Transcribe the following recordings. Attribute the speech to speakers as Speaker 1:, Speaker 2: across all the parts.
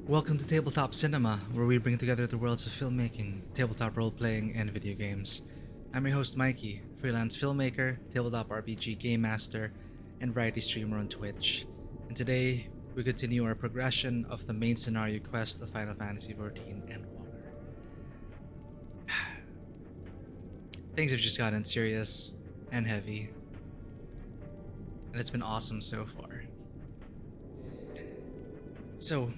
Speaker 1: Welcome to Tabletop Cinema, where we bring together the worlds of filmmaking, tabletop role-playing, and video games. I'm your host Mikey, freelance filmmaker, tabletop RPG game master, and variety streamer on Twitch. And today, we continue our progression of the main scenario quest of Final Fantasy XIV Endwalker. Things have just gotten serious and heavy, and it's been awesome so far. So,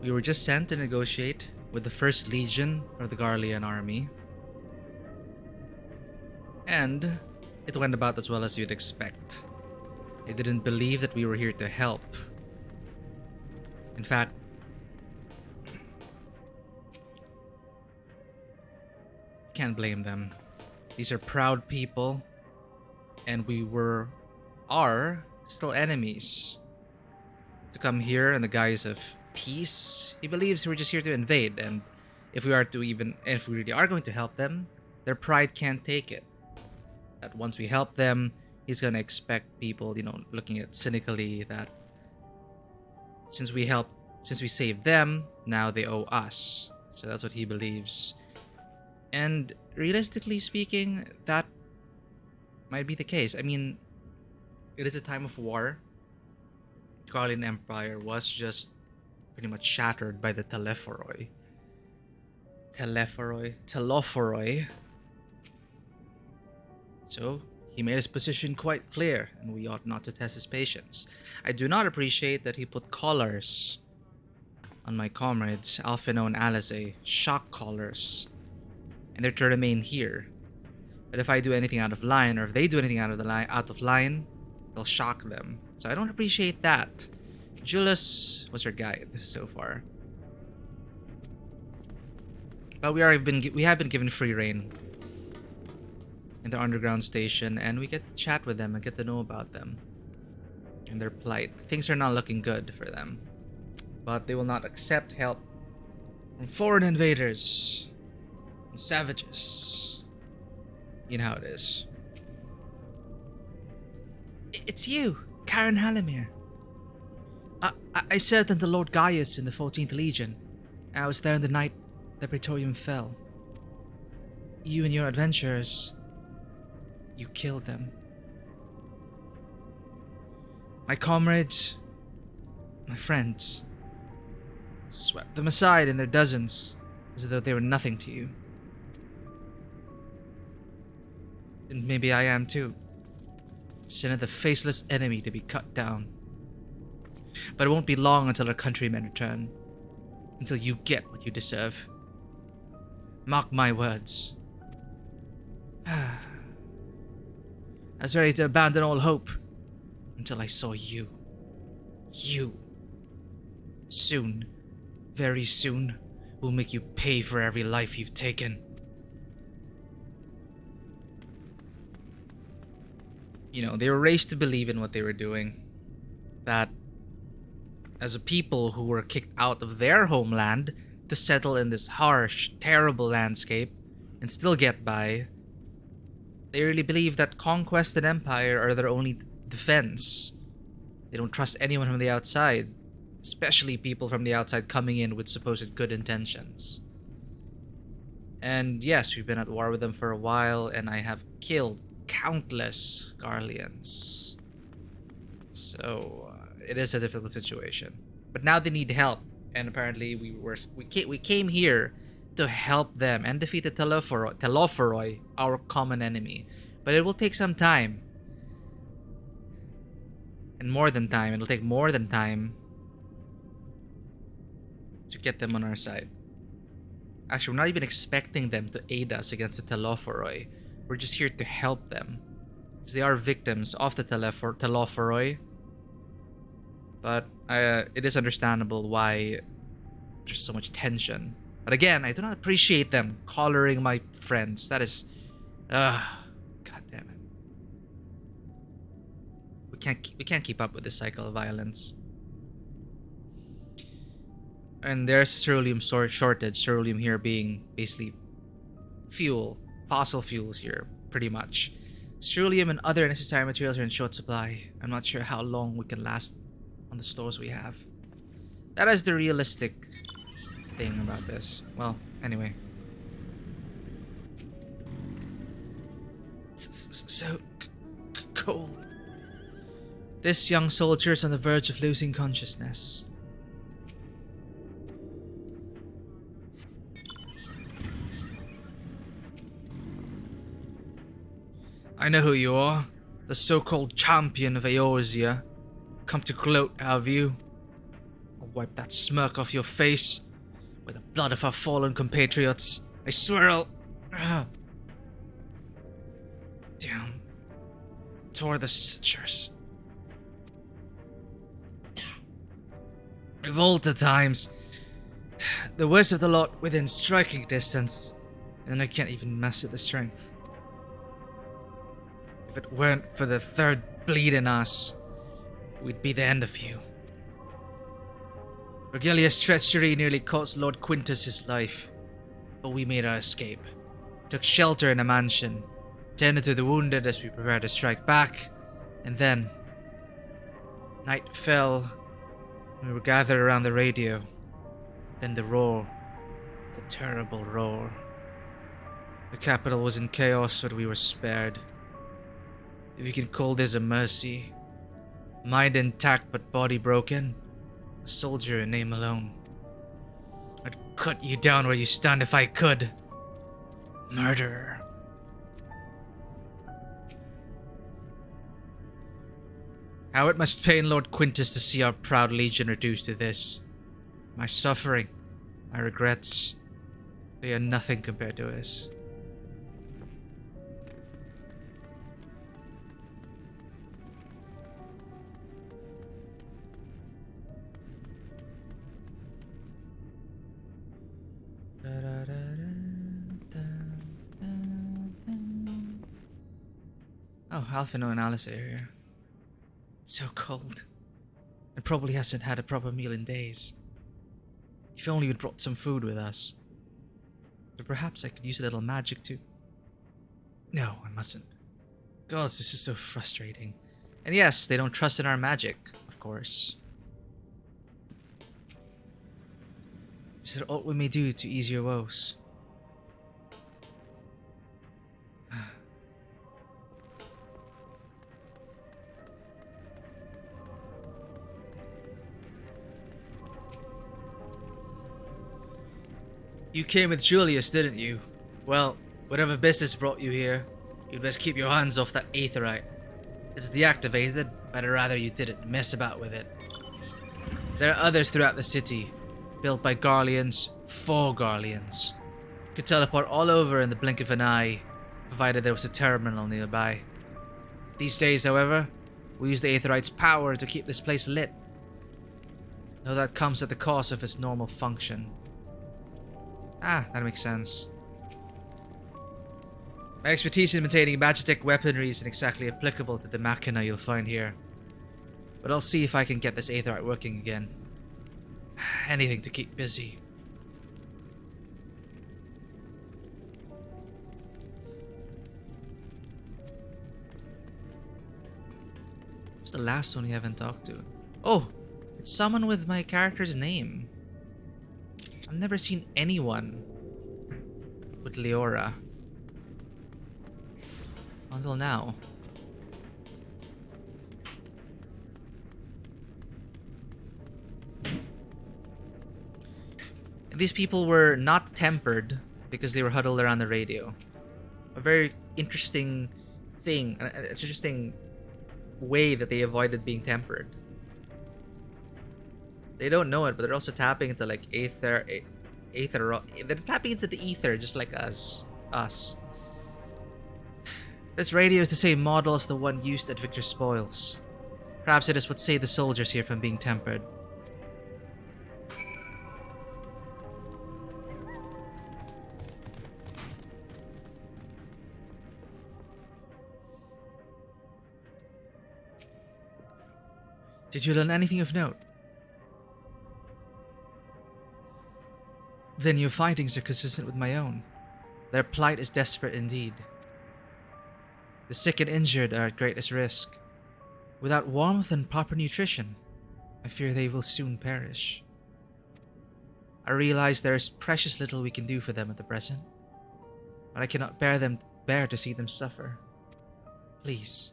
Speaker 1: we were just sent to negotiate with the First Legion of the Garlean army. And it went about as well as you'd expect. They didn't believe that we were here to help. In fact, can't blame them. These are proud people, and we are still enemies. To come here in the guise of peace, he believes we're just here to invade, and if we really are going to help them, their pride can't take it. That once we help them, he's gonna expect people, looking at cynically that since we saved them, now they owe us. So that's what he believes. And realistically speaking, that might be the case. I mean, it is a time of war. Garlean Empire was just pretty much shattered by the Telophoroi. So, he made his position quite clear, and we ought not to test his patience. I do not appreciate that he put collars on my comrades, Alphino and Alizé, shock collars, and they're to remain here. But if I do anything out of line, or if they do anything out of line, they'll shock them. So I don't appreciate that. Julius was our guide so far, but we have been given free reign in the underground station, and we get to chat with them and get to know about them and their plight. Things are not looking good for them, but they will not accept help from foreign invaders and savages. You know how it is. It's you, Karen Halimir. I served under Lord Gaius in the 14th Legion. I was there in the night the Praetorium fell. You and your adventurers, you killed them. My comrades, my friends, swept them aside in their dozens as though they were nothing to you. And maybe I am too. Sent the faceless enemy to be cut down. But it won't be long until our countrymen return. Until you get what you deserve. Mark my words. I was ready to abandon all hope until I saw you. You. Soon, very soon, will make you pay for every life you've taken. They were raised to believe in what they were doing. That as a people who were kicked out of their homeland to settle in this harsh, terrible landscape and still get by, they really believe that conquest and empire are their only defense. They don't trust anyone from the outside, especially people from the outside coming in with supposed good intentions. And yes, we've been at war with them for a while, and I have killed countless Garleans. So it is a difficult situation. But now they need help, and apparently we came here to help them and defeat the Telophoroi, our common enemy. But it will take some time. And more than time. It'll take more than time to get them on our side. Actually, we're not even expecting them to aid us against the Telophoroi. We're just here to help them, because they are victims of the Telophoroi. But it is understandable why there's so much tension. But again, I do not appreciate them collaring my friends. That is, god damn it. We can't keep up with this cycle of violence. And there's ceruleum shortage. Ceruleum here being basically fuel. Fossil fuels here, pretty much. Ceruleum and other necessary materials are in short supply. I'm not sure how long we can last on the stores we have. That is the realistic thing about this. Well, anyway. So cold. This young soldier is on the verge of losing consciousness. I know who you are. The so-called champion of Eorzea. Come to gloat, have you? I'll wipe that smirk off your face with the blood of our fallen compatriots. I swear I'll... Damn. Tore the sutures. Of all the times, the worst of the lot within striking distance, and I can't even muster the strength. If it weren't for the third bleed in us, we'd be the end of you. Regilia's treachery nearly cost Lord Quintus his life, but we made our escape. Took shelter in a mansion, tended to the wounded as we prepared to strike back, and then... night fell. We were gathered around the radio. Then the roar. The terrible roar. The capital was in chaos, but we were spared. If you can call this a mercy. Mind intact but body broken. A soldier in name alone. I'd cut you down where you stand if I could. Murderer. How it must pain Lord Quintus to see our proud legion reduced to this. My suffering, my regrets, they are nothing compared to his. Oh, Alphino and Alice are here. It's so cold. And probably hasn't had a proper meal in days. If only we'd brought some food with us. But perhaps I could use a little magic too. No, I mustn't. God, this is so frustrating. And yes, they don't trust in our magic, of course. Is there aught we may do to ease your woes? You came with Julius, didn't you? Well, whatever business brought you here, you'd best keep your hands off that aetherite. It's deactivated, but I'd rather you didn't mess about with it. There are others throughout the city, built by Garleans for Garleans. Could teleport all over in the blink of an eye, provided there was a terminal nearby. These days, however, we use the aetherite's power to keep this place lit. Though that comes at the cost of its normal function. Ah, that makes sense. My expertise in maintaining magitech weaponry isn't exactly applicable to the machina you'll find here. But I'll see if I can get this aetherite working again. Anything to keep busy. Who's the last one we haven't talked to? Oh, it's someone with my character's name. I've never seen anyone with Leora. Until now. And these people were not tempered because they were huddled around the radio. A very interesting thing, an interesting way that they avoided being tempered. They don't know it, but they're also tapping into like ether. They're tapping into the ether just like us. This radio is the same model as the one used at Victor's spoils. Perhaps it is what saved the soldiers here from being tempered. Did you learn anything of note? Then your findings are consistent with my own. Their plight is desperate indeed. The sick and injured are at greatest risk. Without warmth and proper nutrition, I fear they will soon perish. I realize there is precious little we can do for them at the present, but I cannot bear to see them suffer. Please,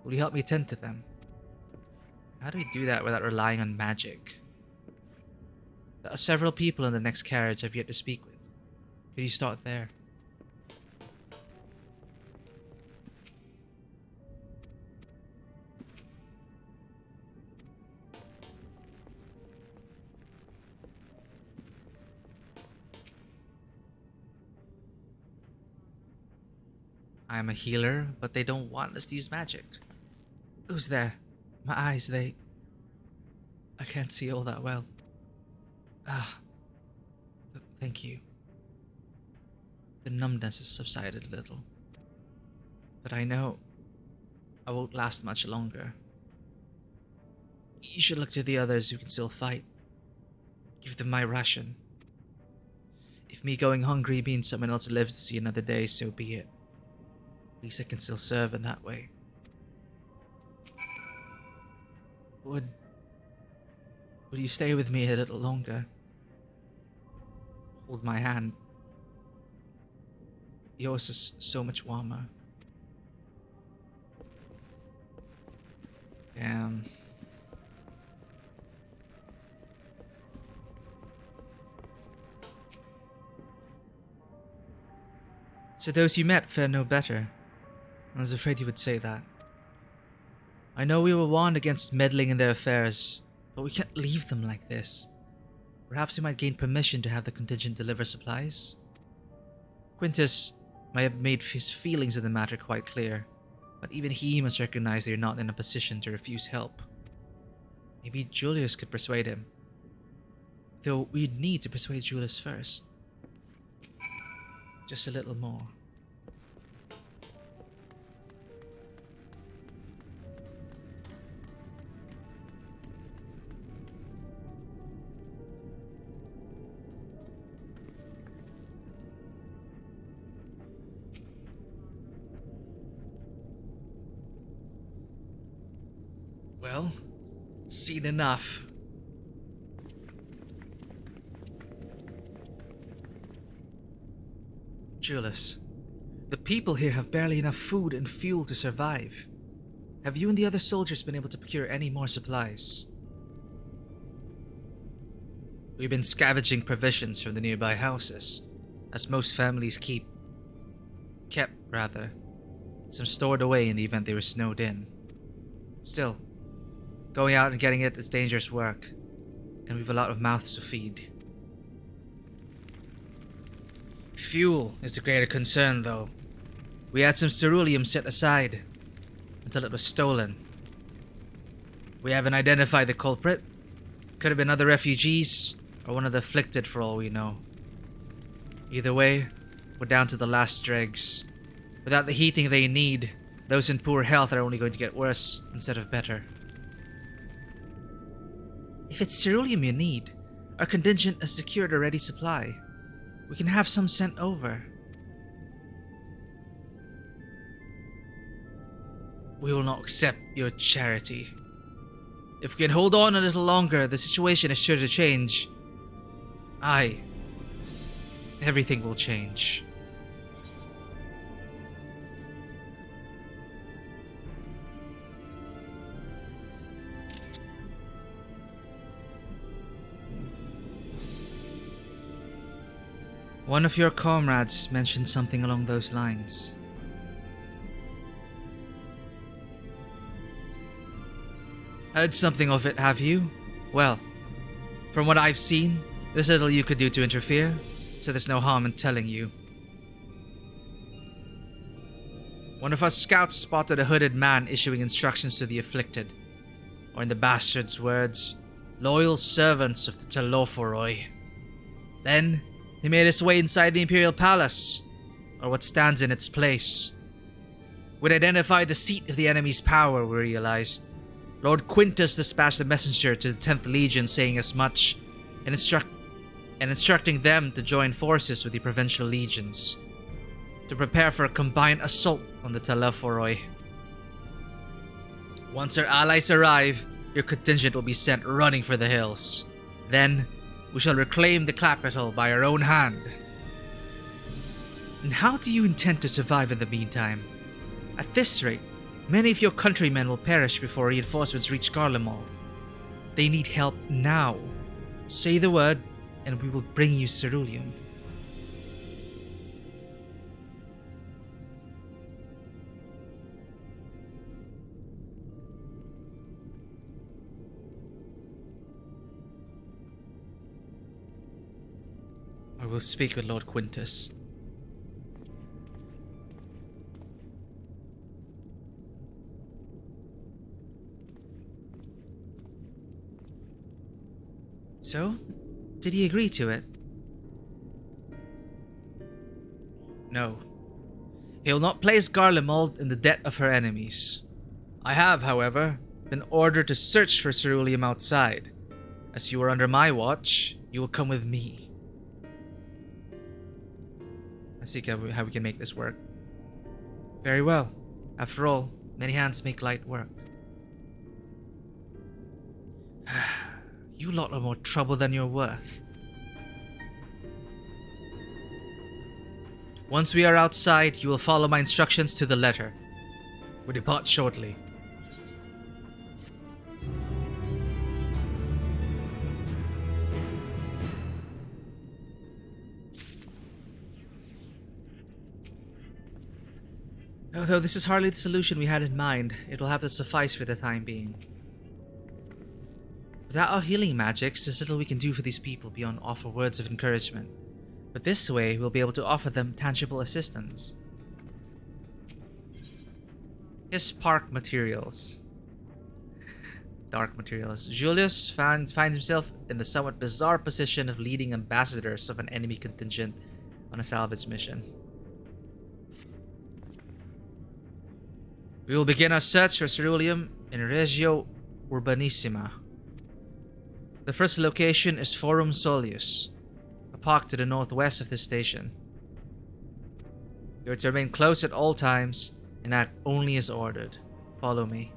Speaker 1: will you help me tend to them? How do we do that without relying on magic? There are several people in the next carriage I've yet to speak with. Could you start there? I am a healer, but they don't want us to use magic. Who's there? My eyes, I can't see all that well. Thank you. The numbness has subsided a little. But I know I won't last much longer. You should look to the others who can still fight. Give them my ration. If me going hungry means someone else lives to see another day, so be it. At least I can still serve in that way. Would you stay with me a little longer? Hold my hand. Yours is so much warmer. Damn. So those you met fare no better. I was afraid you would say that. I know we were warned against meddling in their affairs, but we can't leave them like this. Perhaps we might gain permission to have the contingent deliver supplies? Quintus might have made his feelings in the matter quite clear, but even he must recognize they're not in a position to refuse help. Maybe Julius could persuade him. Though we'd need to persuade Julius first. Just a little more. Well, seen enough. Julius, the people here have barely enough food and fuel to survive. Have you and the other soldiers been able to procure any more supplies? We've been scavenging provisions from the nearby houses, as most families kept some stored away in the event they were snowed in. Still, going out and getting it is dangerous work, and we've a lot of mouths to feed. Fuel is the greater concern, though. We had some ceruleum set aside until it was stolen. We haven't identified the culprit. Could have been other refugees or one of the afflicted for all we know. Either way, we're down to the last dregs. Without the heating they need, those in poor health are only going to get worse instead of better. If it's ceruleum you need, our contingent has secured a ready supply. We can have some sent over. We will not accept your charity. If we can hold on a little longer, the situation is sure to change. Everything will change. One of your comrades mentioned something along those lines. Heard something of it, have you? Well, from what I've seen, there's little you could do to interfere, so there's no harm in telling you. One of our scouts spotted a hooded man issuing instructions to the afflicted, or in the bastard's words, loyal servants of the Telophoroi. Then, he made his way inside the Imperial Palace, or what stands in its place. We'd identified the seat of the enemy's power, we realized. Lord Quintus dispatched a messenger to the 10th Legion saying as much, and instructing them to join forces with the provincial legions, to prepare for a combined assault on the Telophoroi. Once our allies arrive, your contingent will be sent running for the hills. Then, we shall reclaim the capital by our own hand. And how do you intend to survive in the meantime? At this rate, many of your countrymen will perish before reinforcements reach Garlemald. They need help now. Say the word, and we will bring you ceruleum. I will speak with Lord Quintus. So, did he agree to it? No. He will not place Garlemald in the debt of her enemies. I have, however, been ordered to search for ceruleum outside. As you are under my watch, you will come with me. Let's see how we can make this work. Very well. After all, many hands make light work. You lot are more trouble than you're worth. Once we are outside, you will follow my instructions to the letter. We depart shortly. Although this is hardly the solution we had in mind, it will have to suffice for the time being. Without our healing magics, there's little we can do for these people beyond offer words of encouragement. But this way, we'll be able to offer them tangible assistance. His park materials. Dark materials. Julius finds himself in the somewhat bizarre position of leading ambassadors of an enemy contingent on a salvage mission. We will begin our search for ceruleum in Regio Urbanissima. The first location is Forum Solius, a park to the northwest of this station. You are to remain close at all times and act only as ordered. Follow me.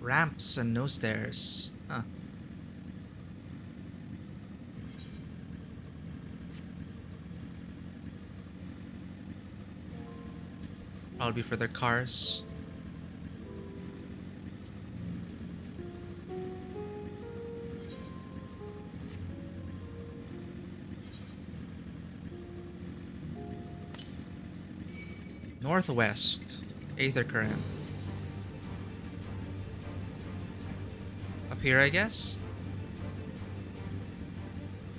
Speaker 1: Ramps and no stairs. Huh. Probably for their cars. Northwest. Aether current. Up here, I guess?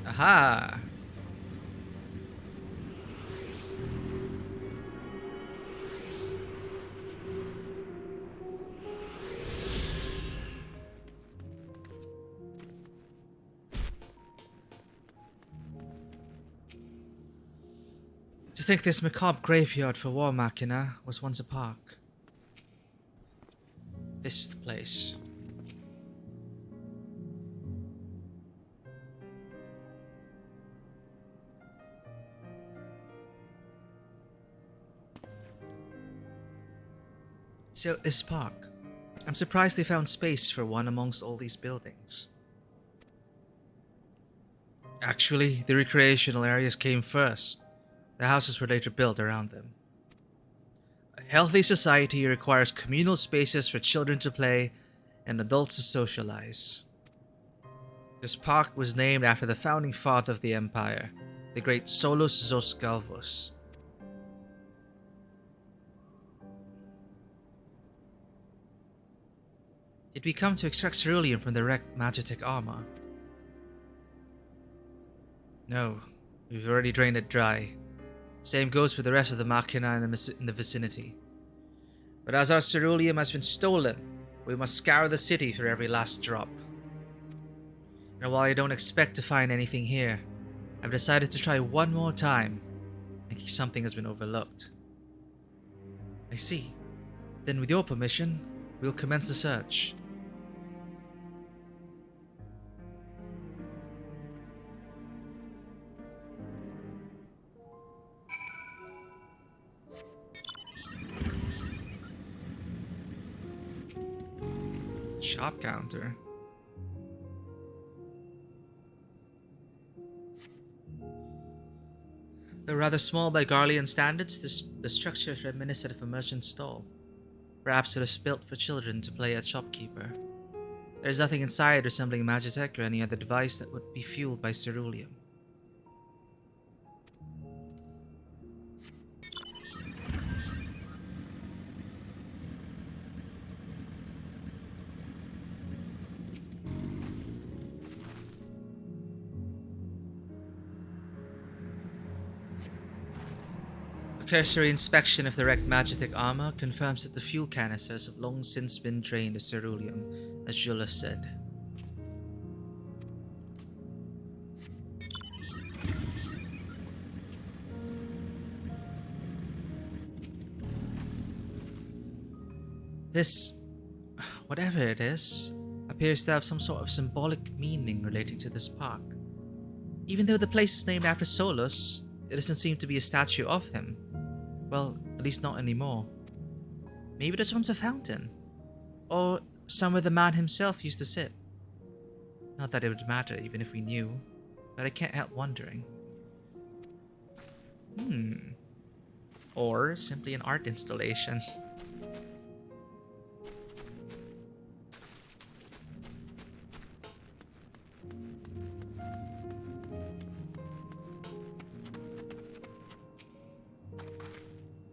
Speaker 1: Aha! To think this macabre graveyard for war machina was once a park. This is the place. So, this park. I'm surprised they found space for one amongst all these buildings. Actually, the recreational areas came first. The houses were later built around them. A healthy society requires communal spaces for children to play and adults to socialize. This park was named after the founding father of the empire, the great Solus Zos Galvus. Did we come to extract ceruleum from the wrecked Magitech armor? No, we've already drained it dry. Same goes for the rest of the machina in the vicinity. But as our ceruleum has been stolen, we must scour the city for every last drop. And while I don't expect to find anything here, I've decided to try one more time, in case something has been overlooked. I see. Then with your permission, we'll commence the search. Shop counter. Though rather small by Garlean standards, the structure is reminiscent of a merchant's stall. Perhaps it was built for children to play as shopkeeper. There is nothing inside resembling Magitech or any other device that would be fueled by ceruleum. A cursory inspection of the wrecked Magitech armor confirms that the fuel canisters have long since been drained of ceruleum, as Julius said. This, whatever it is, appears to have some sort of symbolic meaning relating to this park. Even though the place is named after Solus, there doesn't seem to be a statue of him. Well, at least not anymore. Maybe this one's a fountain. Or somewhere the man himself used to sit. Not that it would matter even if we knew, but I can't help wondering. Or simply an art installation.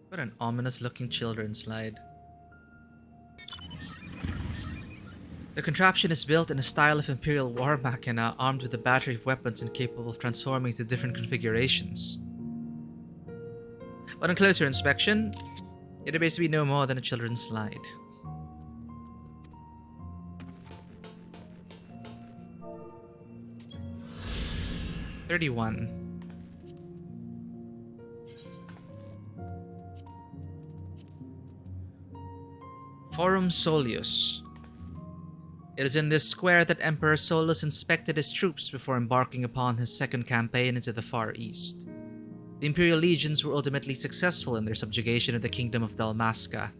Speaker 1: What an ominous-looking children's slide. The contraption is built in a style of Imperial war machina armed with a battery of weapons and capable of transforming to different configurations. But on closer inspection, it appears to be no more than a children's slide. $31. Forum Solius. It is in this square that Emperor Solus inspected his troops before embarking upon his second campaign into the Far East. The Imperial legions were ultimately successful in their subjugation of the Kingdom of Dalmasca,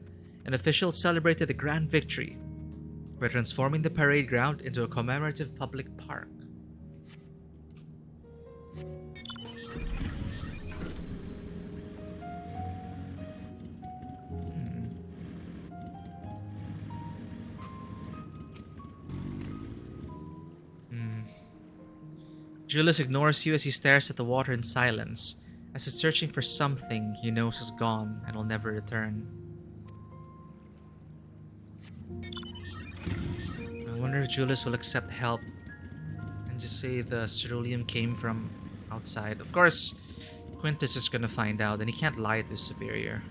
Speaker 1: and officials celebrated the grand victory by transforming the parade ground into a commemorative public park. Julius ignores you as he stares at the water in silence, as he's searching for something he knows is gone and will never return. I wonder if Julius will accept help and just say the ceruleum came from outside. Of course, Quintus is gonna find out, and he can't lie to his superior.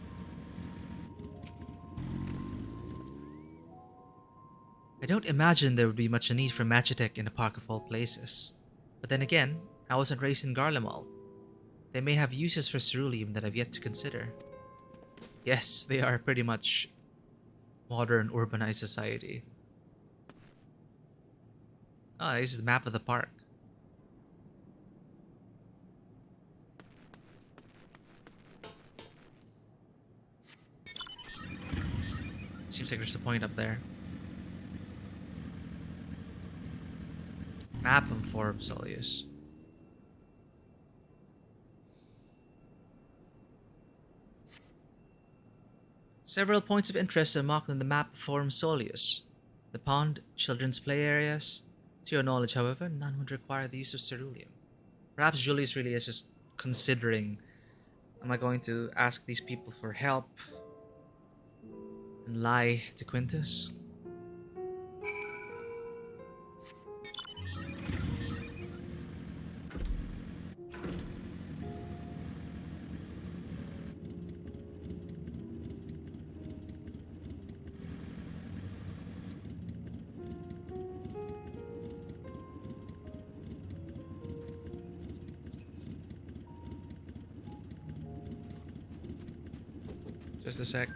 Speaker 1: I don't imagine there would be much need for Magitech in a park of all places. But then again, I wasn't raised in Garlemald. They may have uses for ceruleum that I've yet to consider. Yes, they are pretty much modern urbanized society. Oh, this is the map of the park. Seems like there's a point up there. Map of Forum Solius. Several points of interest are marked on the map of Forum Solius. The pond, children's play areas. To your knowledge, however, none would require the use of ceruleum. Perhaps Julius really is just considering, am I going to ask these people for help and lie to Quintus? Just a sec.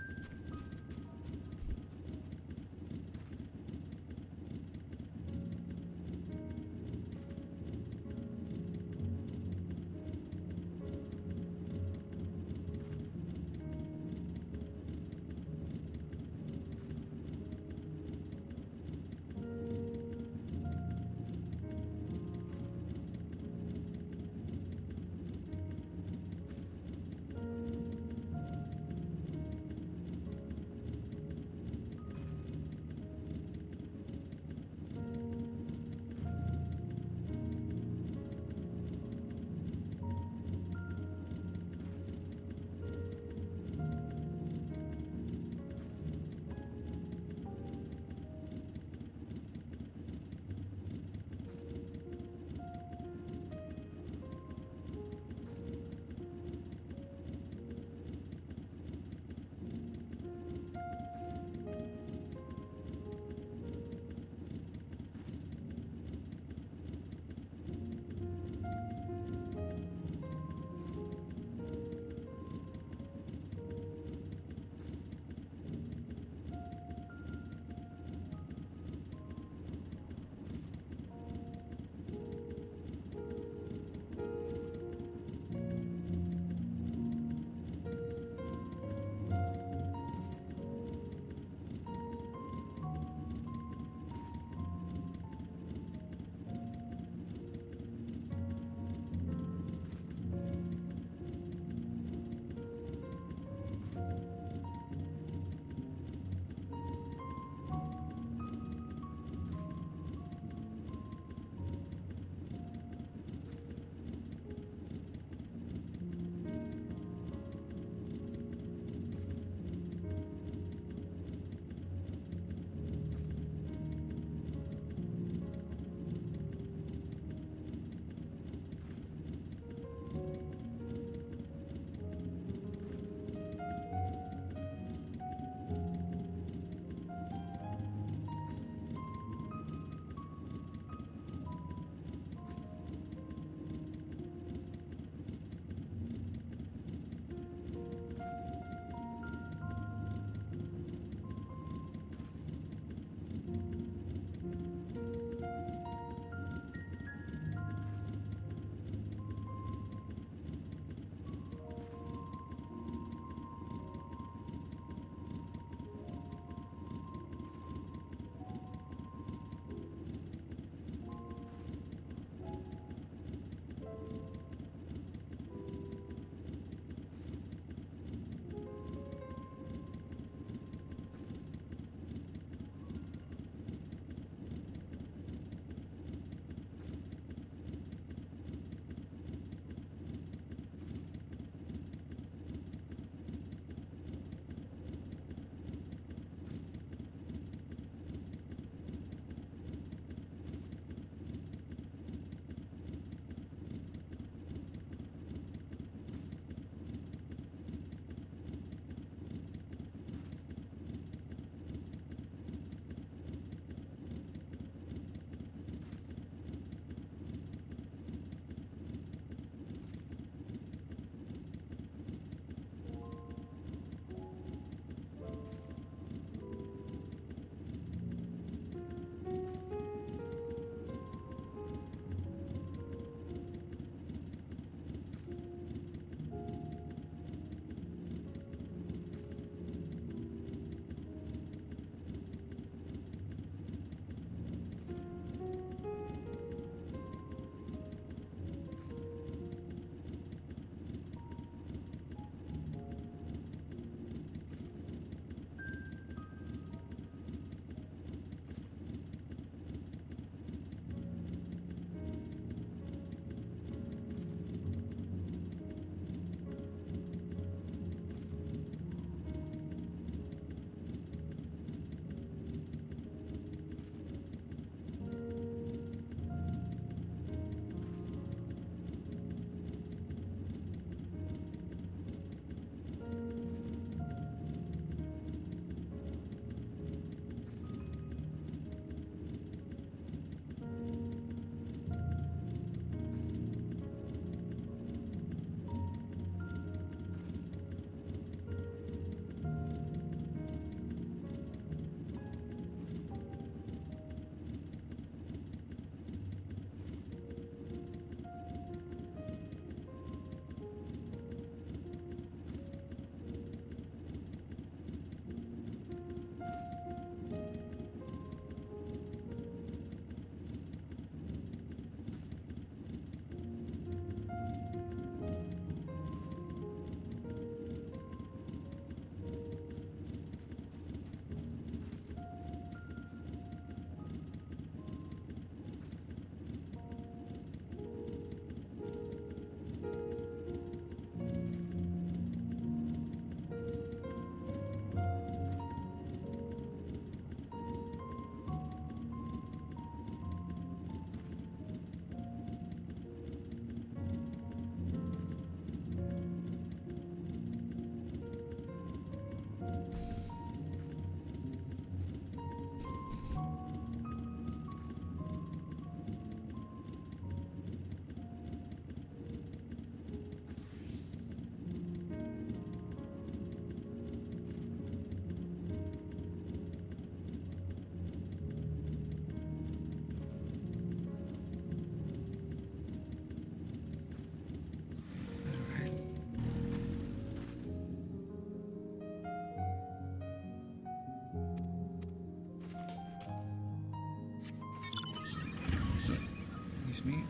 Speaker 1: Excuse me.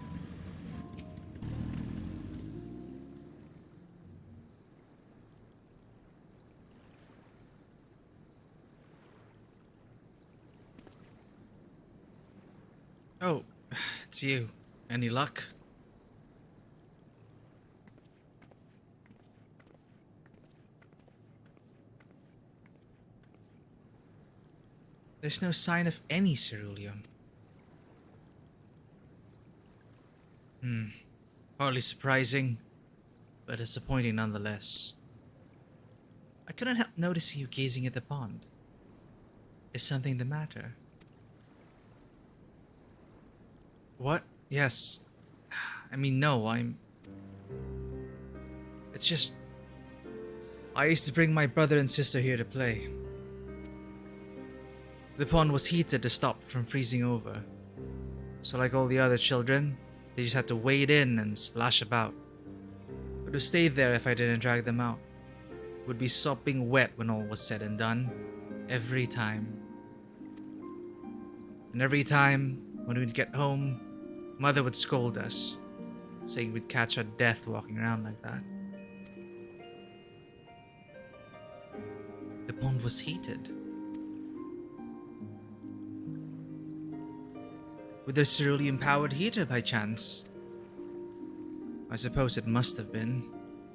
Speaker 1: Oh, it's you. Any luck? There's no sign of any ceruleum. Hardly surprising, but disappointing nonetheless. I couldn't help noticing you gazing at the pond. Is something the matter? What? Yes. I mean, no, It's just... I used to bring my brother and sister here to play. The pond was heated to stop it from freezing over. So like all the other children, they just had to wade in and splash about. Would have stayed there if I didn't drag them out. Would be sopping wet when all was said and done. Every time. And every time, when we'd get home, Mother would scold us, saying we'd catch our death walking around like that. The pond was heated. With a cerulean-powered heater by chance? I suppose it must have been.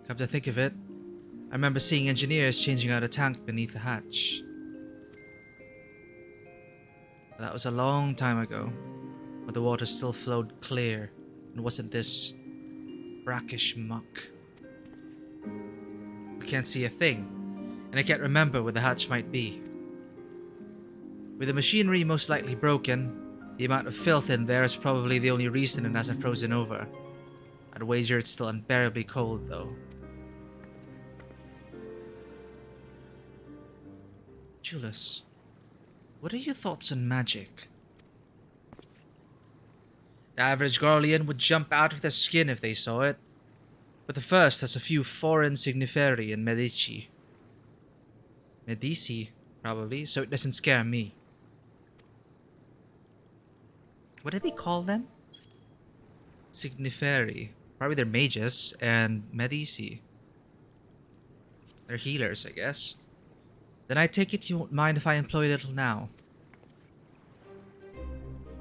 Speaker 1: Come to think of it, I remember seeing engineers changing out a tank beneath the hatch. But that was a long time ago, when the water still flowed clear and wasn't this brackish muck. I can't see a thing, and I can't remember where the hatch might be. With the machinery most likely broken, the amount of filth in there is probably the only reason it hasn't frozen over. I'd wager it's still unbearably cold, though. Julius, what are your thoughts on magic? The average Garlean would jump out of their skin if they saw it, but the first has a few foreign signiferi and medici. Medici, probably, so it doesn't scare me. What do they call them? Signiferi. Probably they're mages, and medici. They're healers, I guess. Then I take it you won't mind if I employ a little now.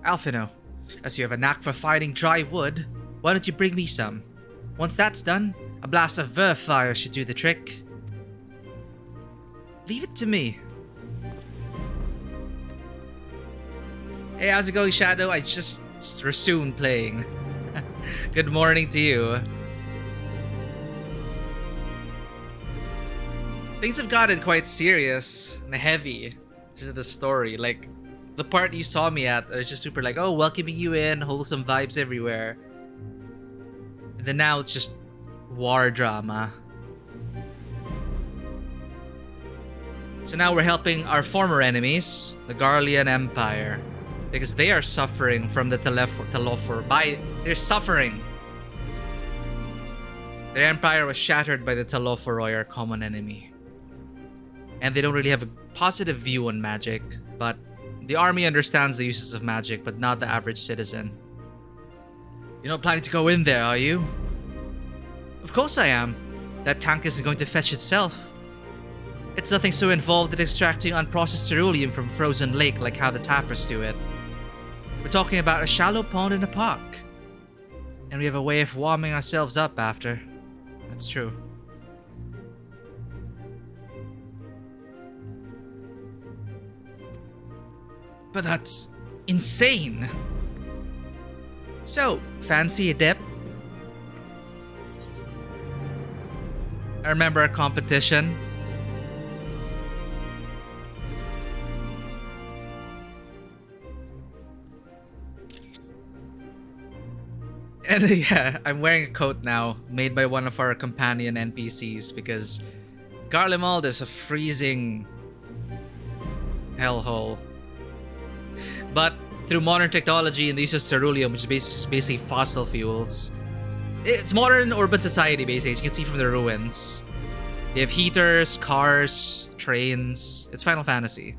Speaker 1: Alphino, as you have a knack for finding dry wood, why don't you bring me some? Once that's done, a blast of ver fire should do the trick. Leave it to me. Hey, how's it going, Shadow? I just resumed playing. Good morning to you. Things have gotten quite serious and heavy to the story. Like, the part you saw me at is just super like, oh, welcoming you in, wholesome vibes everywhere. And then now it's just war drama. So now we're helping our former enemies, the Garlean Empire. Because they are suffering from the Talofor. They're suffering. Their empire was shattered by the Taloforoi, our common enemy. And they don't really have a positive view on magic, but the army understands the uses of magic, but not the average citizen. You're not planning to go in there, are you? Of course I am. That tank isn't going to fetch itself. It's nothing so involved in extracting unprocessed ceruleum from frozen lake like how the tappers do it. We're talking about a shallow pond in a park. And we have a way of warming ourselves up after. That's true. But that's insane. So, fancy a dip? I remember a competition. And yeah, I'm wearing a coat now, made by one of our companion NPCs, because Garlemald is a freezing hellhole. But through modern technology and the use of ceruleum, which is basically fossil fuels, it's modern urban society basically, as you can see from the ruins. They have heaters, cars, trains. It's Final Fantasy.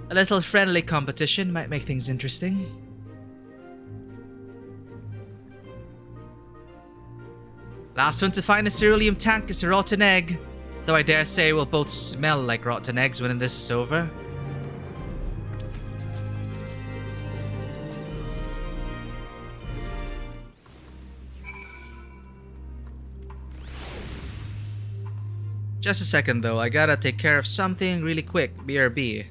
Speaker 1: A little friendly competition might make things interesting. Last one to find a ceruleum tank is a rotten egg. Though I dare say we'll both smell like rotten eggs when this is over. Just a second though, I gotta take care of something really quick, BRB.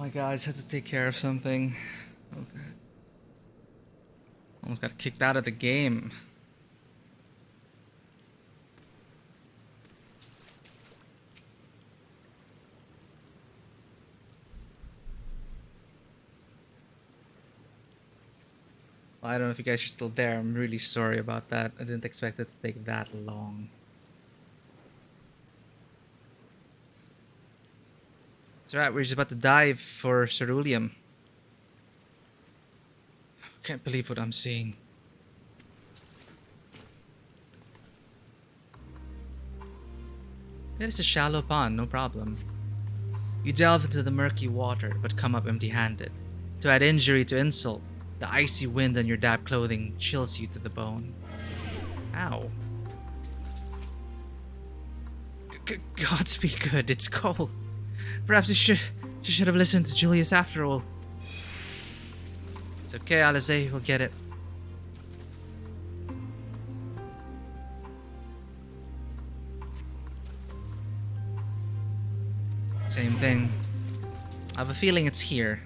Speaker 1: my god, I just had to take care of something. Okay. Almost got kicked out of the game. Well, I don't know if you guys are still there. I'm really sorry about that. I didn't expect it to take that long. That's right, we're just about to dive for ceruleum. Can't believe what I'm seeing. It is a shallow pond, no problem. You delve into the murky water, but come up empty-handed. To add injury to insult, the icy wind on your damp clothing chills you to the bone. Ow. Godspeed good, it's cold. Perhaps you should have listened to Julius after all. It's okay, Alize, we'll get it. Same thing. I have a feeling it's here.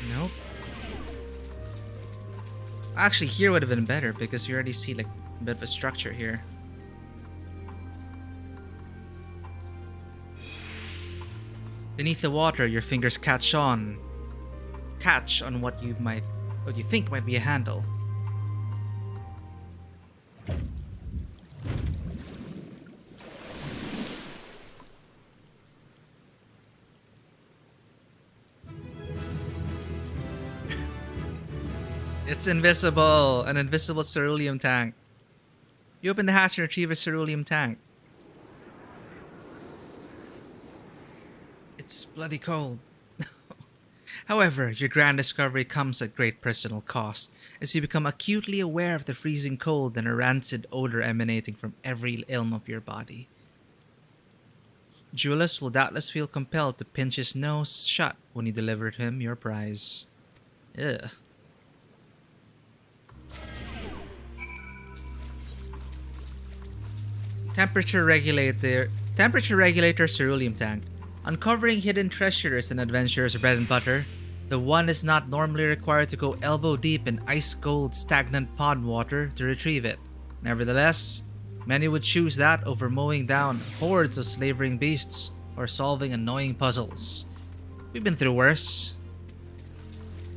Speaker 1: Nope. Actually, here would have been better because we already see like a bit of a structure here. Beneath the water, your fingers catch on what you think might be a handle. It's invisible! An invisible ceruleum tank. You open the hatch and retrieve a ceruleum tank. It's bloody cold. However, your grand discovery comes at great personal cost, as you become acutely aware of the freezing cold and a rancid odor emanating from every ilm of your body. Julius will doubtless feel compelled to pinch his nose shut when you deliver him your prize. Ugh. Temperature regulator ceruleum tank. Uncovering hidden treasure is an adventurer's bread and butter. The one is not normally required to go elbow deep in ice-cold, stagnant pond water to retrieve it. Nevertheless, many would choose that over mowing down hordes of slavering beasts or solving annoying puzzles. We've been through worse.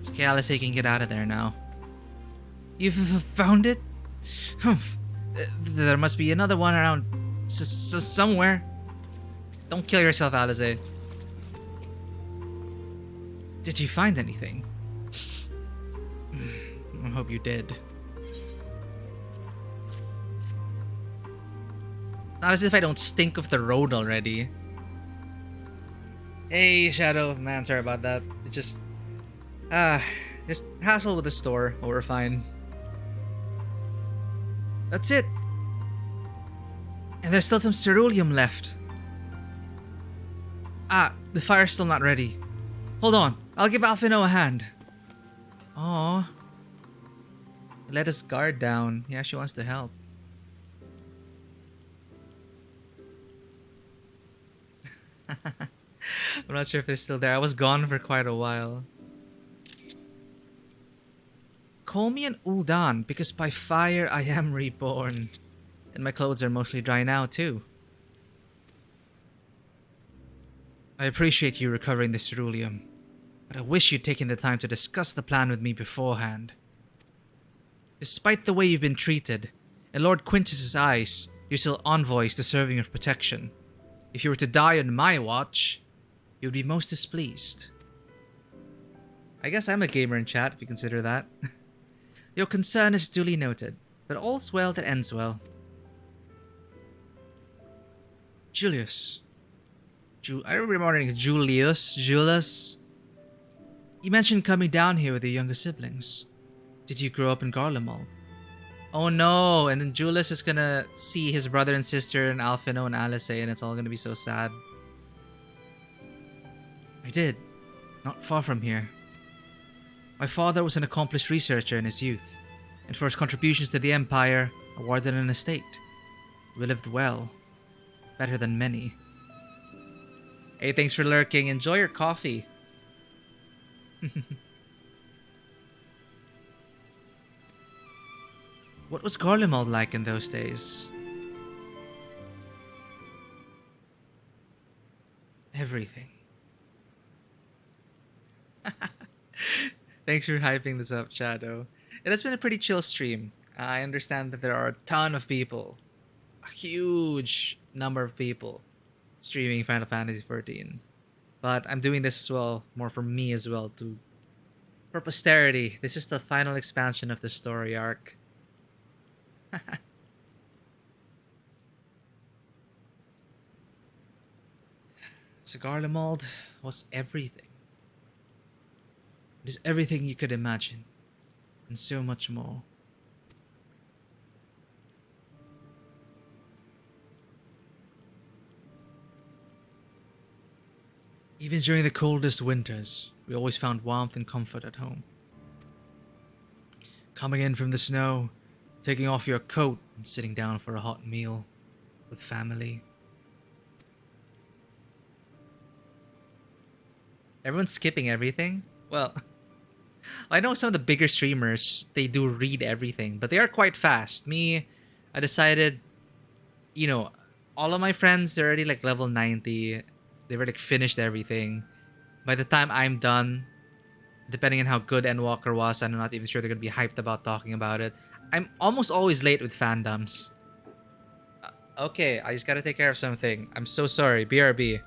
Speaker 1: It's okay, Alice, can get out of there now. You've found it? There must be another one around somewhere. Don't kill yourself, Alize. Did you find anything? I hope you did. Not as if I don't stink of the road already. Hey, Shadow. Man, sorry about that. It just hassle with the store, but we're fine. That's it. And there's still some ceruleum left. The fire's still not ready. Hold on, I'll give Alphino a hand. Aww. Let his guard down. He actually wants to help. I'm not sure if they're still there. I was gone for quite a while. Call me an Uldan, because by fire I am reborn. And my clothes are mostly dry now, too. I appreciate you recovering the ceruleum, but I wish you'd taken the time to discuss the plan with me beforehand. Despite the way you've been treated, in Lord Quintus's eyes, you're still envoys deserving of protection. If you were to die on my watch, you would be most displeased. I guess I'm a gamer in chat, if you consider that. Your concern is duly noted, but all's well that ends well. Julius. I remember wondering Julius. You mentioned coming down here with your younger siblings. Did you grow up in Garlemald? Oh no, and then Julius is gonna see his brother and sister and Alphino and Alice, and it's all gonna be so sad. I did. Not far from here. My father was an accomplished researcher in his youth, and for his contributions to the Empire, awarded an estate. We lived well, better than many. Hey, thanks for lurking. Enjoy your coffee. What was Garlemald like in those days? Everything. Thanks for hyping this up, Shadow. It has been a pretty chill stream. I understand that there are a ton of people, a huge number of people, streaming Final Fantasy XIV. But I'm doing this as well, more for me as well, to for posterity. This is the final expansion of the story arc. Cigar Lemald was everything. It is everything you could imagine, and so much more. Even during the coldest winters, we always found warmth and comfort at home. Coming in from the snow, taking off your coat, and sitting down for a hot meal with family. Everyone's skipping everything? Well, I know some of the bigger streamers, they do read everything, but they are quite fast. Me, I decided, you know, all of my friends, they're already like level 90. They've already like, finished everything. By the time I'm done, depending on how good Endwalker was, I'm not even sure they're going to be hyped about talking about it. I'm almost always late with fandoms. Okay, I just gotta take care of something. I'm so sorry. BRB.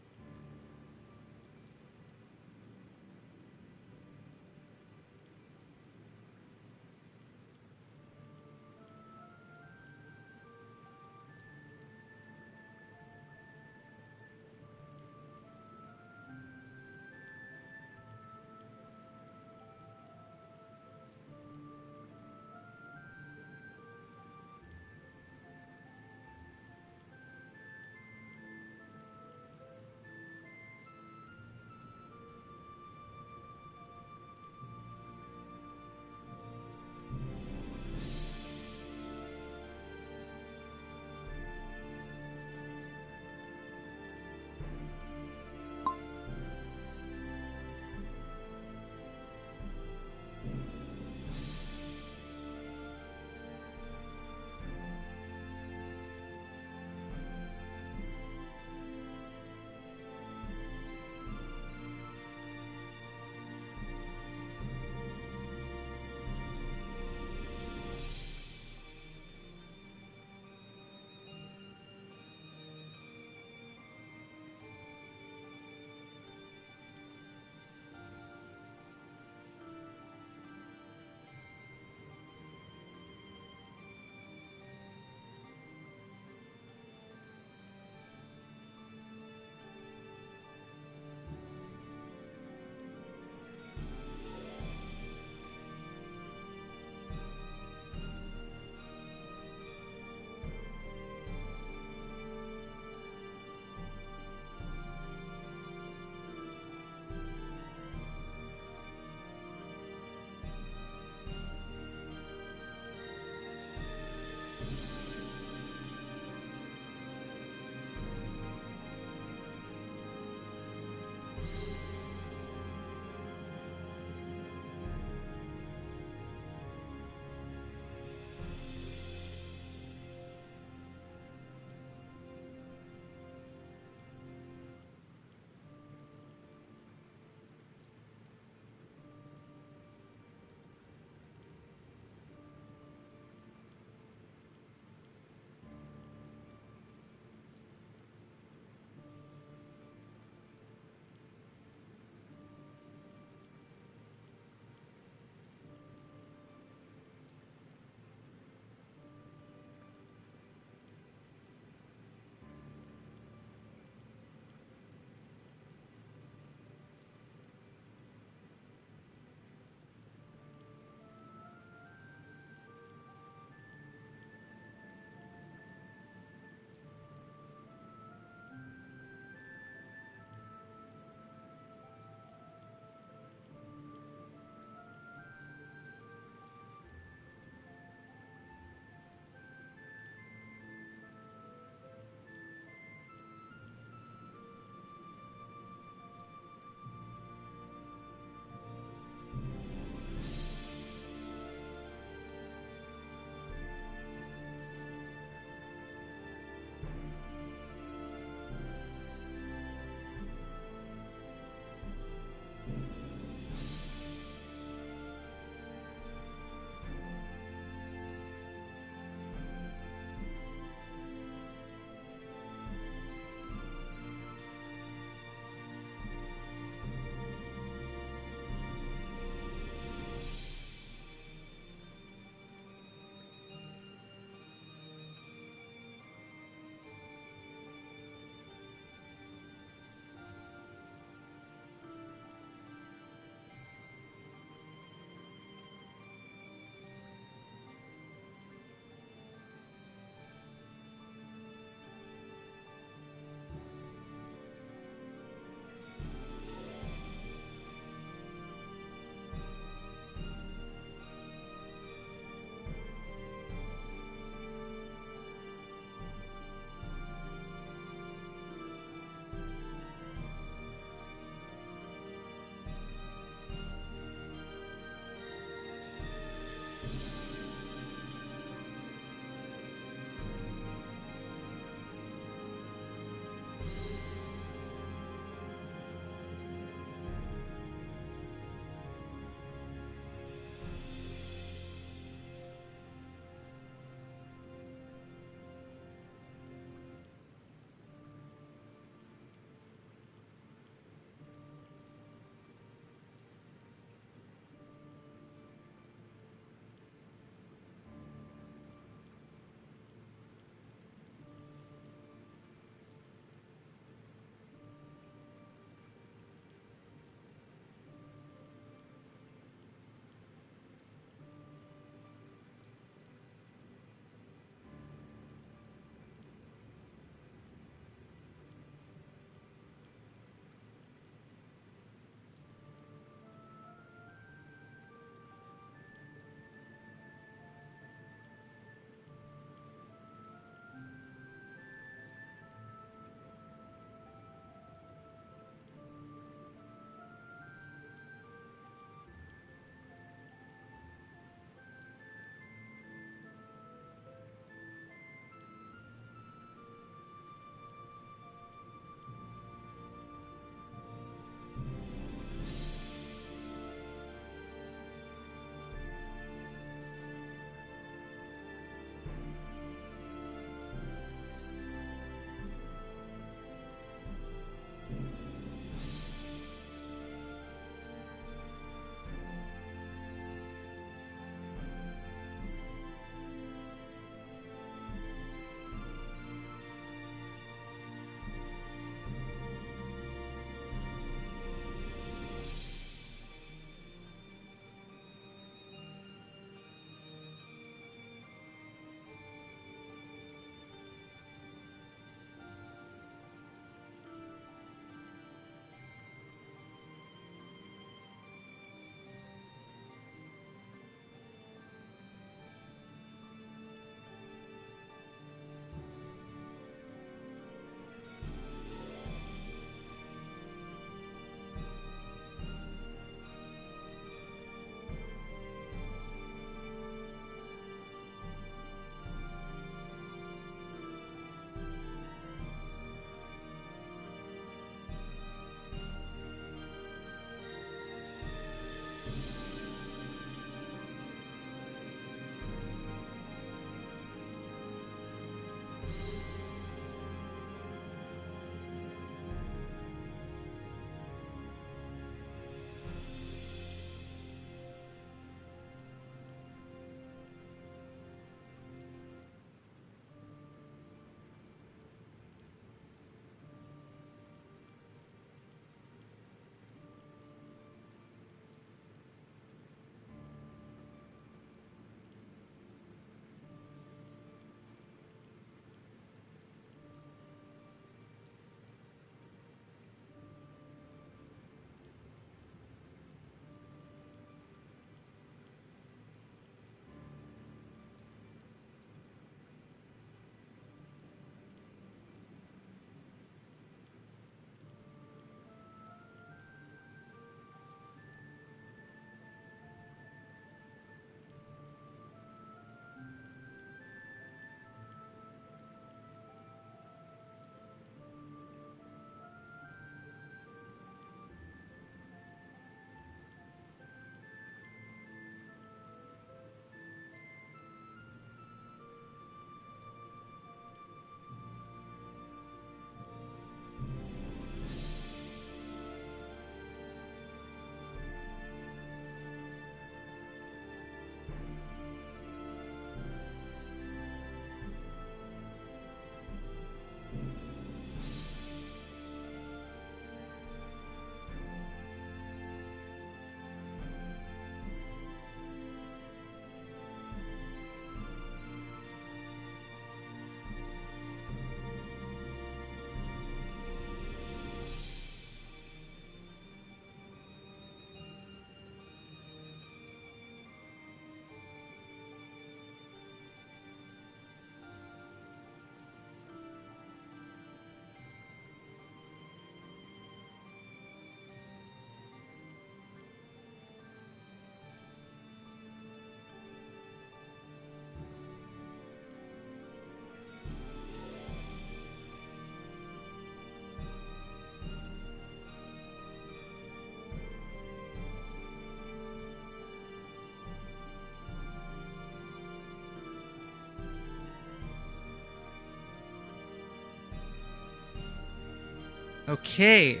Speaker 1: Okay.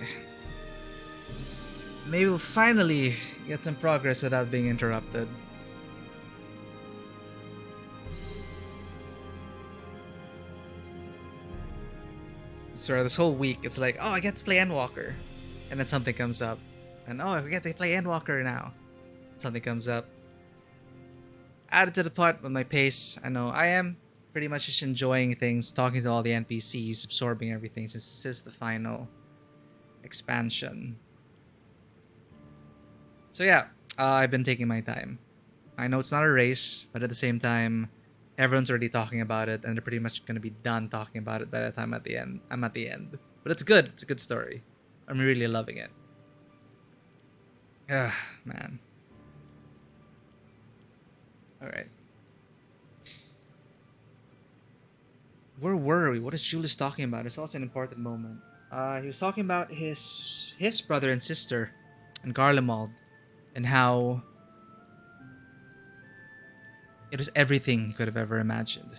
Speaker 1: Maybe we'll finally get some progress without being interrupted. So this whole week, it's like, oh, I get to play Endwalker. And then something comes up. And oh, I get to play Endwalker now. Something comes up. Added to the pot with my pace. I know I am pretty much just enjoying things, talking to all the NPCs, absorbing everything since this is the final expansion. So yeah, I've been taking my time. I know it's not a race, but at the same time, everyone's already talking about it, and they're pretty much gonna be done talking about it by the time I'm at the end. But it's good. It's a good story. I'm really loving it. Ah, man. All right. Where were we? What is Julius talking about? It's also an important moment. He was talking about his brother and sister in Garlemald, and how it was everything he could have ever imagined.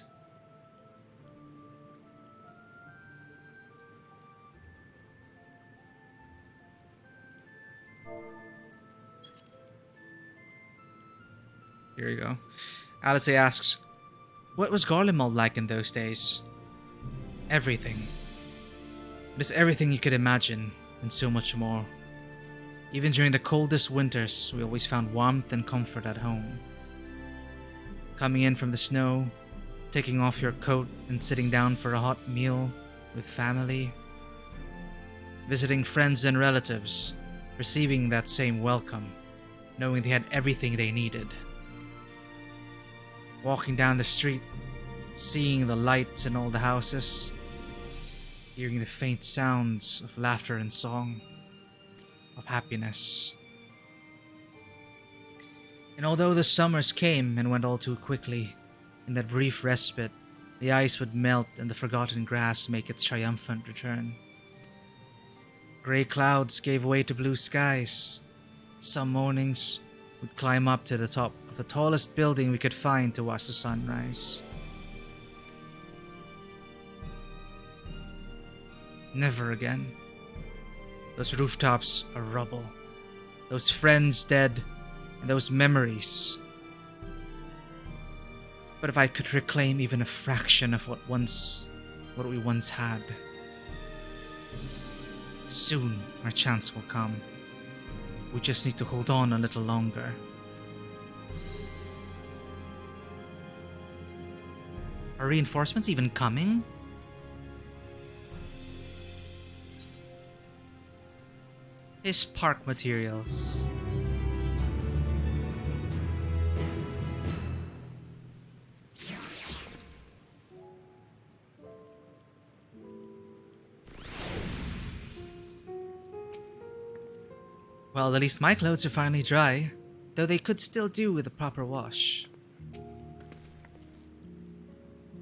Speaker 1: Here we go. Alice asks, what was Garlemald like in those days? Everything. It is everything you could imagine, and so much more. Even during the coldest winters, we always found warmth and comfort at home. Coming in from the snow, taking off your coat and sitting down for a hot meal with family. Visiting friends and relatives, receiving that same welcome, knowing they had everything they needed. Walking down the street, seeing the lights in all the houses, hearing the faint sounds of laughter and song, of happiness. And although the summers came and went all too quickly, in that brief respite, the ice would melt and the forgotten grass make its triumphant return. Grey clouds gave way to blue skies. Some mornings, we'd climb up to the top of the tallest building we could find to watch the sunrise. Never again. Those rooftops are rubble. Those friends dead, and those memories. But if I could reclaim even a fraction of what we once had, soon our chance will come. We just need to hold on a little longer. Are reinforcements even coming? His park materials. Well, at least my clothes are finally dry, though they could still do with a proper wash.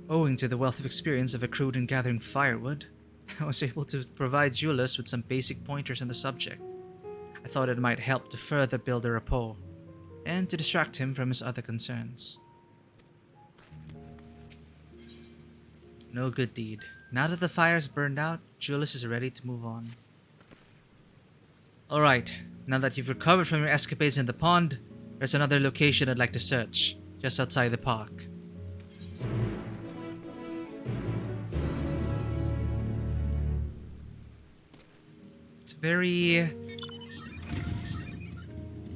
Speaker 1: Owing to the wealth of experience I've accrued in gathering firewood, I was able to provide Julius with some basic pointers on the subject. I thought it might help to further build a rapport, and to distract him from his other concerns. No good deed. Now that the fire's burned out, Julius is ready to move on. Alright, now that you've recovered from your escapades in the pond, there's another location I'd like to search, just outside the park. It's a very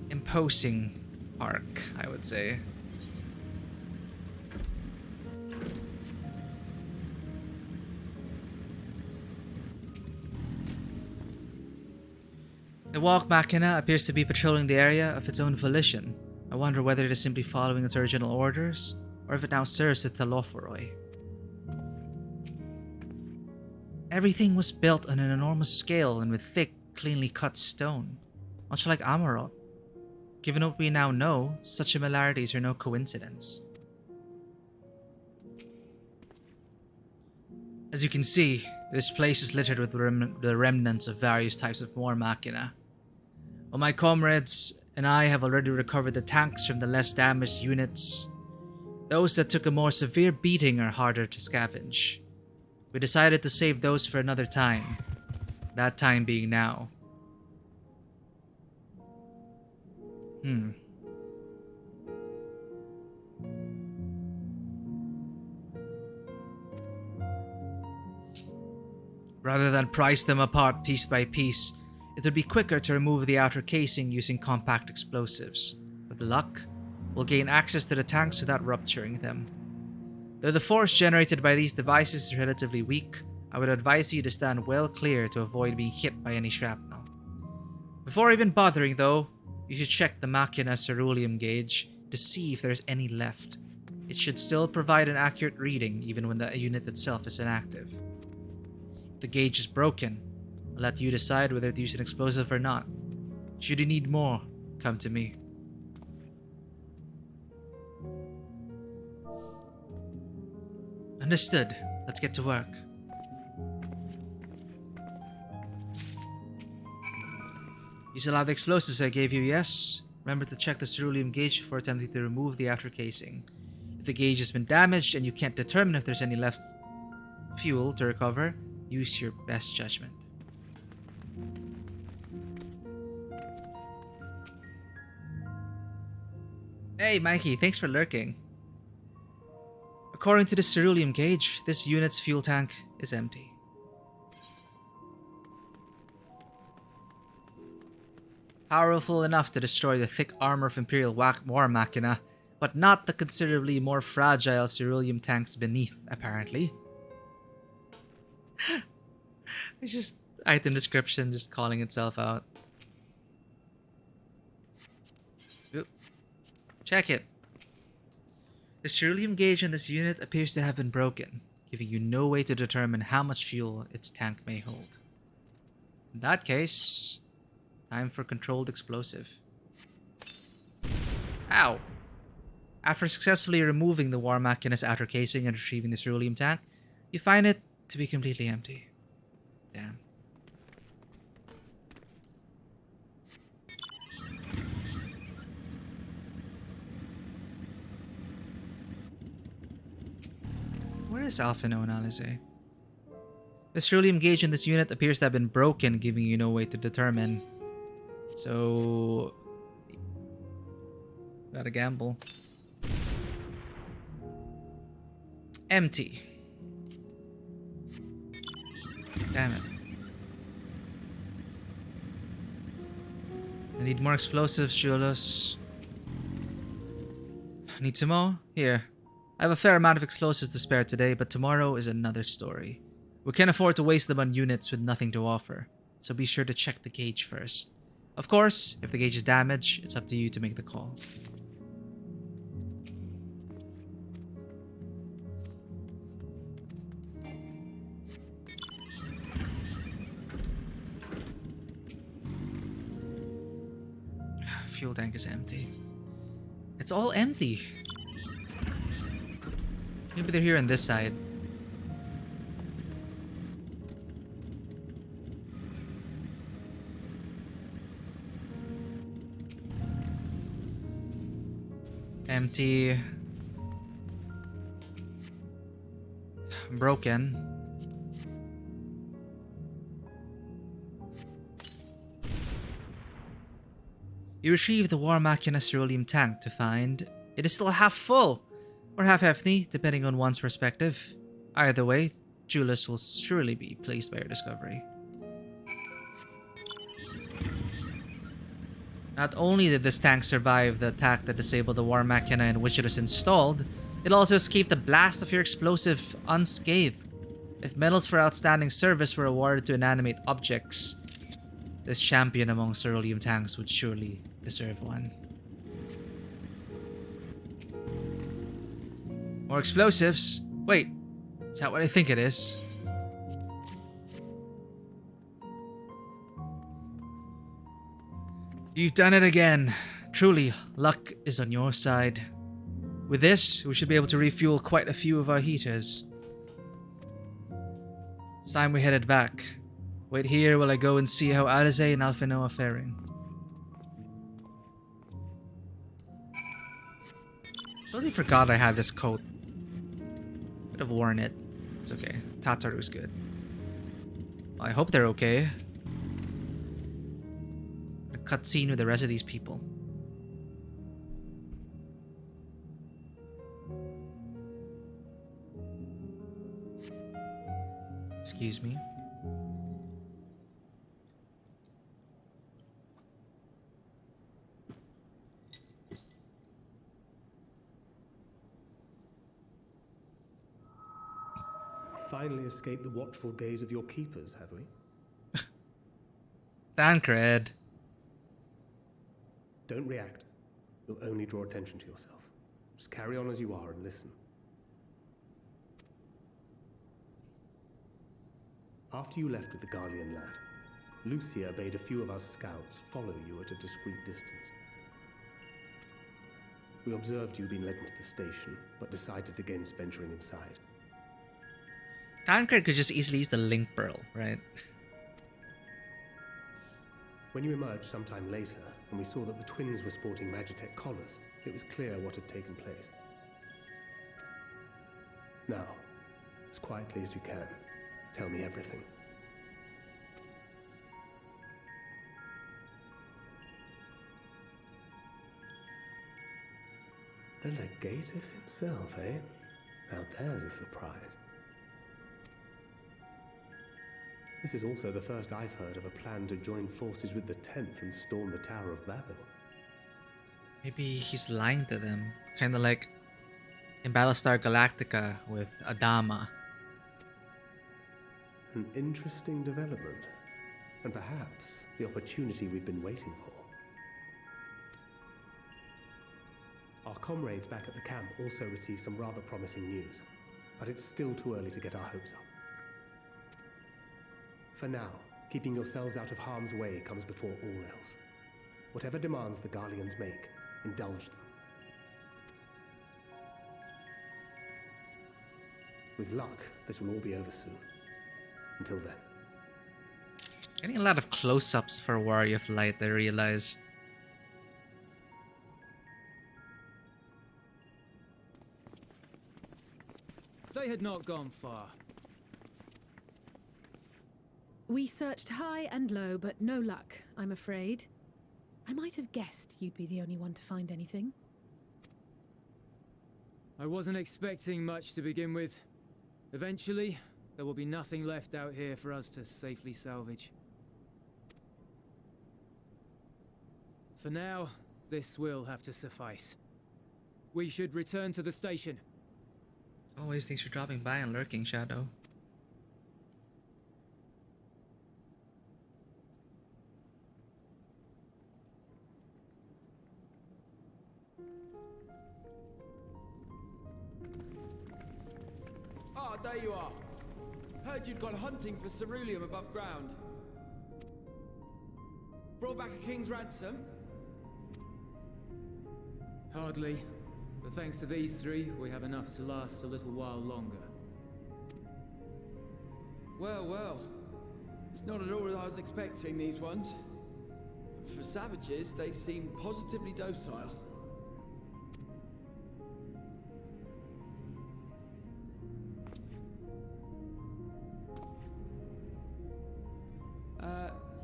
Speaker 1: imposing park, I would say. The walk machina appears to be patrolling the area of its own volition. I wonder whether it is simply following its original orders, or if it now serves the Taloforoi. Everything was built on an enormous scale and with thick, cleanly cut stone, much like Amarot. Given what we now know, such similarities are no coincidence. As you can see, this place is littered with the remnants of various types of war machina. While my comrades and I have already recovered the tanks from the less damaged units, those that took a more severe beating are harder to scavenge. We decided to save those for another time. That time being now. Rather than price them apart piece by piece, it would be quicker to remove the outer casing using compact explosives. With luck, we'll gain access to the tanks without rupturing them. Though the force generated by these devices is relatively weak, I would advise you to stand well clear to avoid being hit by any shrapnel. Before even bothering though, you should check the Machina's ceruleum gauge to see if there's any left. It should still provide an accurate reading even when the unit itself is inactive. If the gauge is broken, I'll let you decide whether to use an explosive or not. Should you need more, come to me. Understood. Let's get to work. You still have the explosives I gave you, yes? Remember to check the ceruleum gauge before attempting to remove the outer casing. If the gauge has been damaged and you can't determine if there's any left fuel to recover, use your best judgment. Hey Mikey, thanks for lurking. According to the ceruleum gauge, this unit's fuel tank is empty. Powerful enough to destroy the thick armor of Imperial War Machina, but not the considerably more fragile ceruleum tanks beneath, apparently. It's just item description just calling itself out. Oop. Check it. The ceruleum gauge on this unit appears to have been broken, giving you no way to determine how much fuel its tank may hold. In that case, time for controlled explosive. Ow! After successfully removing the War Machina's outer casing and retrieving the ceruleum tank, you find it to be completely empty. Damn. Where is Alpha No and Alize? The ceruleum gauge in this unit appears to have been broken, giving you no way to determine. So... gotta gamble. Empty. Damn it. I need more explosives, Julius. Need some more? Here. I have a fair amount of explosives to spare today, but tomorrow is another story. We can't afford to waste them on units with nothing to offer, so be sure to check the gauge first. Of course, if the gauge is damaged, it's up to you to make the call. Fuel tank is empty. It's all empty. Maybe they're here on this side. Empty. Broken. You retrieve the War Machina ceruleum tank to find it is still half full, or half empty, depending on one's perspective. Either way, Julius will surely be pleased by your discovery. Not only did this tank survive the attack that disabled the War Machina in which it was installed, it also escaped the blast of your explosive unscathed. If medals for outstanding service were awarded to inanimate objects, this champion among ceruleum tanks would surely deserve one. More explosives? Wait, is that what I think it is? You've done it again. Truly, luck is on your side. With this, we should be able to refuel quite a few of our heaters. It's time we headed back. Wait here while I go and see how Alize and Alphino are faring. Totally forgot I had this coat. Could have worn it. It's okay. Tataru's good. Well, I hope they're okay. cutscene with the rest of these people. Excuse me.
Speaker 2: Finally escaped the watchful gaze of your keepers, have we?
Speaker 1: Tancred.
Speaker 2: Don't react. You'll only draw attention to yourself. Just carry on as you are and listen. After you left with the Garlean lad, Lucia bade a few of us scouts follow you at a discreet distance. We observed you being led into the station, but decided against venturing inside.
Speaker 1: Tancred could just easily use the link pearl, right?
Speaker 2: When you emerged sometime later, and we saw that the twins were sporting Magitech collars, it was clear what had taken place. Now, as quietly as you can, tell me everything. The Legatus himself, eh? Now there's a surprise. This is also the first I've heard of a plan to join forces with the 10th and storm the Tower of Babel.
Speaker 1: Maybe he's lying to them. Kind of like in Battlestar Galactica with Adama.
Speaker 2: An interesting development. And perhaps the opportunity we've been waiting for. Our comrades back at the camp also received some rather promising news. But it's still too early to get our hopes up. For now, keeping yourselves out of harm's way comes before all else. Whatever demands the Garleans make, indulge them. With luck, this will all be over soon. Until then.
Speaker 1: Getting a lot of close-ups for Warrior of Light, I realized.
Speaker 3: They had not gone far.
Speaker 4: We searched high and low, but no luck, I'm afraid. I might have guessed you'd be the only one to find anything.
Speaker 3: I wasn't expecting much to begin with. Eventually, there will be nothing left out here for us to safely salvage. For now, this will have to suffice. We should return to the station.
Speaker 1: Always thanks for dropping by and lurking, Shadow.
Speaker 5: Ah, there you are. Heard you'd gone hunting for ceruleum above ground. Brought back a king's ransom?
Speaker 3: Hardly. But thanks to these three, we have enough to last a little while longer.
Speaker 5: Well, well. It's not at all what I was expecting, these ones. For savages, they seem positively docile.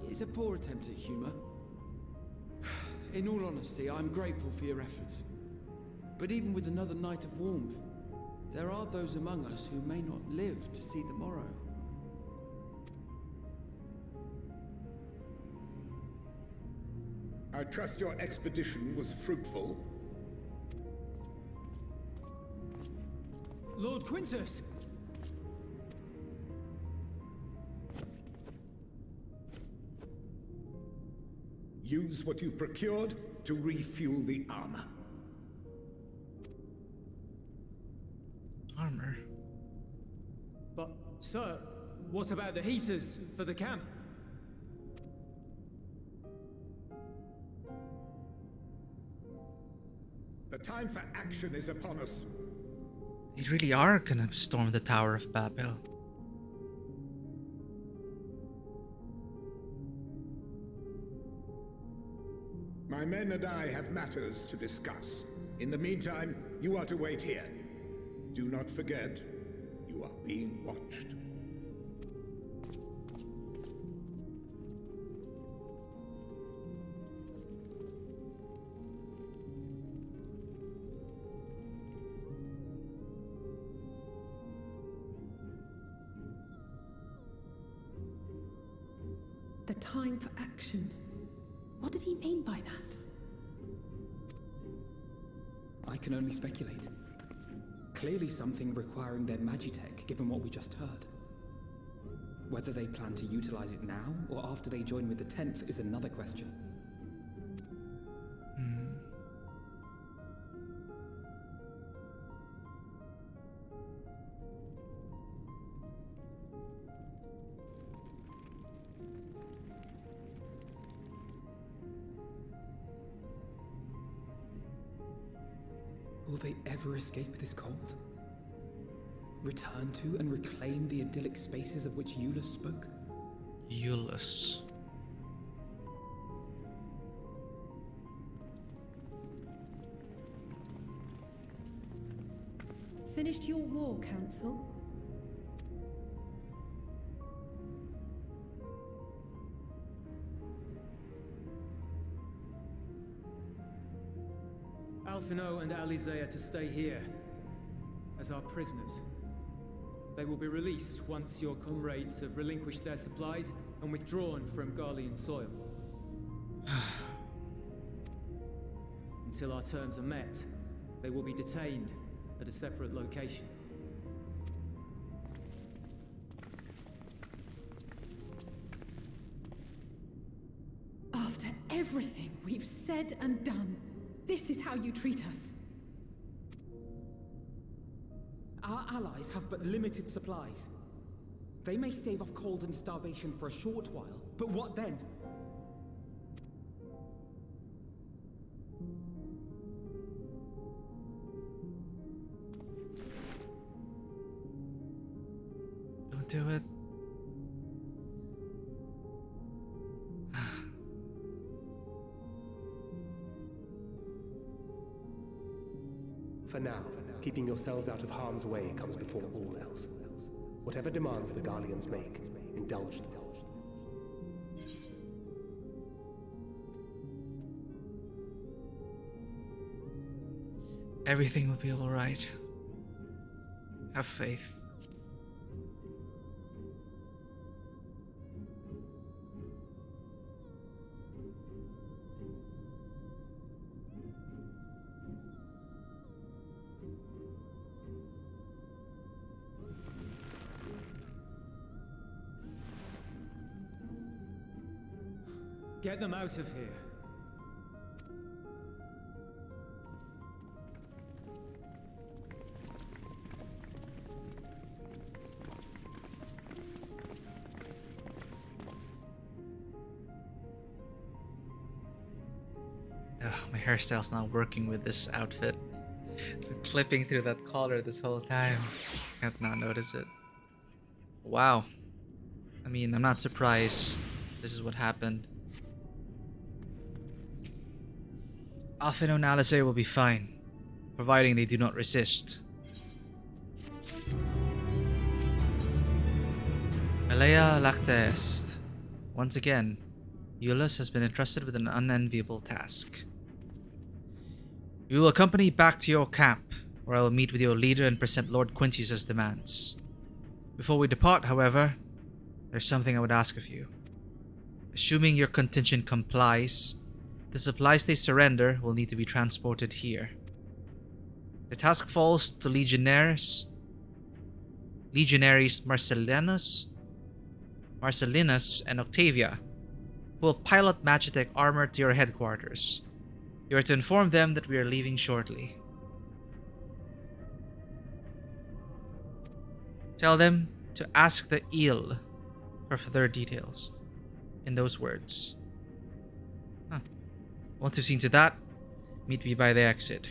Speaker 5: It's a poor attempt at humor. In all honesty, I'm grateful for your efforts. But even with another night of warmth, there are those among us who may not live to see the morrow.
Speaker 6: I trust your expedition was fruitful.
Speaker 3: Lord Quintus!
Speaker 6: Use what you procured to refuel the armor.
Speaker 1: Armor.
Speaker 3: But, sir, what about the heaters for the camp?
Speaker 6: The time for action is upon us.
Speaker 1: They really are gonna storm the Tower of Babel.
Speaker 6: My men and I have matters to discuss. In the meantime, you are to wait here. Do not forget, you are being watched.
Speaker 4: The time for action. What did he mean by that?
Speaker 7: I can only speculate. Clearly something requiring their magitech, given what we just heard. Whether they plan to utilize it now, or after they join with the 10th, is another question. Will they ever escape this cult? Return to and reclaim the idyllic spaces of which Eulus spoke?
Speaker 1: Eulus.
Speaker 4: Finished your war, Council?
Speaker 3: Alphino and Alizé are to stay here as our prisoners. They will be released once your comrades have relinquished their supplies and withdrawn from Garlean soil. Until our terms are met, they will be detained at a separate location.
Speaker 4: After everything we've said and done, this is how you treat us.
Speaker 7: Our allies have but limited supplies. They may stave off cold and starvation for a short while, but what then?
Speaker 1: Don't do it.
Speaker 2: For now, keeping yourselves out of harm's way comes before all else. Whatever demands the Garleans make, indulge them.
Speaker 1: Everything will be alright. Have faith.
Speaker 3: Get them out of here.
Speaker 1: Ugh, my hairstyle's not working with this outfit. It's been clipping through that collar this whole time. Can't not notice it. Wow. I mean, I'm not surprised this is what happened. Alphino and Alizé will be fine, providing they do not resist. Alea lacta est. Once again, Eulus has been entrusted with an unenviable task. You will accompany back to your camp, where I will meet with your leader and present Lord Quintius's demands. Before we depart, however, there's something I would ask of you. Assuming your contingent complies, the supplies they surrender will need to be transported here. The task falls to Legionaries Marcellinus and Octavia, who will pilot Magitech armor to your headquarters. You are to inform them that we are leaving shortly. Tell them to ask the Eel for further details in those words. Once you've seen to that, meet me by the exit.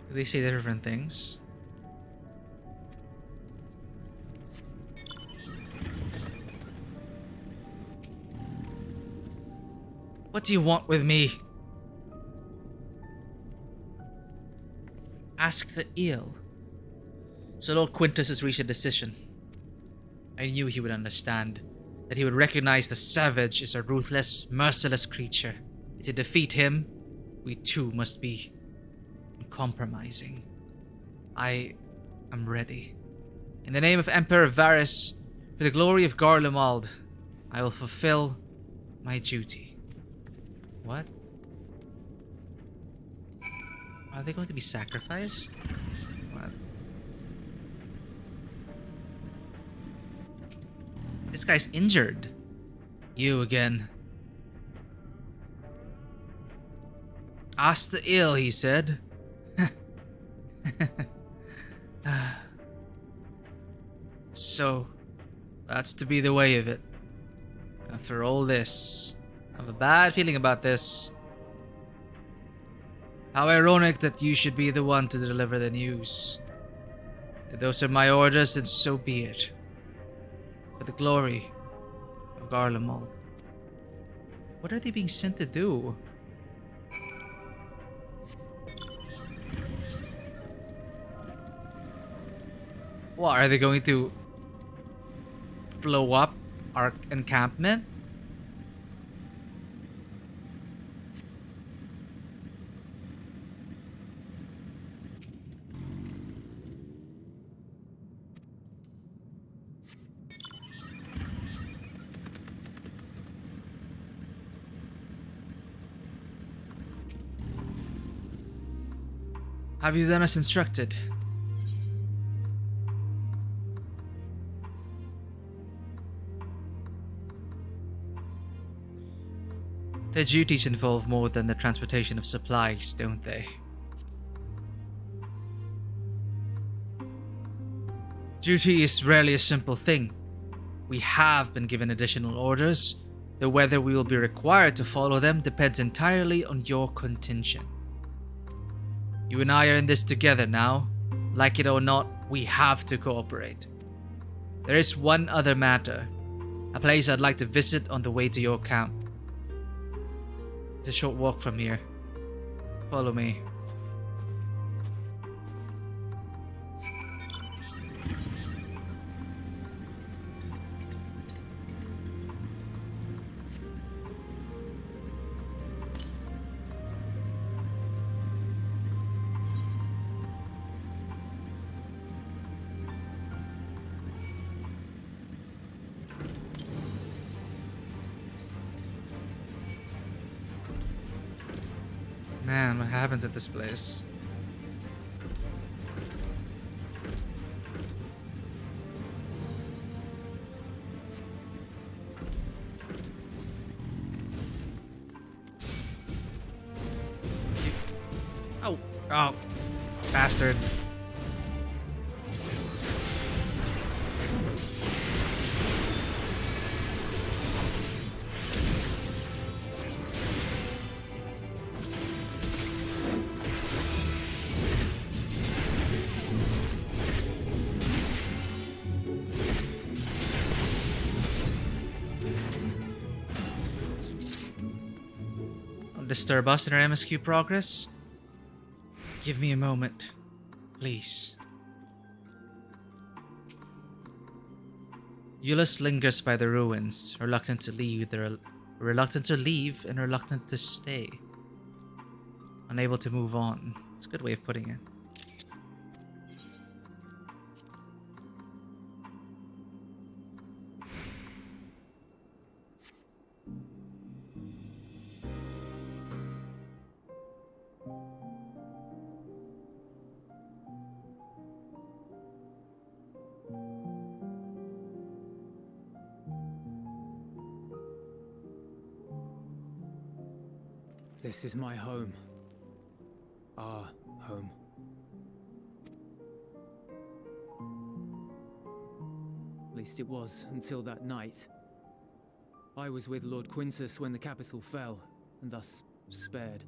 Speaker 1: Do they say different things? What do you want with me? Ask the Eel. So Lord Quintus has reached a decision. I knew he would understand. that he would recognize the savage is a ruthless, merciless creature. To defeat him, we too must be uncompromising. I am ready. In the name of Emperor Varys, for the glory of Garlemald, I will fulfill my duty. What? Are they going to be sacrificed? What? This guy's injured. You again. Ask the ill, he said. So, that's to be the way of it. After all this, I have a bad feeling about this. How ironic that you should be the one to deliver the news. If those are my orders, then so be it. For the glory of Garlemald. What are they being sent to do? What, are they going to blow up our encampment? Have you done as instructed? Their duties involve more than the transportation of supplies, don't they? Duty is rarely a simple thing. We have been given additional orders, though whether we will be required to follow them depends entirely on your contingent. You and I are in this together now. Like it or not, we have to cooperate. There is one other matter, a place I'd like to visit on the way to your camp. It's a short walk from here. Follow me. Man, what happened to this place? Oh, oh, bastard. Disturb us in our MSQ progress? Give me a moment, please. Euless lingers by the ruins, reluctant to leave and reluctant to stay. Unable to move on. It's a good way of putting it.
Speaker 3: This is my home. Our home. At least it was until that night. I was with Lord Quintus when the capital fell, and thus spared.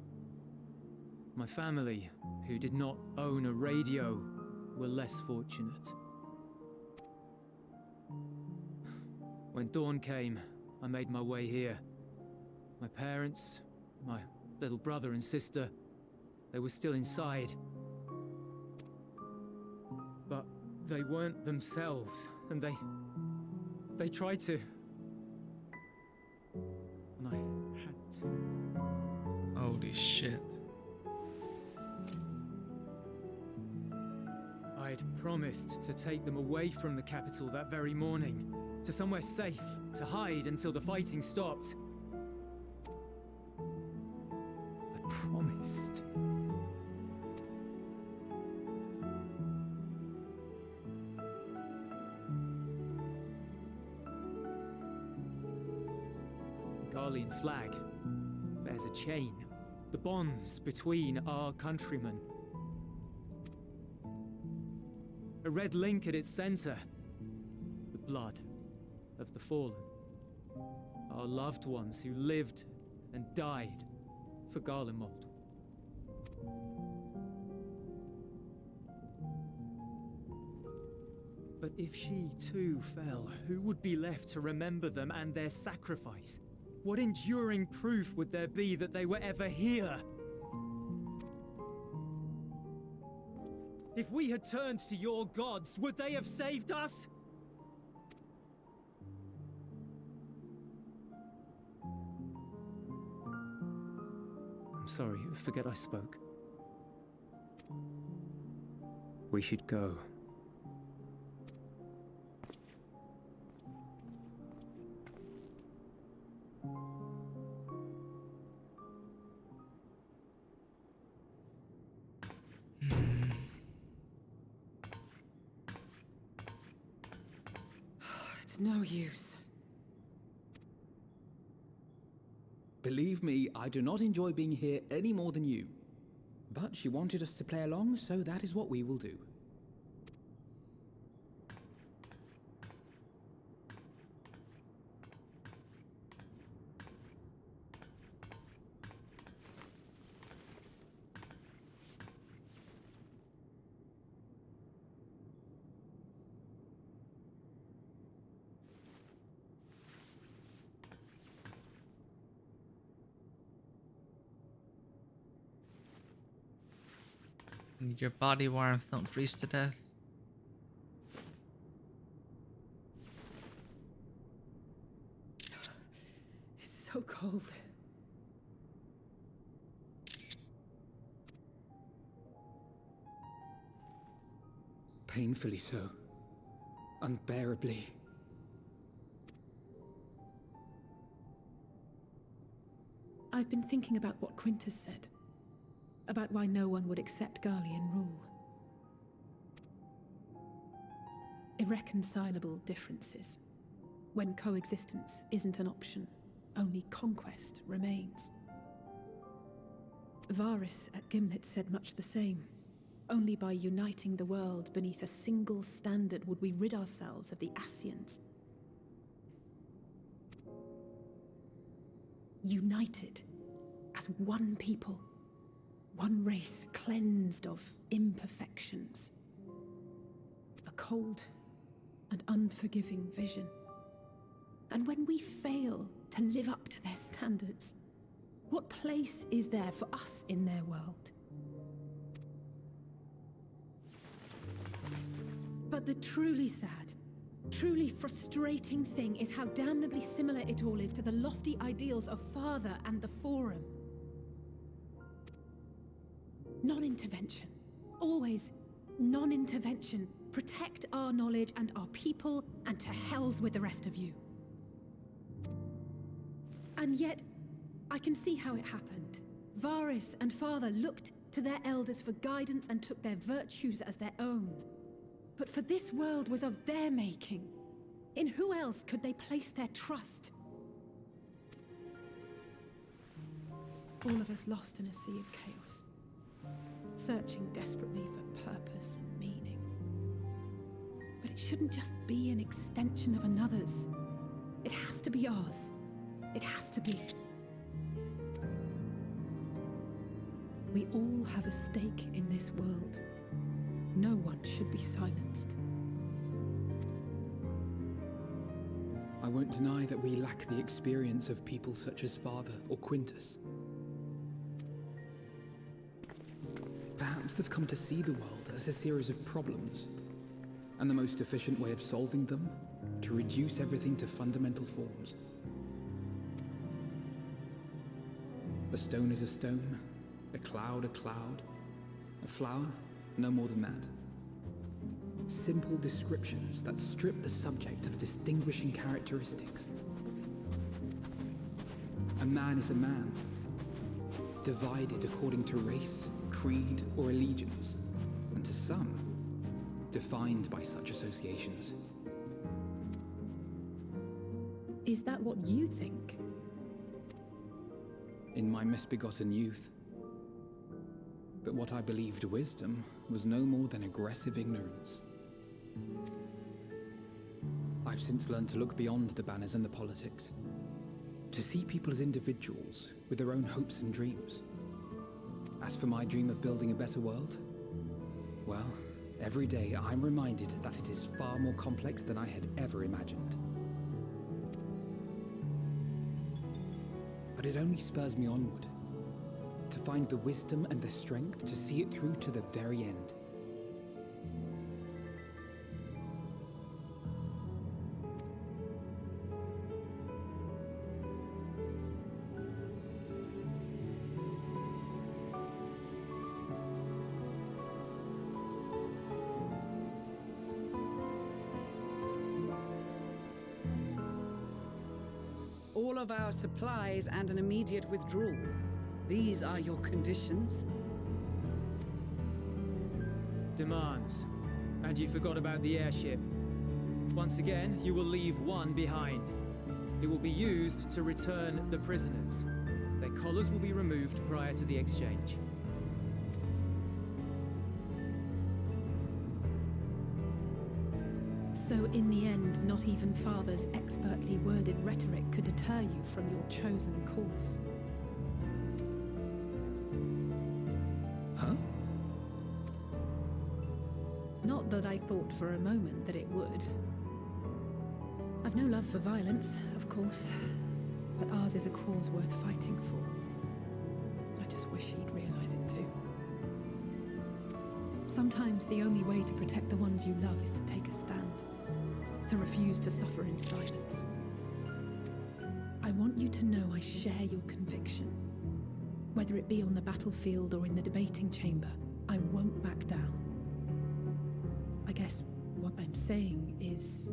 Speaker 3: My family, who did not own a radio, were less fortunate. When dawn came, I made my way here. My parents, my little brother and sister, they were still inside. But they weren't themselves, and they tried to Enact.
Speaker 1: Holy shit.
Speaker 3: I'd promised to take them away from the capital that very morning, to somewhere safe, to hide until the fighting stopped. I promised. The Garlean flag bears a chain, the bonds between our countrymen. A red link at its center, the blood of the fallen. Our loved ones who lived and died for Garlemald. But if she too fell, who would be left to remember them and their sacrifice? What enduring proof would there be that they were ever here? If we had turned to your gods, would they have saved us? I'm sorry, forget I spoke. We should go.
Speaker 7: It's no use. Believe me, I do not enjoy being here any more than you. But she wanted us to play along, so that is what we will do.
Speaker 1: Need your body warmth, don't freeze to death.
Speaker 4: It's so cold.
Speaker 7: Painfully so. Unbearably.
Speaker 4: I've been thinking about what Quintus said. About why no one would accept Garlean rule. Irreconcilable differences. When coexistence isn't an option, only conquest remains. Varys at Gimlet said much the same. Only by uniting the world beneath a single standard would we rid ourselves of the Ascians. United as one people. One race cleansed of imperfections. A cold and unforgiving vision. And when we fail to live up to their standards, what place is there for us in their world? But the truly sad, truly frustrating thing is how damnably similar it all is to the lofty ideals of Father and the Forum. Non-intervention. Always non-intervention. Protect our knowledge and our people, and to hells with the rest of you. And yet, I can see how it happened. Varys and Father looked to their elders for guidance and took their virtues as their own. But for this world was of their making. In who else could they place their trust? All of us lost in a sea of chaos. Searching desperately for purpose and meaning. But it shouldn't just be an extension of another's. It has to be ours. It has to be. We all have a stake in this world. No one should be silenced.
Speaker 7: I won't deny that we lack the experience of people such as Father or Quintus. Perhaps they've come to see the world as a series of problems, and the most efficient way of solving them, to reduce everything to fundamental forms. A stone is a stone, a cloud, a flower, no more than that. Simple descriptions that strip the subject of distinguishing characteristics. A man is a man, divided according to race, creed, or allegiance, and to some, defined by such associations.
Speaker 4: Is that what you think?
Speaker 7: In my misbegotten youth. But what I believed wisdom was no more than aggressive ignorance. I've since learned to look beyond the banners and the politics, to see people as individuals with their own hopes and dreams. As for my dream of building a better world, well, every day I'm reminded that it is far more complex than I had ever imagined. But it only spurs me onward, to find the wisdom and the strength to see it through to the very end.
Speaker 8: All of our supplies and an immediate withdrawal. These are your conditions?
Speaker 3: Demands. And you forgot about the airship. Once again, you will leave one behind. It will be used to return the prisoners. Their collars will be removed prior to the exchange.
Speaker 4: So in the end, not even Father's expertly worded rhetoric could deter you from your chosen course.
Speaker 7: Huh?
Speaker 4: Not that I thought for a moment that it would. I've no love for violence, of course, but ours is a cause worth fighting for. I just wish he'd realize it too. Sometimes the only way to protect the ones you love is to take a stand, to refuse to suffer in silence. I want you to know I share your conviction. Whether it be on the battlefield or in the debating chamber, I won't back down. I guess what I'm saying is...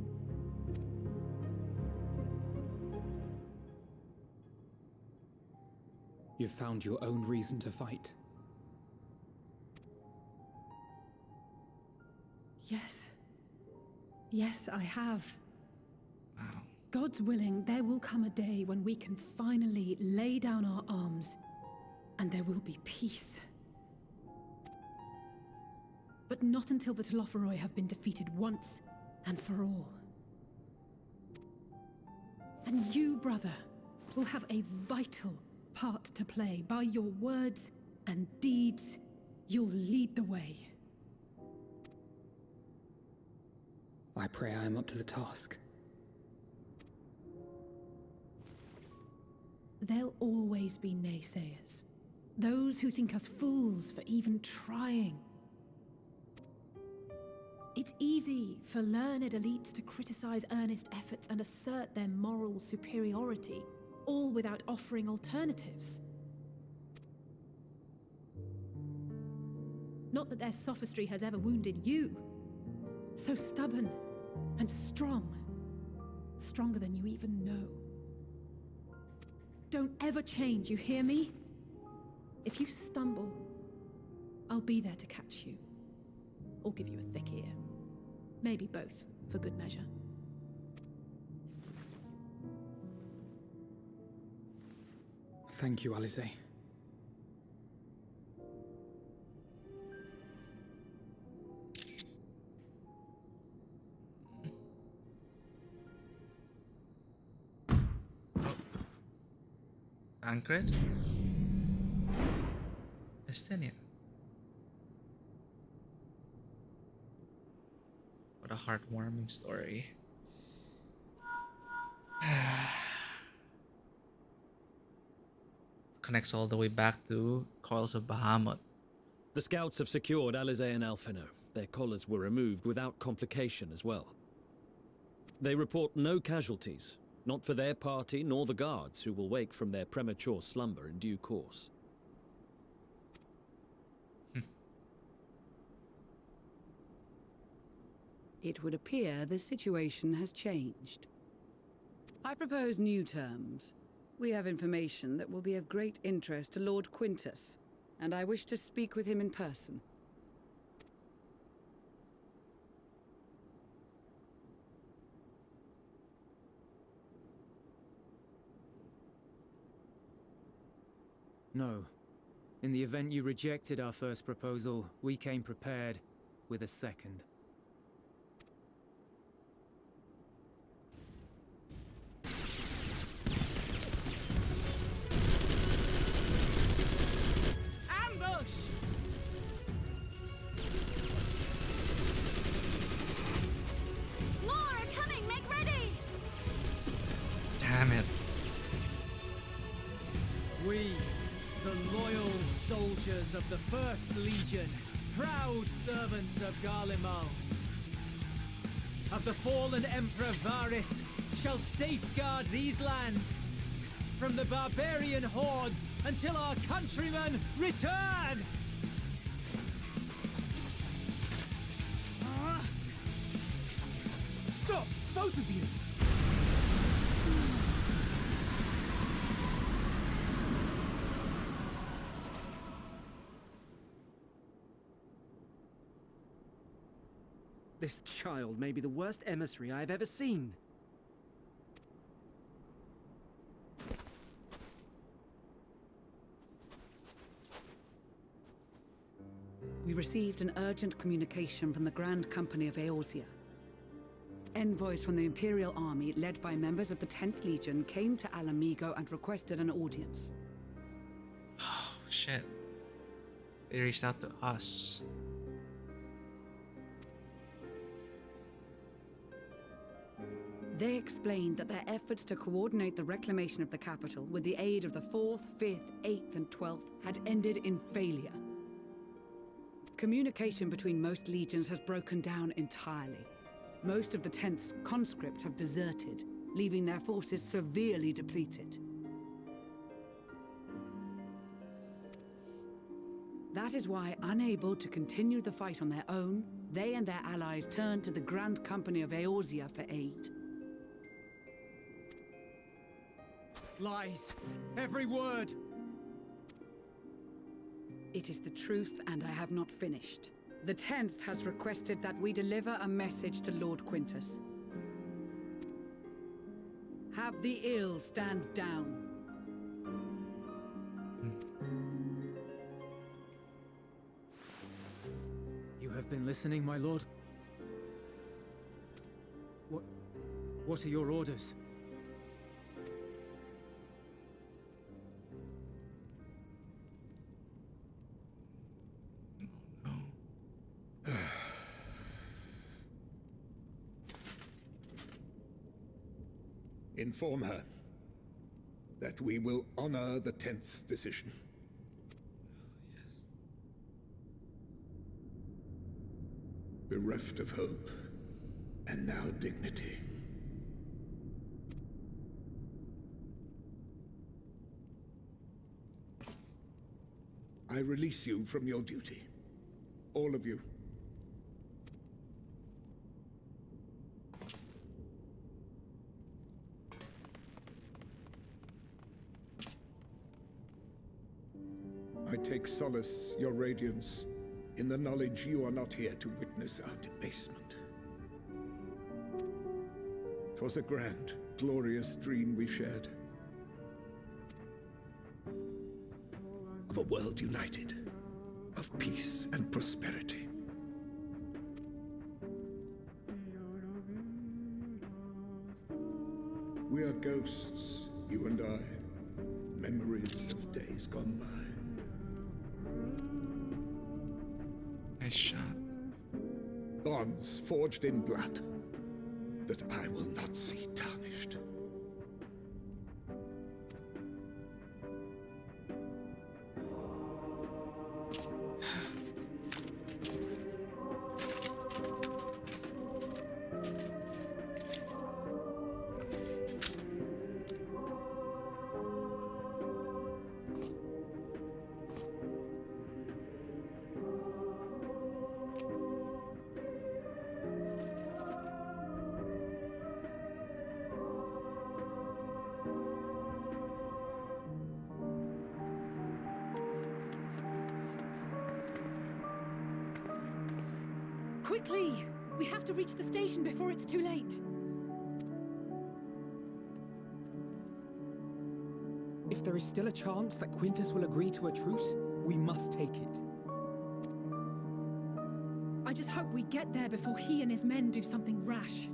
Speaker 7: You've found your own reason to fight.
Speaker 4: Yes. Yes, I have.
Speaker 1: Wow.
Speaker 4: God's willing, there will come a day when we can finally lay down our arms, and there will be peace. But not until the Telophoroi have been defeated once and for all. And you, brother, will have a vital part to play. By your words and deeds, you'll lead the way.
Speaker 7: I pray I am up to the task.
Speaker 4: There'll always be naysayers. Those who think us fools for even trying. It's easy for learned elites to criticize earnest efforts and assert their moral superiority, all without offering alternatives. Not that their sophistry has ever wounded you. So stubborn and strong. Stronger than you even know. Don't ever change, you hear me? If you stumble, I'll be there to catch you. Or give you a thick ear. Maybe both, for good measure.
Speaker 7: Thank you, Alizé.
Speaker 1: Tancred? Estinian. What a heartwarming story. Connects all the way back to Coils of Bahamut.
Speaker 9: The scouts have secured Alizé and Alphino. Their collars were removed without complication as well. They report no casualties, Not for their party, nor the guards, who will wake from their premature slumber in due course.
Speaker 8: It would appear the situation has changed. I propose new terms. We have information that will be of great interest to Lord Quintus, and I wish to speak with him in person.
Speaker 3: No. In the event you rejected our first proposal, we came prepared with a second.
Speaker 8: Ambush!
Speaker 10: More are coming! Make ready!
Speaker 1: Damn it.
Speaker 3: We, the loyal soldiers of the First Legion, proud servants of Garlemald, of the fallen Emperor Varys, shall safeguard these lands from the barbarian hordes until our countrymen return! Stop, both of you!
Speaker 11: This child may be the worst emissary I have ever seen.
Speaker 8: We received an urgent communication from the Grand Company of Eorzea. Envoys from the Imperial Army, led by members of the 10th Legion, came to Alamigo and requested an audience.
Speaker 1: Oh, shit. They reached out to us.
Speaker 8: They explained that their efforts to coordinate the reclamation of the capital with the aid of the 4th, 5th, 8th, and 12th had ended in failure. Communication between most legions has broken down entirely. Most of the 10th's conscripts have deserted, leaving their forces severely depleted. That is why, unable to continue the fight on their own, they and their allies turned to the Grand Company of Eorzea for aid.
Speaker 3: Lies! Every word!
Speaker 8: It is the truth, and I have not finished. The 10th has requested that we deliver a message to Lord Quintus. Have the ill stand down.
Speaker 3: You have been listening, my lord? What are your orders?
Speaker 6: Inform her that we will honor the 10th's decision. Bereft of hope, and now dignity. I release you from your duty. All of you. I take solace, your radiance, in the knowledge you are not here to witness our debasement. 'Twas a grand, glorious dream we shared. Of a world united, of peace and prosperity. We are ghosts, you and I, memories of days gone by.
Speaker 1: Nice shot.
Speaker 6: Bonds forged in blood that I will not see tarnished.
Speaker 4: Quickly! We have to reach the station before it's too late.
Speaker 7: If there is still a chance that Quintus will agree to a truce, we must take it.
Speaker 4: I just hope we get there before he and his men do something rash.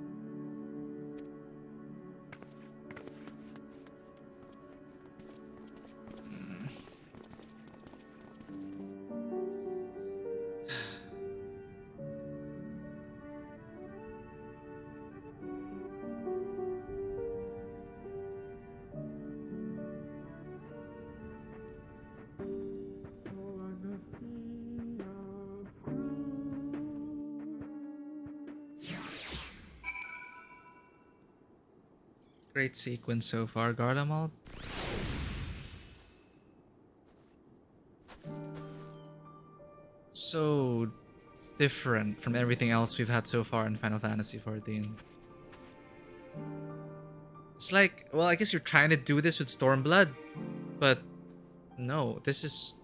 Speaker 1: Great sequence so far, Garlemald. So different from everything else we've had so far in Final Fantasy XIV. It's like, well, I guess you're trying to do this with Stormblood, but no, this is,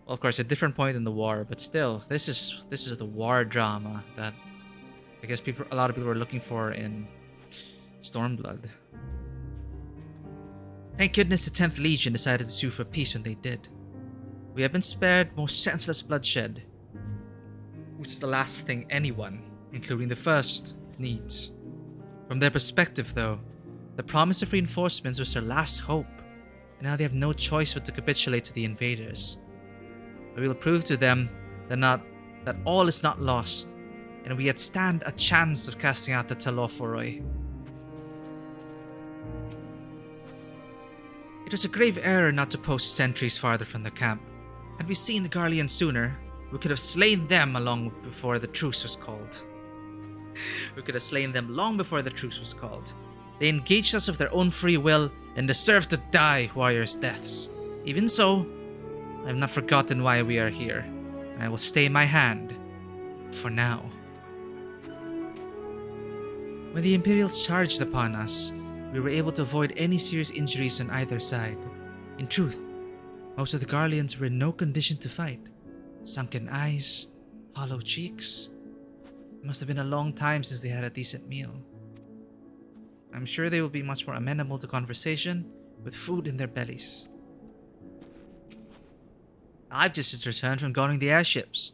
Speaker 1: well, of course, a different point in the war, but still, this is the war drama that I guess a lot of people were looking for in Stormblood. Thank goodness the 10th Legion decided to sue for peace when they did. We have been spared more senseless bloodshed, which is the last thing anyone, including the First, needs. From their perspective, though, the promise of reinforcements was their last hope, and now they have no choice but to capitulate to the invaders. We will prove to them that all is not lost, and we yet stand a chance of casting out the Telophoroi. It was a grave error not to post sentries farther from the camp. Had we seen the Garleans sooner, we could have slain them long before the truce was called. They engaged us of their own free will and deserve to die warriors' deaths. Even so, I have not forgotten why we are here, and I will stay my hand for now. When the Imperials charged upon us, we were able to avoid any serious injuries on either side. In truth, most of the Garleans were in no condition to fight. Sunken eyes, hollow cheeks. It must have been a long time since they had a decent meal. I'm sure they will be much more amenable to conversation with food in their bellies. I've just returned from guarding the airships.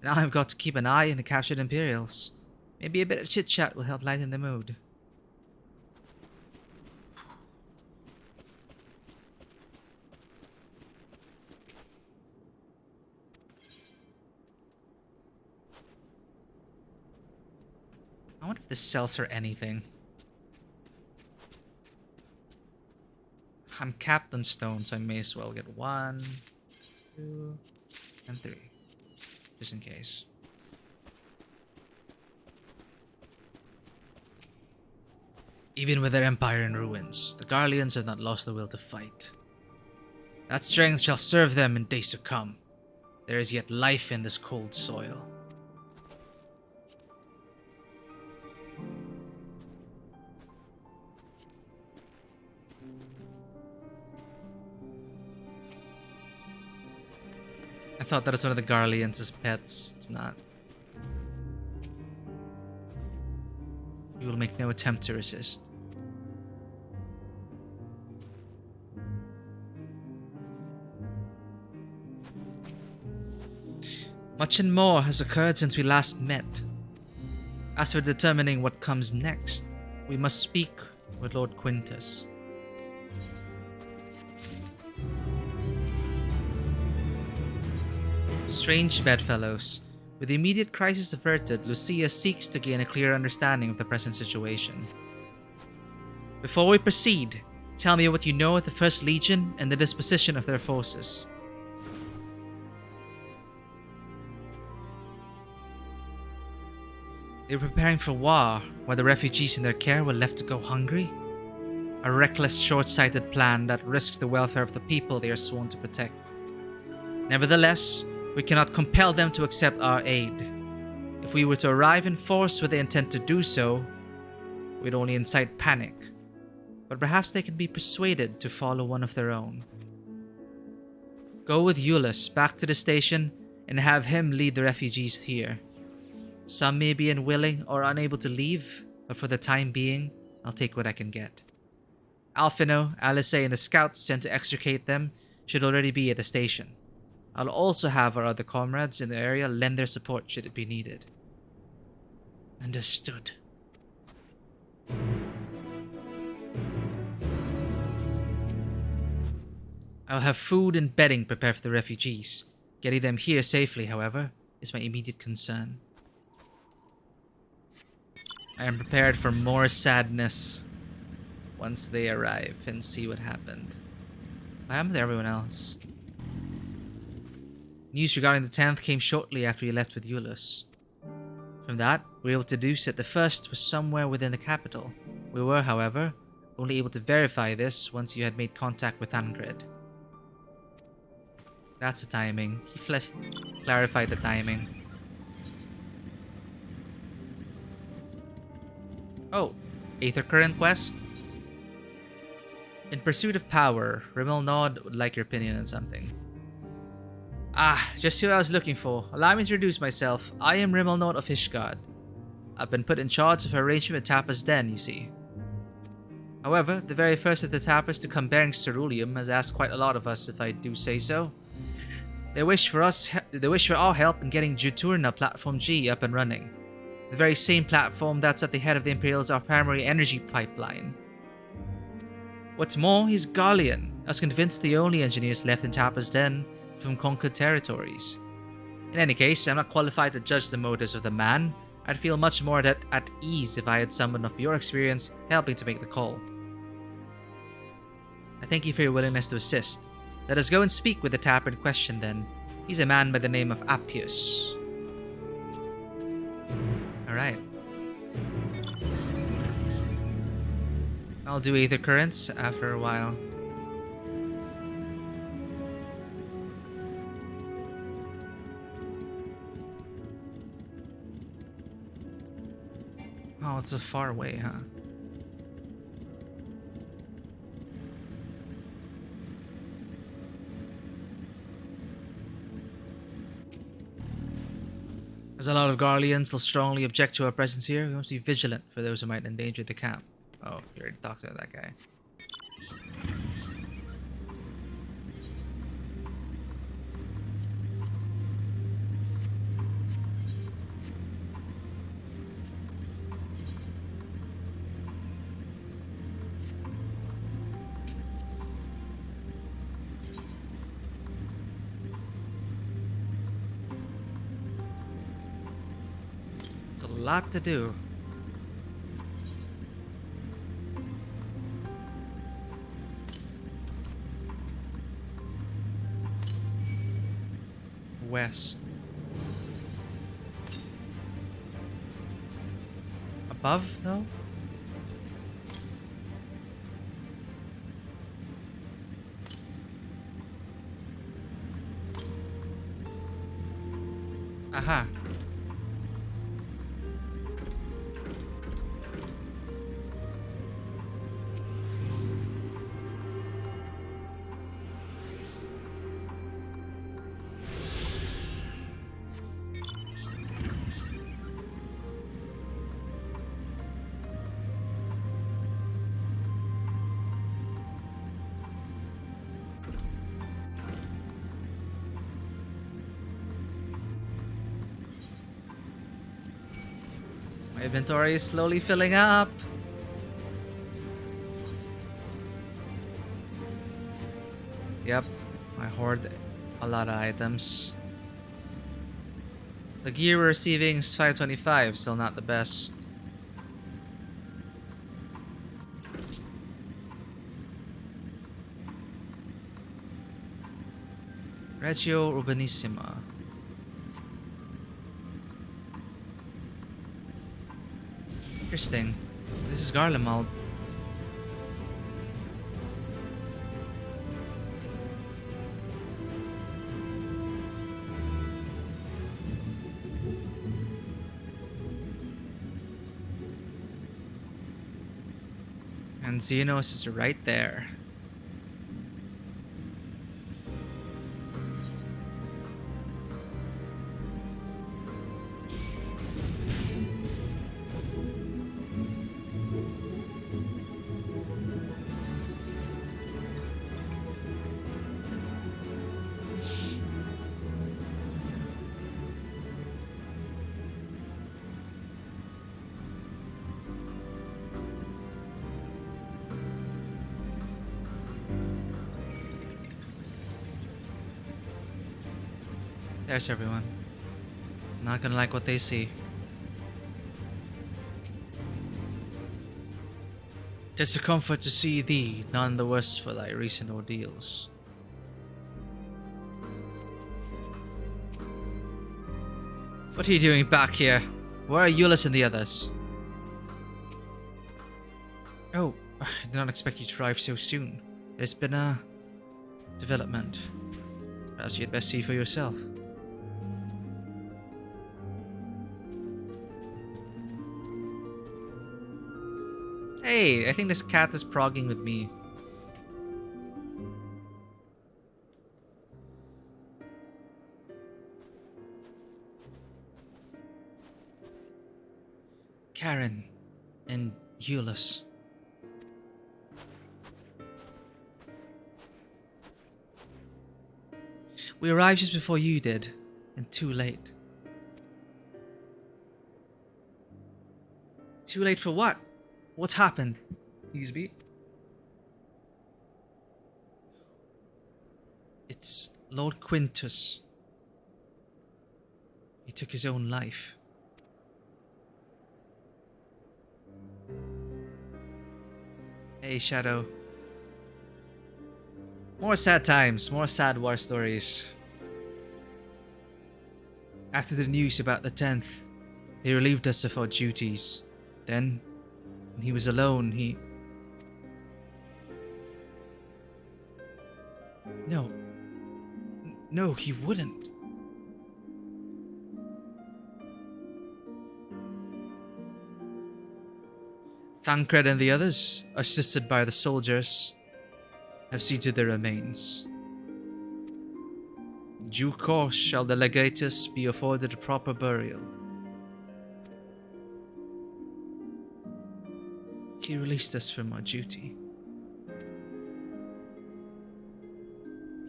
Speaker 1: Now I've got to keep an eye on the captured Imperials. Maybe a bit of chit-chat will help lighten the mood. I wonder if this sells her anything. I'm capped on stone, so I may as well get 1, 2, and 3. Just in case. Even with their empire in ruins, the Garleans have not lost the will to fight. That strength shall serve them in days to come. There is yet life in this cold soil. I thought that was one of the Garleans' pets. It's not. We will make no attempt to resist. Much and more has occurred since we last met. As for determining what comes next, we must speak with Lord Quintus. Strange bedfellows. With the immediate crisis averted, Lucia seeks to gain a clear understanding of the present situation. Before we proceed, tell me what you know of the First Legion and the disposition of their forces. They were preparing for war, while the refugees in their care were left to go hungry? A reckless, short-sighted plan that risks the welfare of the people they are sworn to protect. Nevertheless, we cannot compel them to accept our aid. If we were to arrive in force with the intent to do so, we'd only incite panic. But perhaps they can be persuaded to follow one of their own. Go with Eulus back to the station and have him lead the refugees here. Some may be unwilling or unable to leave, but for the time being, I'll take what I can get. Alphino, Alice, and the scouts sent to extricate them should already be at the station. I'll also have our other comrades in the area lend their support should it be needed. Understood. I'll have food and bedding prepared for the refugees. Getting them here safely, however, is my immediate concern. I am prepared for more sadness once they arrive and see what happened. What happened to everyone else? News regarding the 10th came shortly after you left with Eulus. From that, we were able to deduce that the first was somewhere within the capital. We were, however, only able to verify this once you had made contact with Thancred. That's the timing. He clarified the timing. Oh, Aether Current quest? In pursuit of power, Rimmel Nod would like your opinion on something. Ah, just who I was looking for. Allow me to introduce myself. I am Rimmel Nod of Hishgard. I've been put in charge of arrangement with Tappa's Den, you see. However, the very first of the Tappas to come bearing ceruleum has asked quite a lot of us, if I do say so. They wish for our help in getting Juturna Platform G up and running. The very same platform that's at the head of the Imperial's our primary energy pipeline. What's more, he's Garlean. I was convinced the only engineers left in Tappa's Den from conquered territories. In any case, I'm not qualified to judge the motives of the man. I'd feel much more at ease if I had someone of your experience helping to make the call. I thank you for your willingness to assist. Let us go and speak with the Tapper in question then. He's a man by the name of Appius. Alright. I'll do Aether Currents after a while. Oh, it's a far way, huh? As a lot of Garleans will strongly object to our presence here, we must be vigilant for those who might endanger the camp. Oh, you already talked to that guy. It's a lot to do. West. Above, though? Aha. My inventory is slowly filling up. Yep, I hoard a lot of items. The gear we're receiving is 525, still not the best. Reggio Urbanissima. Interesting. This is Garlemald. And Xenos is right there. There's everyone. Not gonna like what they see. Tis a comfort to see thee, none the worse for thy recent ordeals. What are you doing back here? Where are Euless and the others? Oh, I did not expect you to arrive so soon. There's been a development. Perhaps you'd best see for yourself. Hey, I think this cat is progging with me. Karen and Euless. We arrived just before you did, and too late. Too late for what? What's happened? Easby? It's Lord Quintus. He took his own life. Hey, Shadow. More sad times, more sad war stories. After the news about the 10th, they relieved us of our duties. Then, when he was alone, he... No, he wouldn't. Thancred and the others, assisted by the soldiers, have seen to their remains. In due course shall the legatus be afforded a proper burial. He released us from our duty.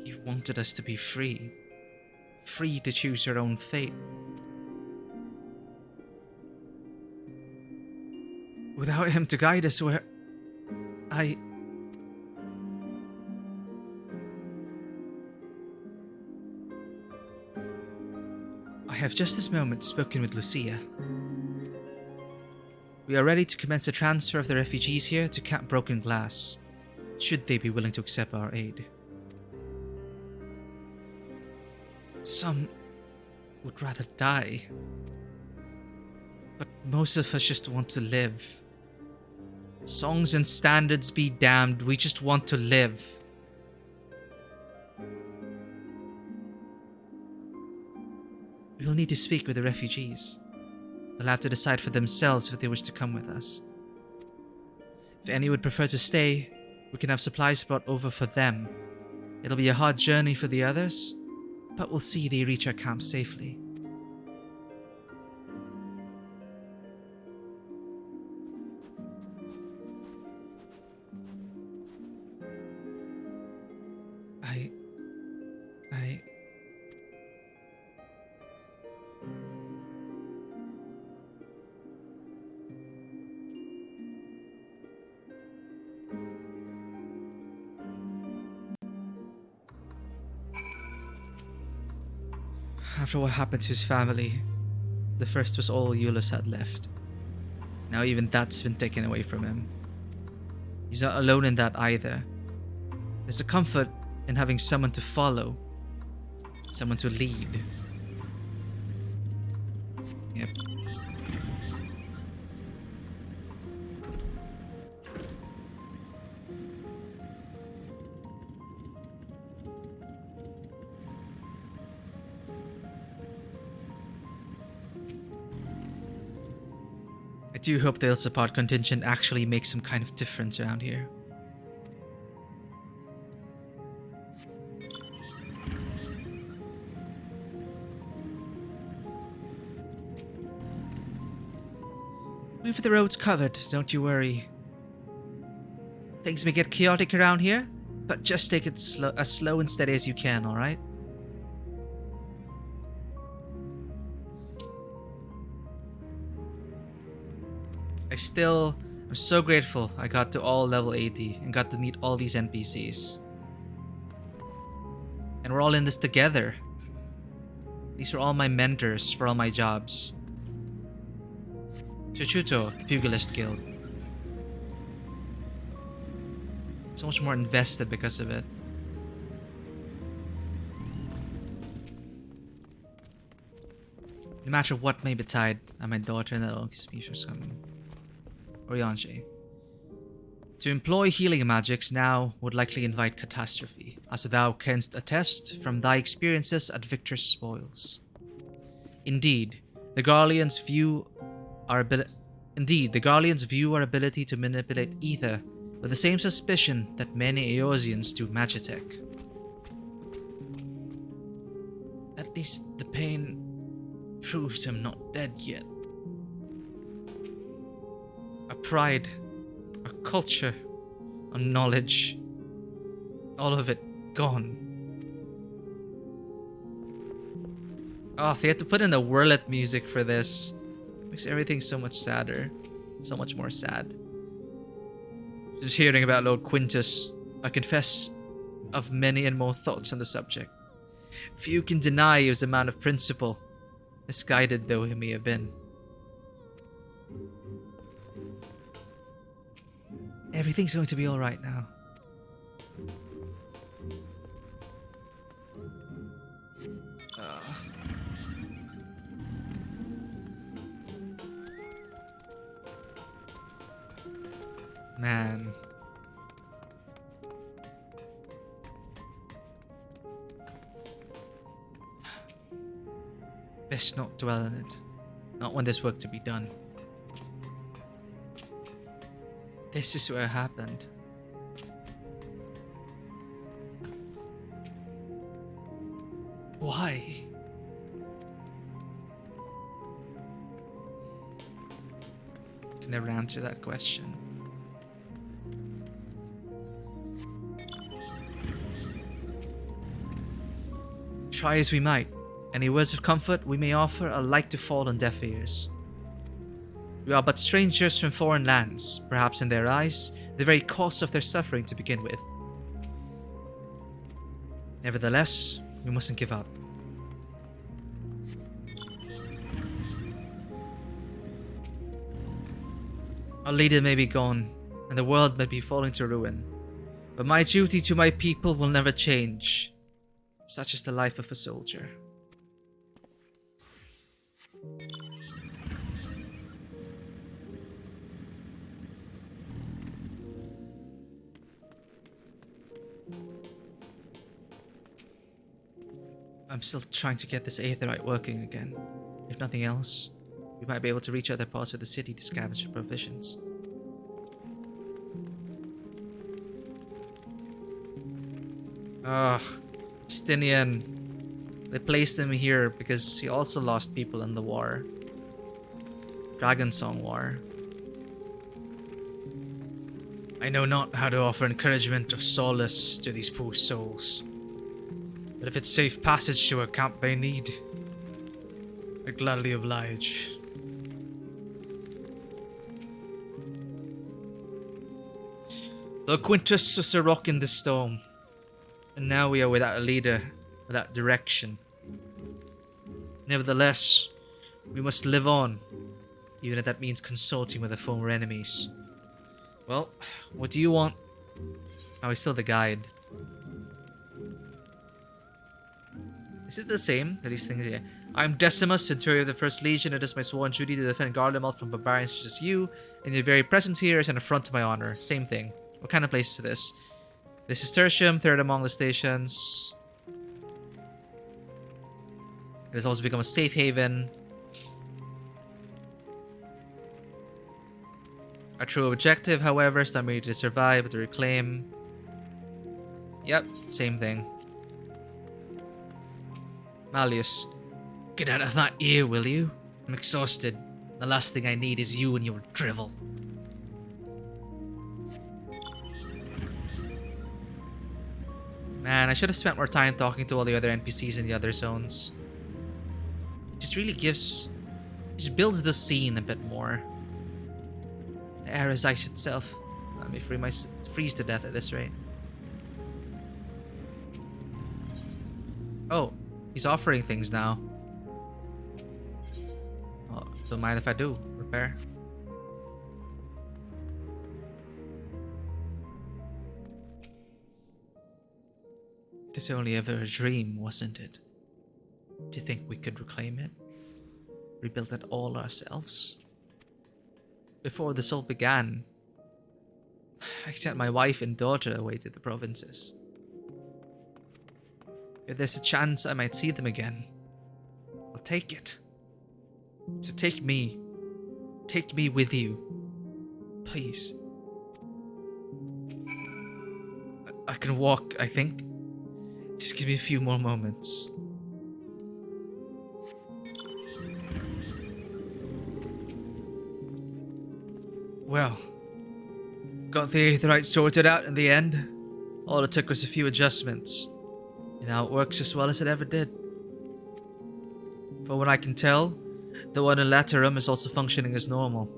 Speaker 1: He wanted us to be free. Free to choose our own fate. Without him to guide us where... I have just this moment spoken with Lucia. We are ready to commence the transfer of the refugees here to Camp Broken Glass, should they be willing to accept our aid. Some would rather die, but most of us just want to live. Songs and standards be damned, we just want to live. We'll need to speak with the refugees. They'll have to decide for themselves if they wish to come with us. If any would prefer to stay, we can have supplies brought over for them. It'll be a hard journey for the others, but we'll see they reach our camp safely. After what happened to his family, the first was all Euless had left. Now even that's been taken away from him. He's not alone in that either. There's a comfort in having someone to follow, someone to lead. Yep. I do hope the support contingent actually makes some kind of difference around here. We've the roads covered, don't you worry. Things may get chaotic around here, but just take it as slow and steady as you can, alright? I'm so grateful I got to all level 80 and got to meet all these NPCs. And we're all in this together. These are all my mentors for all my jobs. Chuchuto, Pugilist Guild. So much more invested because of it. No matter what may betide, I'm my daughter and that all speech was coming. Orianche. To employ healing magics now would likely invite catastrophe, as thou canst attest from thy experiences at Victor's spoils. Indeed, the Garleans view our ability to manipulate ether with the same suspicion that many Eosians do magitech. At least the pain proves I'm not dead yet. A pride, a culture, a knowledge, all of it gone. Oh, they had to put in the Whirlet music for this. Makes everything so much sadder. So much more sad. Just hearing about Lord Quintus, I confess of many and more thoughts on the subject. Few can deny he was a man of principle, misguided though he may have been. Everything's going to be alright now. Man. Best not dwell on it. Not when there's work to be done. This is where it happened. Why? Can never answer that question. Try as we might, any words of comfort we may offer are like to fall on deaf ears. We are but strangers from foreign lands, perhaps in their eyes, the very cause of their suffering to begin with. Nevertheless, we mustn't give up. Our leader may be gone, and the world may be falling to ruin, but my duty to my people will never change. Such is the life of a soldier. I'm still trying to get this aetherite working again. If nothing else, we might be able to reach other parts of the city to scavenge for provisions. Ugh. Stinian. They placed him here because he also lost people in the war. Dragon Song War. I know not how to offer encouragement or solace to these poor souls. But if it's safe passage to a camp they need, I gladly oblige. Lord Quintus was a rock in the storm. And now we are without a leader, without direction. Nevertheless, we must live on, even if that means consulting with our former enemies. Well, what do you want? Oh, he's still the guide. Is it the same that these things here? I'm Decimus, Centurion of the First Legion. It is my sworn duty to defend Garlemald from barbarians such as you, and your very presence here is an affront to my honor. Same thing. What kind of place is this? This is Tertium, third among the stations. It has also become a safe haven. Our true objective, however, is not merely to survive, but to reclaim. Yep, same thing. Malleus, get out of that ear, will you? I'm exhausted. The last thing I need is you and your drivel. Man, I should have spent more time talking to all the other NPCs in the other zones. Just really just builds the scene a bit more. The air is ice itself. Let me freeze to death at this rate. Oh, he's offering things now. Don't mind if I do. Repair. It is only ever a dream, wasn't it? Do you think we could reclaim it? Rebuild it all ourselves? Before this all began, I sent my wife and daughter away to the provinces. If there's a chance I might see them again, I'll take it. So take me with you. Please. I can walk, I think. Just give me a few more moments. Well, got the Aetherite sorted out in the end. All it took was a few adjustments. And now it works as well as it ever did. For what I can tell, the one in Laterum is also functioning as normal.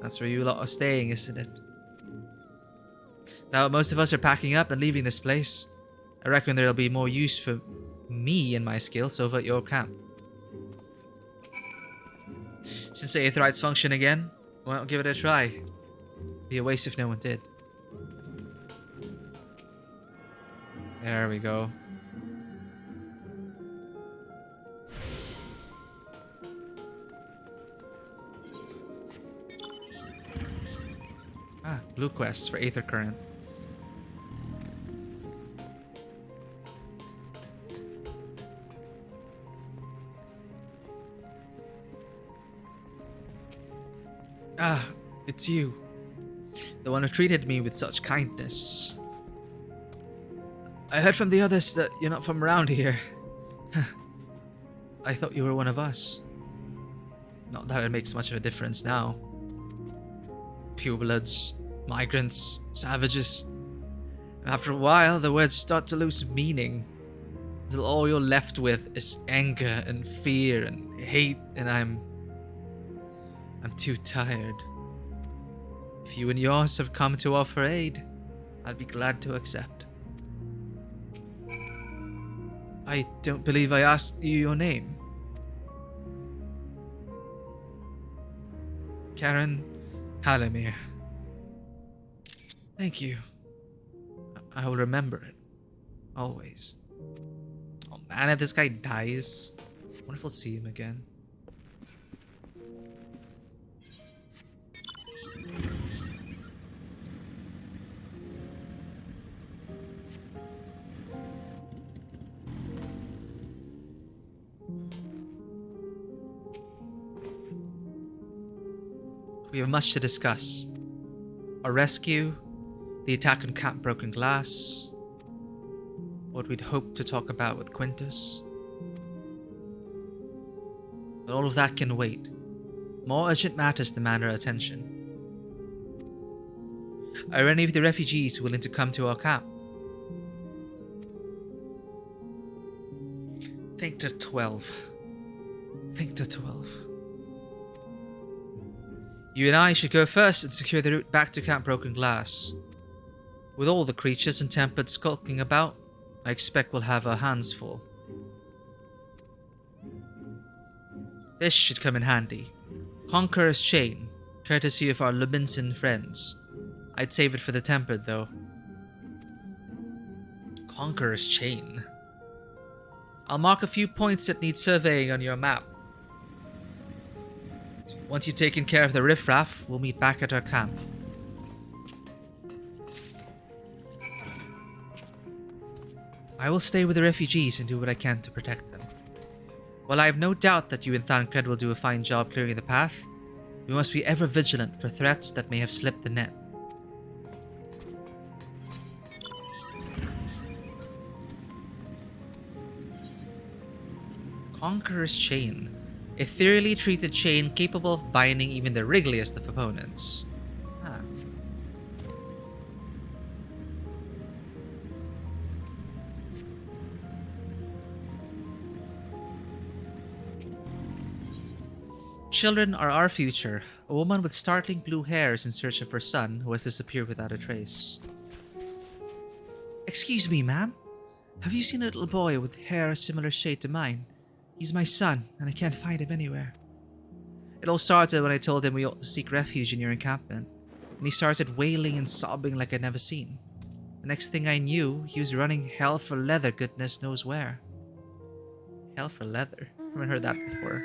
Speaker 1: That's where you lot are staying, isn't it? Now most of us are packing up and leaving this place. I reckon there'll be more use for me and my skills over at your camp. Since the Aetherites function again, why not give it a try? Be a waste if no one did. There we go. Ah, blue quest for Aether Current. Ah, it's you. The one who treated me with such kindness. I heard from the others that you're not from around here. I thought you were one of us. Not that it makes much of a difference now. Purebloods, migrants, savages. After a while, the words start to lose meaning. Until all you're left with is anger and fear and hate, and I'm too tired. If you and yours have come to offer aid, I'd be glad to accept. I don't believe I asked you your name. Karen Halimir. Thank you. I will remember it. Always. Oh man, if this guy dies, I wonder if we'll see him again. We have much to discuss. Our rescue, the attack on Camp Broken Glass, what we'd hoped to talk about with Quintus. But all of that can wait. More urgent matters demand our attention. Are any of the refugees willing to come to our camp? Think to 12. Think to 12. You and I should go first and secure the route back to Camp Broken Glass. With all the creatures and tempered skulking about, I expect we'll have our hands full. This should come in handy. Conqueror's Chain, courtesy of our Lubinson friends. I'd save it for the tempered, though. Conqueror's Chain. I'll mark a few points that need surveying on your map. Once you've taken care of the riffraff, we'll meet back at our camp. I will stay with the refugees and do what I can to protect them. While I have no doubt that you and Thancred will do a fine job clearing the path, we must be ever vigilant for threats that may have slipped the net. Conqueror's Chain. Ethereally treated chain capable of binding even the wriggliest of opponents. Ah. Children are our future. A woman with startling blue hair is in search of her son, who has disappeared without a trace. Excuse me, ma'am. Have you seen a little boy with hair a similar shade to mine? He's my son, and I can't find him anywhere. It all started when I told him we ought to seek refuge in your encampment, and he started wailing and sobbing like I'd never seen. The next thing I knew, he was running hell for leather goodness knows where. Hell for leather? I haven't heard that before.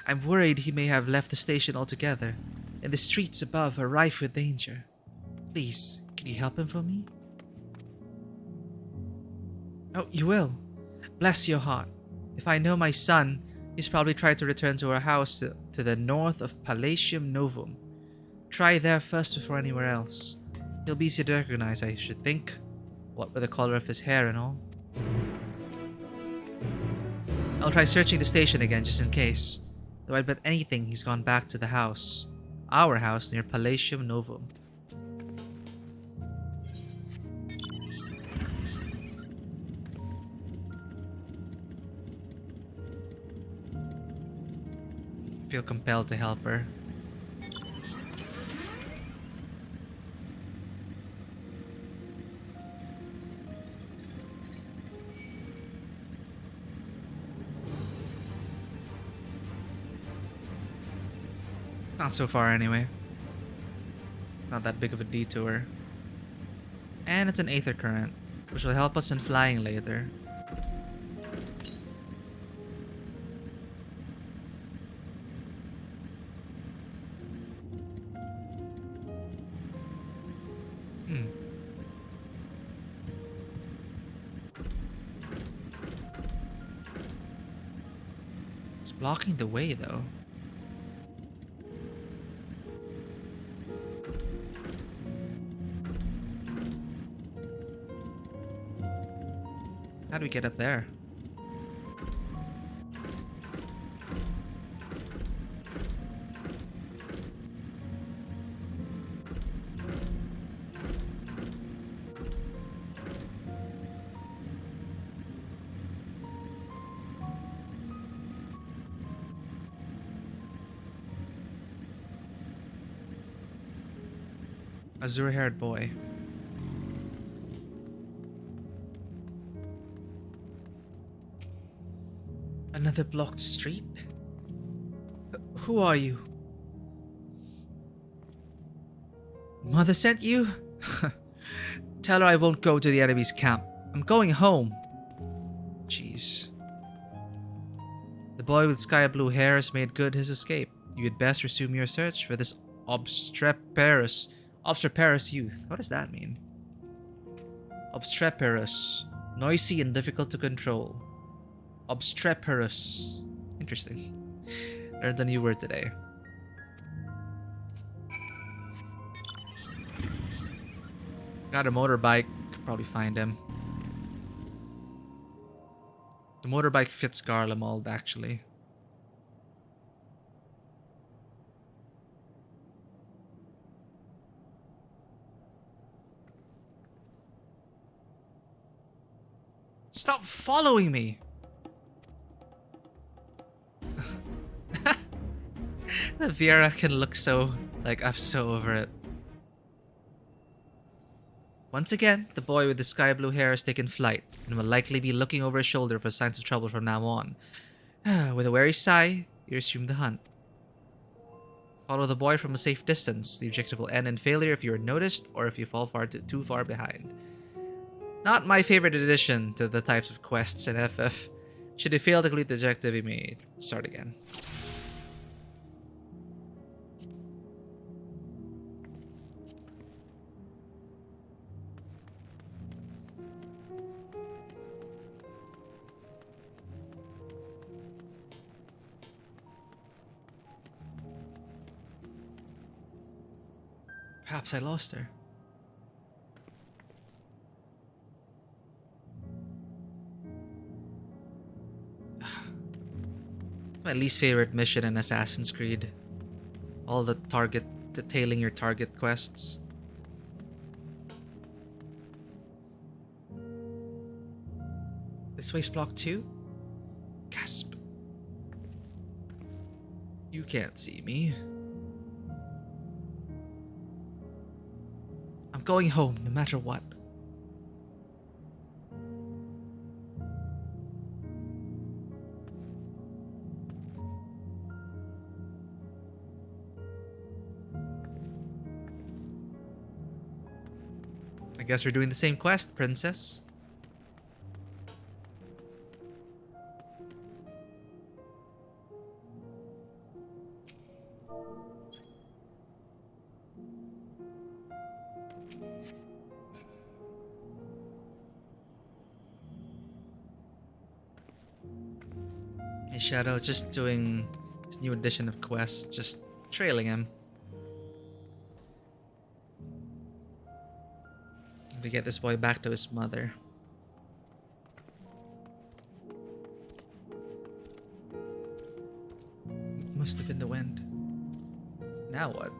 Speaker 1: I'm worried he may have left the station altogether, and the streets above are rife with danger. Please, can you help him for me? Oh, you will? Bless your heart. If I know my son, he's probably tried to return to our house to the north of Palatium Novum. Try there first before anywhere else. He'll be easy to recognize, I should think. What with the color of his hair and all. I'll try searching the station again just in case. Though I'd bet anything he's gone back to the house. Our house near Palatium Novum. I feel compelled to help her. Not so far anyway. Not that big of a detour. And it's an aether current, which will help us in flying later. It's blocking the way though. How do we get up there? Azure-haired boy. Another blocked street? Who are you? Mother sent you? Tell her I won't go to the enemy's camp. I'm going home. Jeez. The boy with sky blue hair has made good his escape. You had best resume your search for this obstreperous youth. What does that mean? Obstreperous. Noisy and difficult to control. Obstreperous. Interesting. Learned a new word today. Got a motorbike. Could probably find him. The motorbike fits Garlean mold, actually. Stop following me! The Viera can look so like I'm so over it. Once again, the boy with the sky blue hair has taken flight and will likely be looking over his shoulder for signs of trouble from now on. With a wary sigh, you resume the hunt. Follow the boy from a safe distance. The objective will end in failure if you are noticed or if you fall too far behind. Not my favorite addition to the types of quests in FF. Should you fail to complete the objective, you may start again. Perhaps I lost her. My least favorite mission in Assassin's Creed. All the detailing your target quests. This way's blocked too? Gasp. You can't see me. I'm going home no matter what. guess we're doing the same quest, princess. Hey Shadow, just doing this new edition of Quest, just trailing him. To get this boy back to his mother. Must have been the wind. Now what?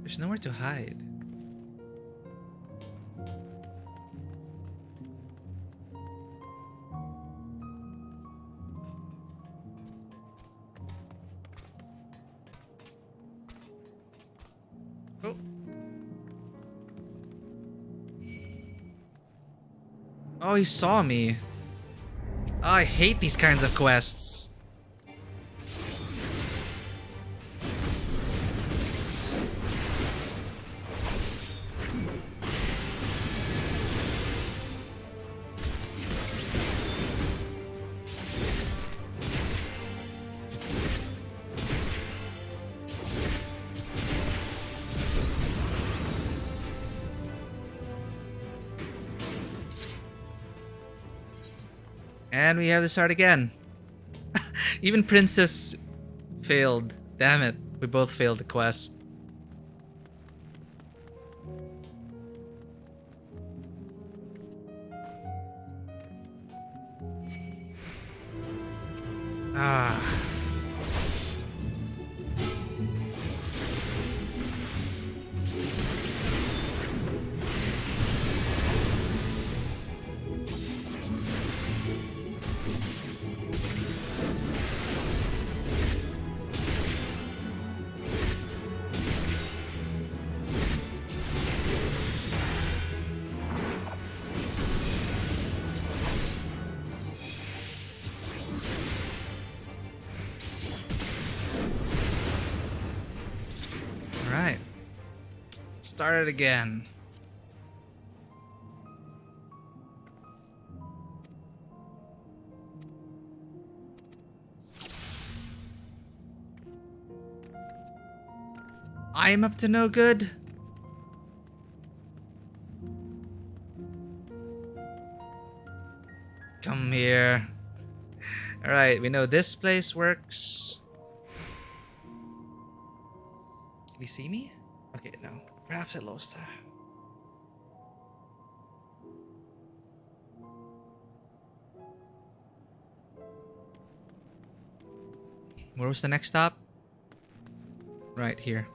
Speaker 1: There's nowhere to hide. Oh. Oh, he saw me. Oh, I hate these kinds of quests. And we have to start again. Even Princess failed. Damn it. We both failed the quest. Ah. Alright. Start it again. I'm up to no good? Come here. Alright, we know this place works. Can he see me? Okay, no. Perhaps I lost her. Where was the next stop? Right here.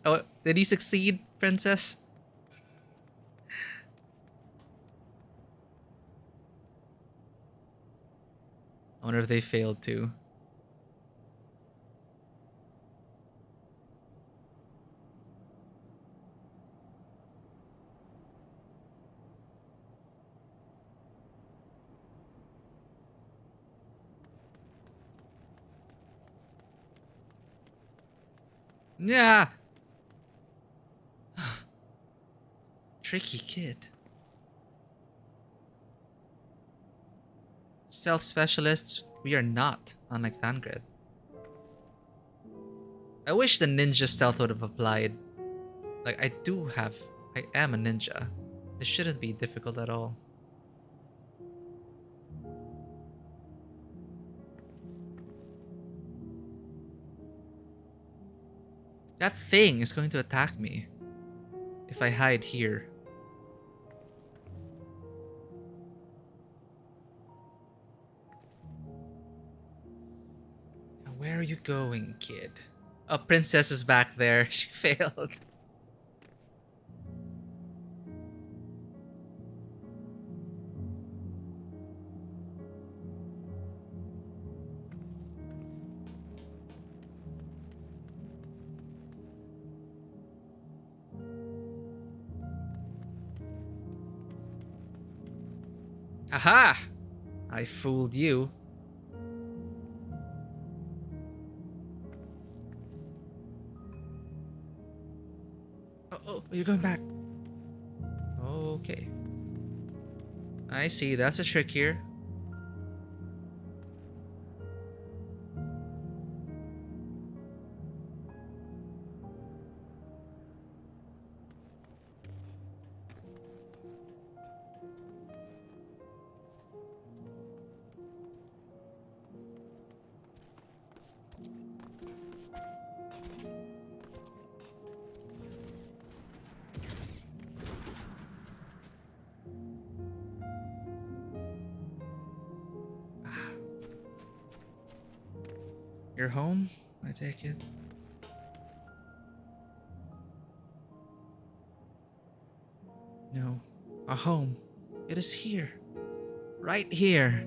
Speaker 1: Oh, did he succeed, princess? I wonder if they failed too. Yeah. Tricky kid. Stealth specialists, we are not, unlike Thavnair. I wish the ninja stealth would have applied. Like, I am a ninja. This shouldn't be difficult at all. That thing is going to attack me if I hide here. Now, where are you going, kid? Oh, princess is back there. She failed. Aha! I fooled you. Oh, you're going back. Okay. I see, that's a trick here. You're home, I take it. No, our home. It is here. Right here.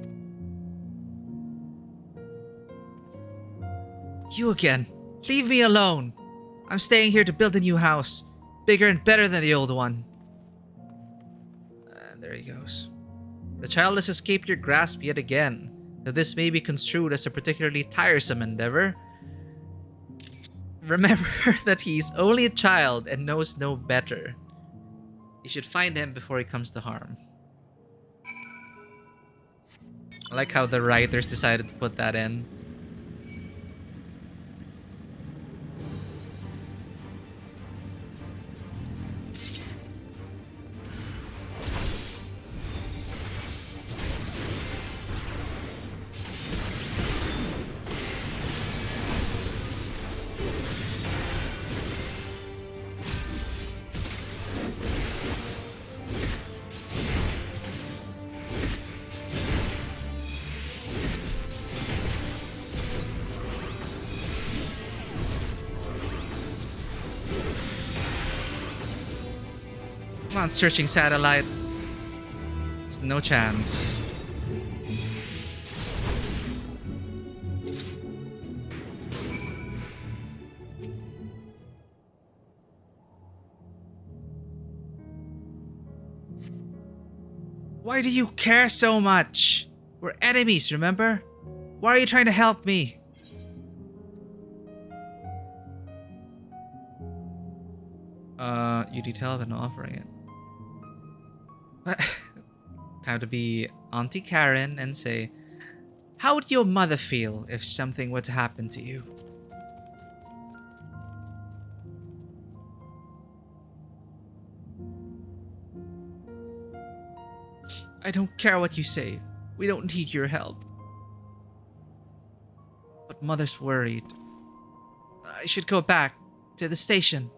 Speaker 1: You again. Leave me alone. I'm staying here to build a new house. Bigger and better than the old one. And there he goes. The child has escaped your grasp yet again. Now this may be construed as a particularly tiresome endeavor. Remember that he's only a child and knows no better. You should find him before he comes to harm. I like how the writers decided to put that in. Come on, searching satellite. There's no chance. Why do you care so much? We're enemies, remember? Why are you trying to help me? You detail than offering it. Time to be Auntie Karen and say, how would your mother feel if something were to happen to you? I don't care what you say. We don't need your help. But Mother's worried. I should go back to the station.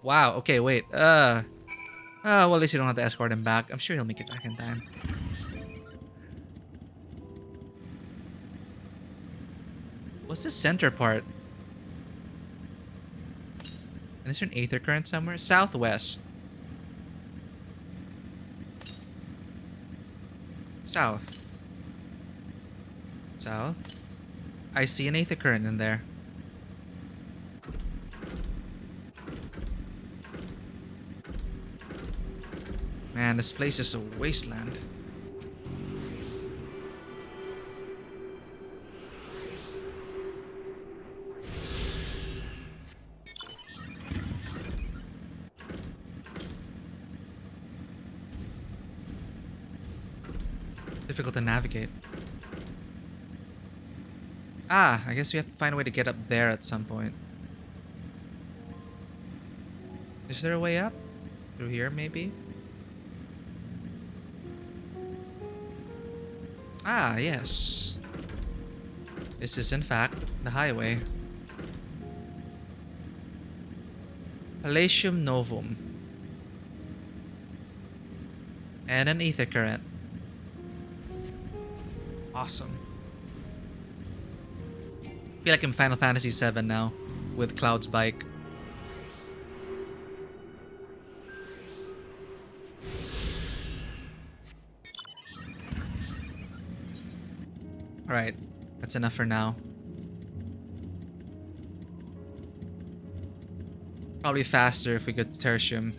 Speaker 1: Wow, okay, wait. Well, at least you don't have to escort him back. I'm sure he'll make it back in time. What's the center part? And is there an aether current somewhere? Southwest. South. South. I see an aether current in there. Man, this place is a wasteland. Difficult to navigate. Ah, I guess we have to find a way to get up there at some point. Is there a way up? Through here, maybe? Ah, yes. This is, in fact, the highway. Palatium Novum. And an aether current. Awesome. I feel like I'm Final Fantasy VII now, with Cloud's bike. Alright, that's enough for now. Probably faster if we go to Tertium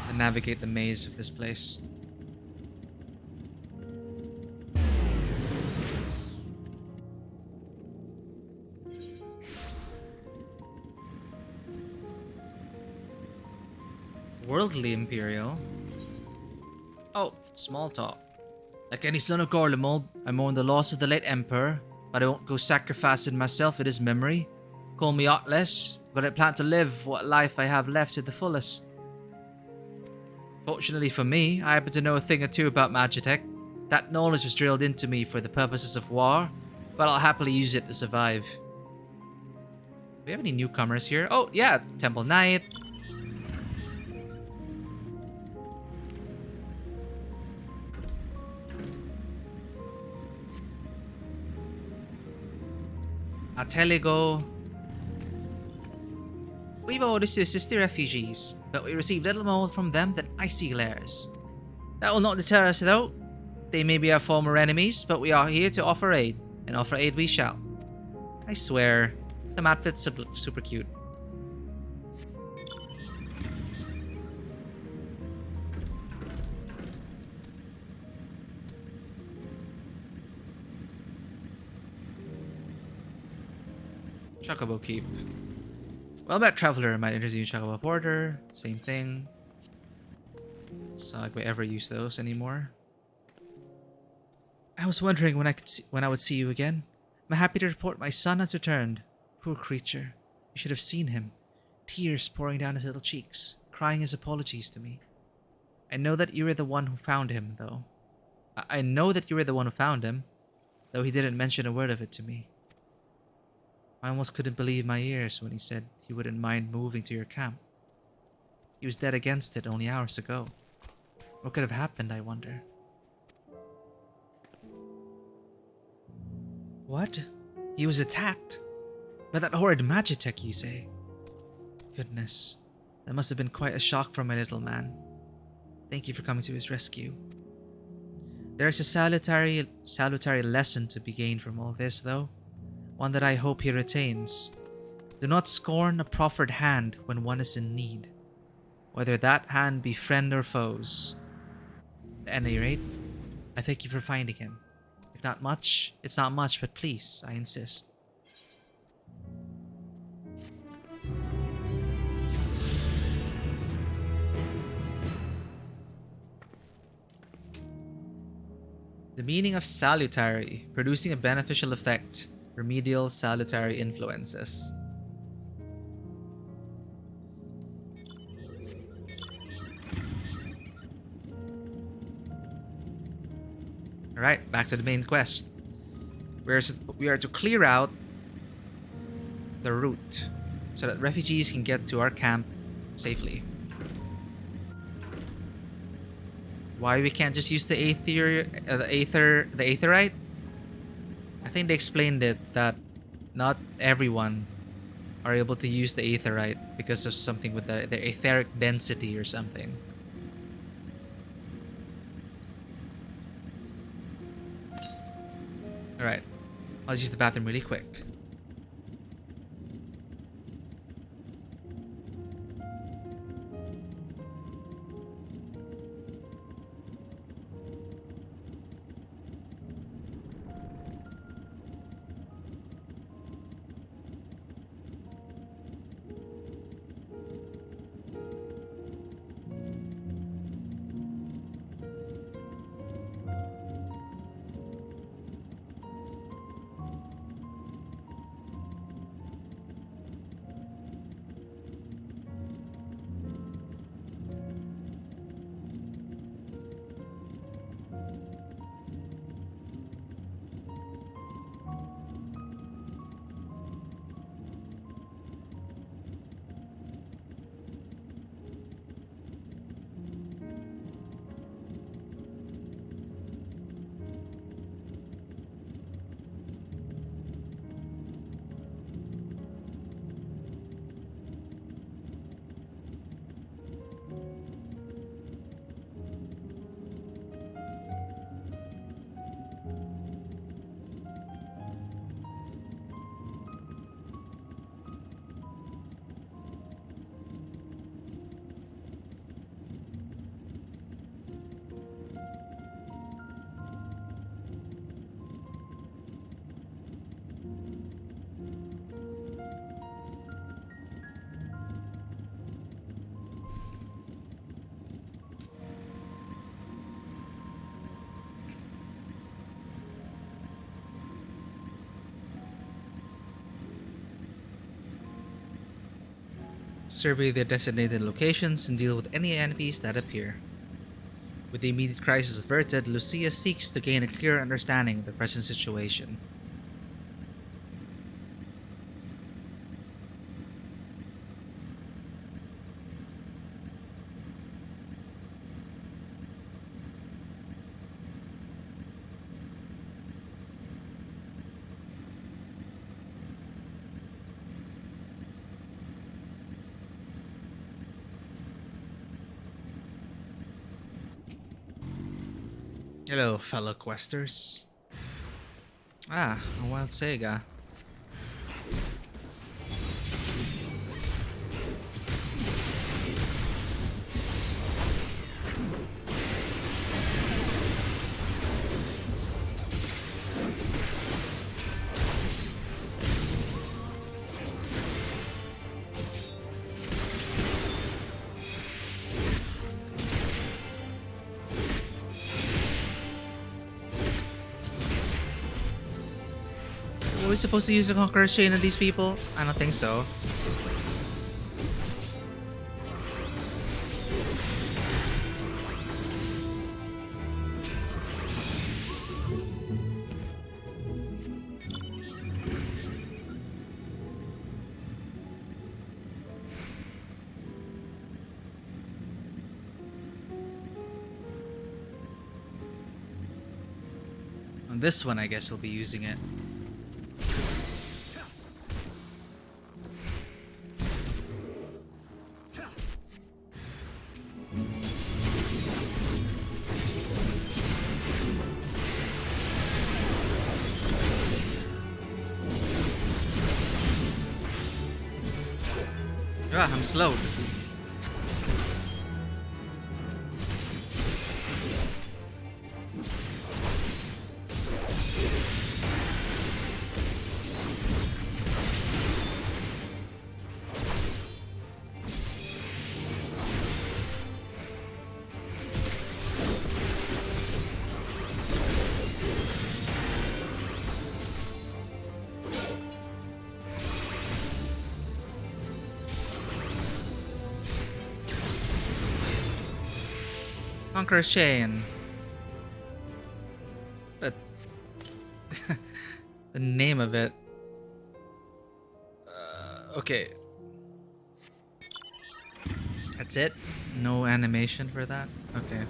Speaker 1: and navigate the maze of this place. Worldly Imperial. Oh, small talk. Like any son of Garlemald, I mourn the loss of the late Emperor, but I won't go sacrificing myself at his memory. Call me artless, but I plan to live what life I have left to the fullest. Fortunately for me, I happen to know a thing or two about Magitech. That knowledge was drilled into me for the purposes of war, but I'll happily use it to survive. Do we have any newcomers here? Oh, yeah, Temple Knight. Ateligo. We've orders to assist the refugees, but we receive little more from them than icy glares. That will not deter us, though. They may be our former enemies, but we are here to offer aid, and offer aid we shall. I swear, some outfits super cute. Chocobo Keep. Well met traveler might interview Chocobo Porter. Same thing. It's not like we ever use those anymore. I was wondering when I would see you again. I'm happy to report my son has returned. Poor creature. You should have seen him. Tears pouring down his little cheeks, crying his apologies to me. I know that you were the one who found him, though. I know that you were the one who found him, though he didn't mention a word of it to me. I almost couldn't believe my ears when he said he wouldn't mind moving to your camp. He was dead against it only hours ago. What could have happened, I wonder? What? He was attacked? By that horrid Magitech, you say? Goodness, that must have been quite a shock for my little man. Thank you for coming to his rescue. There is a salutary lesson to be gained from all this, though. One that I hope he retains. Do not scorn a proffered hand when one is in need, whether that hand be friend or foes. At any rate, I thank you for finding him. If not much, it's not much, but please, I insist. The meaning of salutary, producing a beneficial effect. Remedial salutary influences. Alright, back to the main quest. We are to clear out the route so that refugees can get to our camp safely. Why we can't just use the aetherite? I think they explained it that not everyone are able to use the aetherite because of something with their etheric density or something. Alright, I'll just use the bathroom really quick. Survey the designated locations and deal with any enemies that appear. With the immediate crisis averted, Lucia seeks to gain a clear understanding of the present situation. Hello, fellow questers. Ah, a wild saga. Are we supposed to use the Conqueror's Chain on these people? I don't think so. On this one, I guess we'll be using it. Ah, I'm slowed. Conqueror's Chain. But the name of it. Okay. That's it? No animation for that? Okay.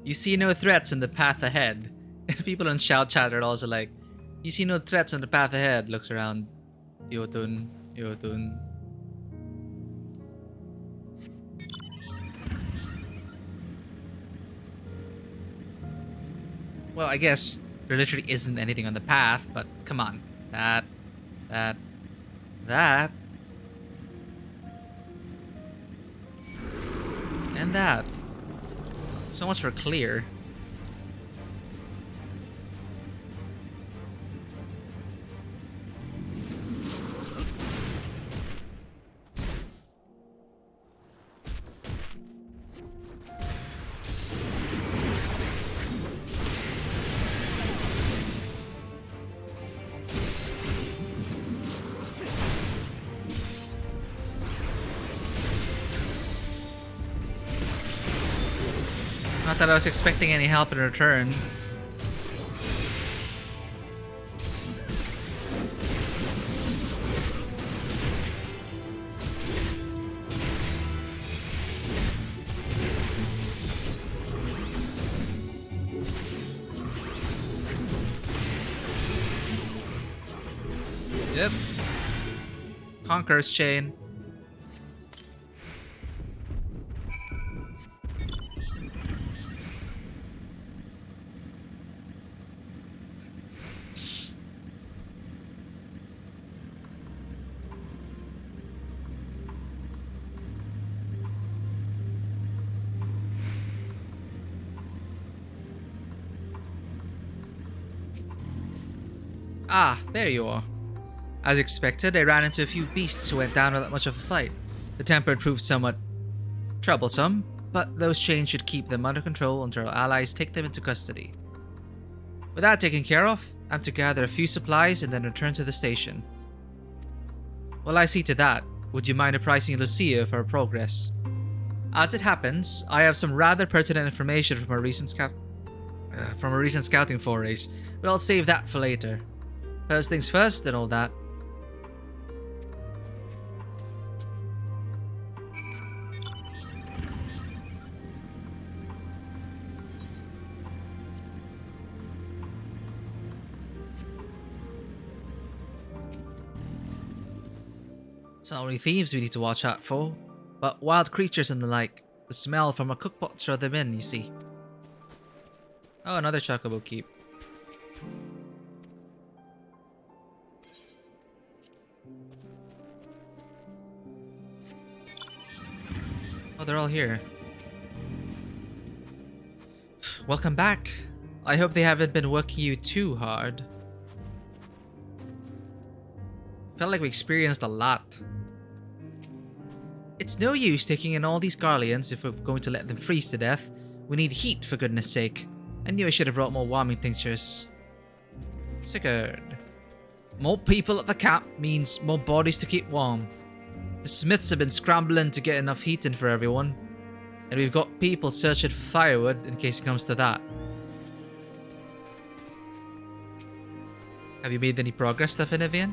Speaker 1: You see no threats in the path ahead. And people in Shout Chat are also like, you see no threats in the path ahead. Looks around. Yotun. Yotun. Well, I guess there literally isn't anything on the path, but come on. That. And that. So much for clear. Not that I was expecting any help in return. Yep. Conqueror's Chain. Ah, there you are. As expected, I ran into a few beasts who went down without much of a fight. The temper proved somewhat troublesome, but those chains should keep them under control until our allies take them into custody. With that taken care of, I'm to gather a few supplies and then return to the station. While I see to that, would you mind apprising Lucia of our progress? As it happens, I have some rather pertinent information from our recent scouting forays, but I'll save that for later. First things first and all that. It's not only thieves we need to watch out for, but wild creatures and the like. The smell from a cookpot throw them in, you see. Oh, another chocobo keep. Oh, they're all here. Welcome back. I hope they haven't been working you too hard. Felt like we experienced a lot. It's no use taking in all these Garleans if we're going to let them freeze to death. We need heat, for goodness sake. I knew I should have brought more warming tinctures. Sigurd. More people at the camp means more bodies to keep warm. The smiths have been scrambling to get enough heat in for everyone. And we've got people searching for firewood in case it comes to that. Have you made any progress, Thavnair?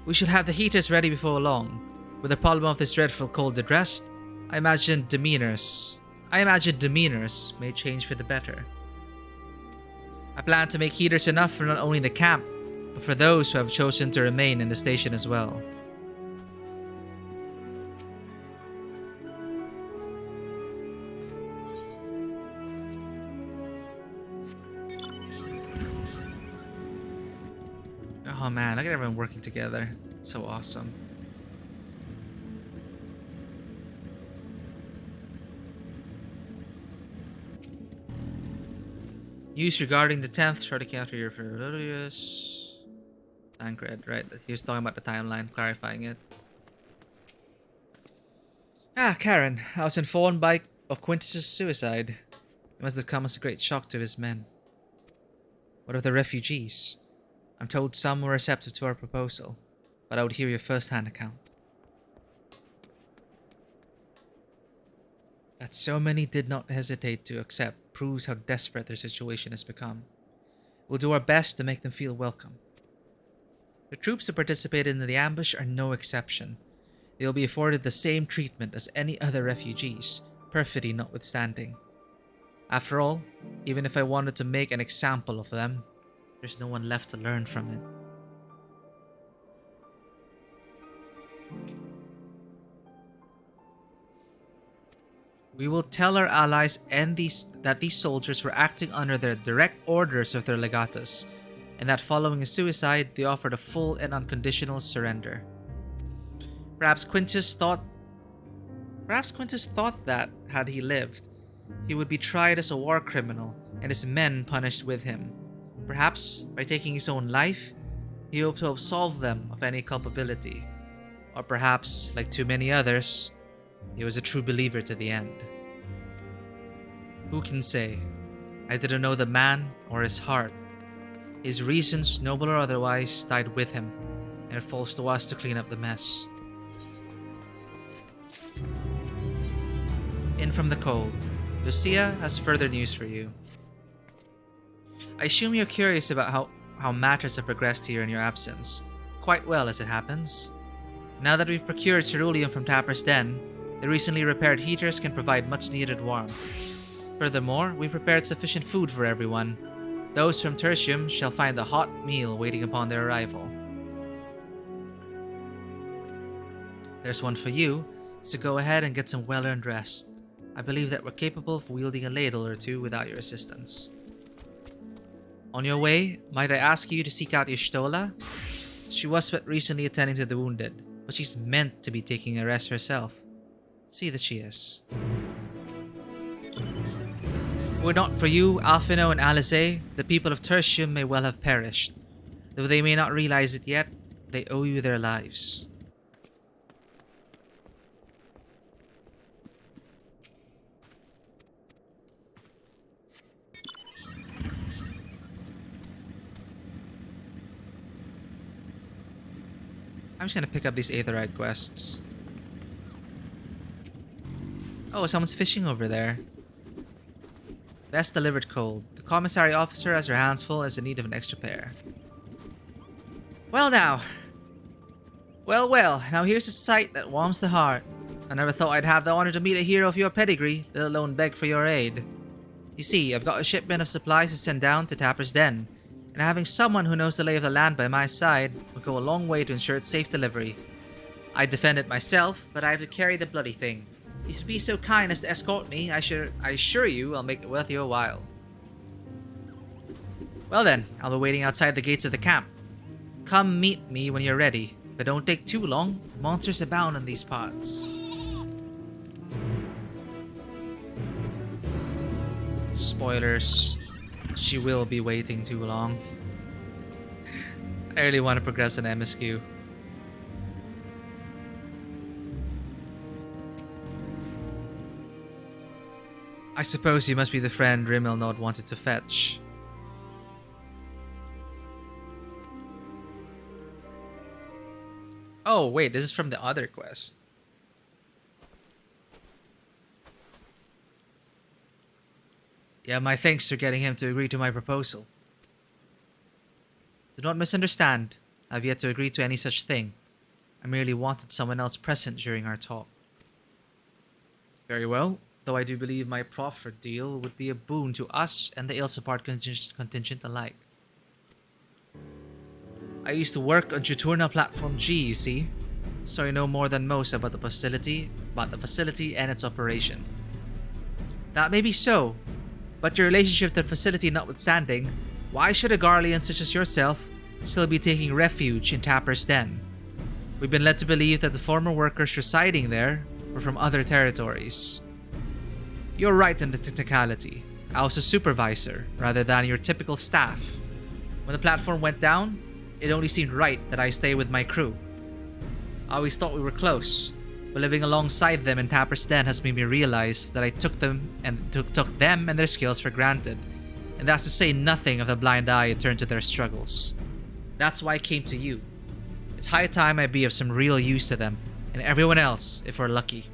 Speaker 1: We should have the heaters ready before long. With the problem of this dreadful cold addressed, I imagine demeanors may change for the better. I plan to make heaters enough for not only the camp, but for those who have chosen to remain in the station as well. Oh man, look at everyone working together. It's so awesome. News regarding the 10th, try to counter your Ferocious Tancred, right? He was talking about the timeline, clarifying it. Ah, Karen, I was informed of Quintus's suicide. It must have come as a great shock to his men. What of the refugees? I'm told some were receptive to our proposal, but I would hear your first-hand account. That so many did not hesitate to accept proves how desperate their situation has become. We'll do our best to make them feel welcome. The troops who participated in the ambush are no exception. They will be afforded the same treatment as any other refugees, perfidy notwithstanding. After all, even if I wanted to make an example of them, there's no one left to learn from it. We will tell our allies and that these soldiers were acting under the direct orders of their legatus, and that following his suicide, they offered a full and unconditional surrender. Perhaps Quintus thought that, had he lived, he would be tried as a war criminal and his men punished with him. Perhaps, by taking his own life, he hoped to absolve them of any culpability. Or perhaps, like too many others, he was a true believer to the end. Who can say? I didn't know the man or his heart. His reasons, noble or otherwise, died with him, and it falls to us to clean up the mess. In from the cold, Lucia has further news for you. I assume you're curious about how matters have progressed here in your absence. Quite well, as it happens. Now that we've procured ceruleum from Tapper's Den, the recently repaired heaters can provide much needed warmth. Furthermore, we prepared sufficient food for everyone. Those from Tertium shall find a hot meal waiting upon their arrival. There's one for you, so go ahead and get some well-earned rest. I believe that we're capable of wielding a ladle or two without your assistance. On your way, might I ask you to seek out Y'shtola? She was but recently attending to the wounded, but she's meant to be taking a rest herself. See that she is. Were it not for you, Alphino and Alizé, the people of Tertium may well have perished. Though they may not realize it yet, they owe you their lives. I'm just gonna pick up these Aetherite quests. Oh, someone's fishing over there. Best delivered cold. The commissary officer has her hands full and is in need of an extra pair. Well now. Well, now here's a sight that warms the heart. I never thought I'd have the honor to meet a hero of your pedigree, let alone beg for your aid. You see, I've got a shipment of supplies to send down to Tapper's Den, and having someone who knows the lay of the land by my side would go a long way to ensure its safe delivery. I'd defend it myself, but I have to carry the bloody thing. If you'd be so kind as to escort me, I assure you I'll make it worth your while. Well then, I'll be waiting outside the gates of the camp. Come meet me when you're ready, but don't take too long. Monsters abound in these parts. Spoilers. She will be waiting too long. I really want to progress an MSQ. I suppose you must be the friend Rimelnod wanted to fetch. Oh, wait, this is from the other quest. Yeah, my thanks for getting him to agree to my proposal. Do not misunderstand. I have yet to agree to any such thing. I merely wanted someone else present during our talk. Very well, though I do believe my proffered deal would be a boon to us and the Ilsapart contingent alike. I used to work on Juturna Platform G, you see, so I know more than most about the facility and its operation. That may be so, but your relationship to the facility notwithstanding, why should a Garlean such as yourself still be taking refuge in Tapper's Den? We've been led to believe that the former workers residing there were from other territories. You're right in the technicality. I was a supervisor rather than your typical staff. When the platform went down, it only seemed right that I stay with my crew. I always thought we were close, but living alongside them in Tapper's Den has made me realize that I took them and their skills for granted, and that's to say nothing of the blind eye I turned to their struggles. That's why I came to you. It's high time I be of some real use to them, and everyone else if we're lucky.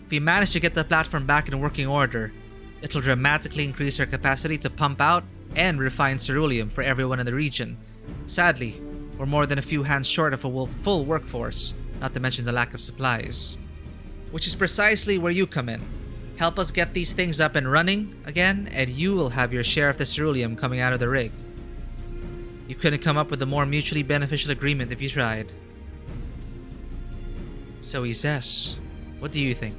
Speaker 1: If we manage to get the platform back in working order, it'll dramatically increase our capacity to pump out and refine ceruleum for everyone in the region. Sadly, we're more than a few hands short of a full workforce, not to mention the lack of supplies. Which is precisely where you come in. Help us get these things up and running again, and you will have your share of the ceruleum coming out of the rig. You couldn't come up with a more mutually beneficial agreement if you tried. So he says, what do you think?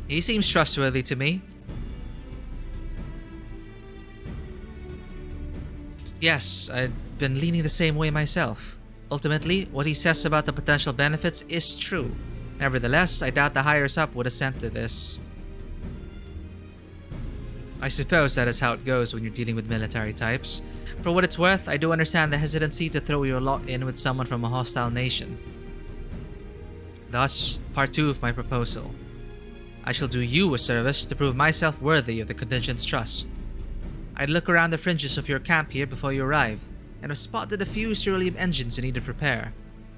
Speaker 1: He seems trustworthy to me. Yes, I've been leaning the same way myself. Ultimately, what he says about the potential benefits is true. Nevertheless, I doubt the higher up would assent to this. I suppose that is how it goes when you're dealing with military types. For what it's worth, I do understand the hesitancy to throw your lot in with someone from a hostile nation. Thus, part 2 of my proposal. I shall do you a service to prove myself worthy of the contingent's trust. I'd look around the fringes of your camp here before you arrive, and have spotted a few ceruleum engines in need of repair.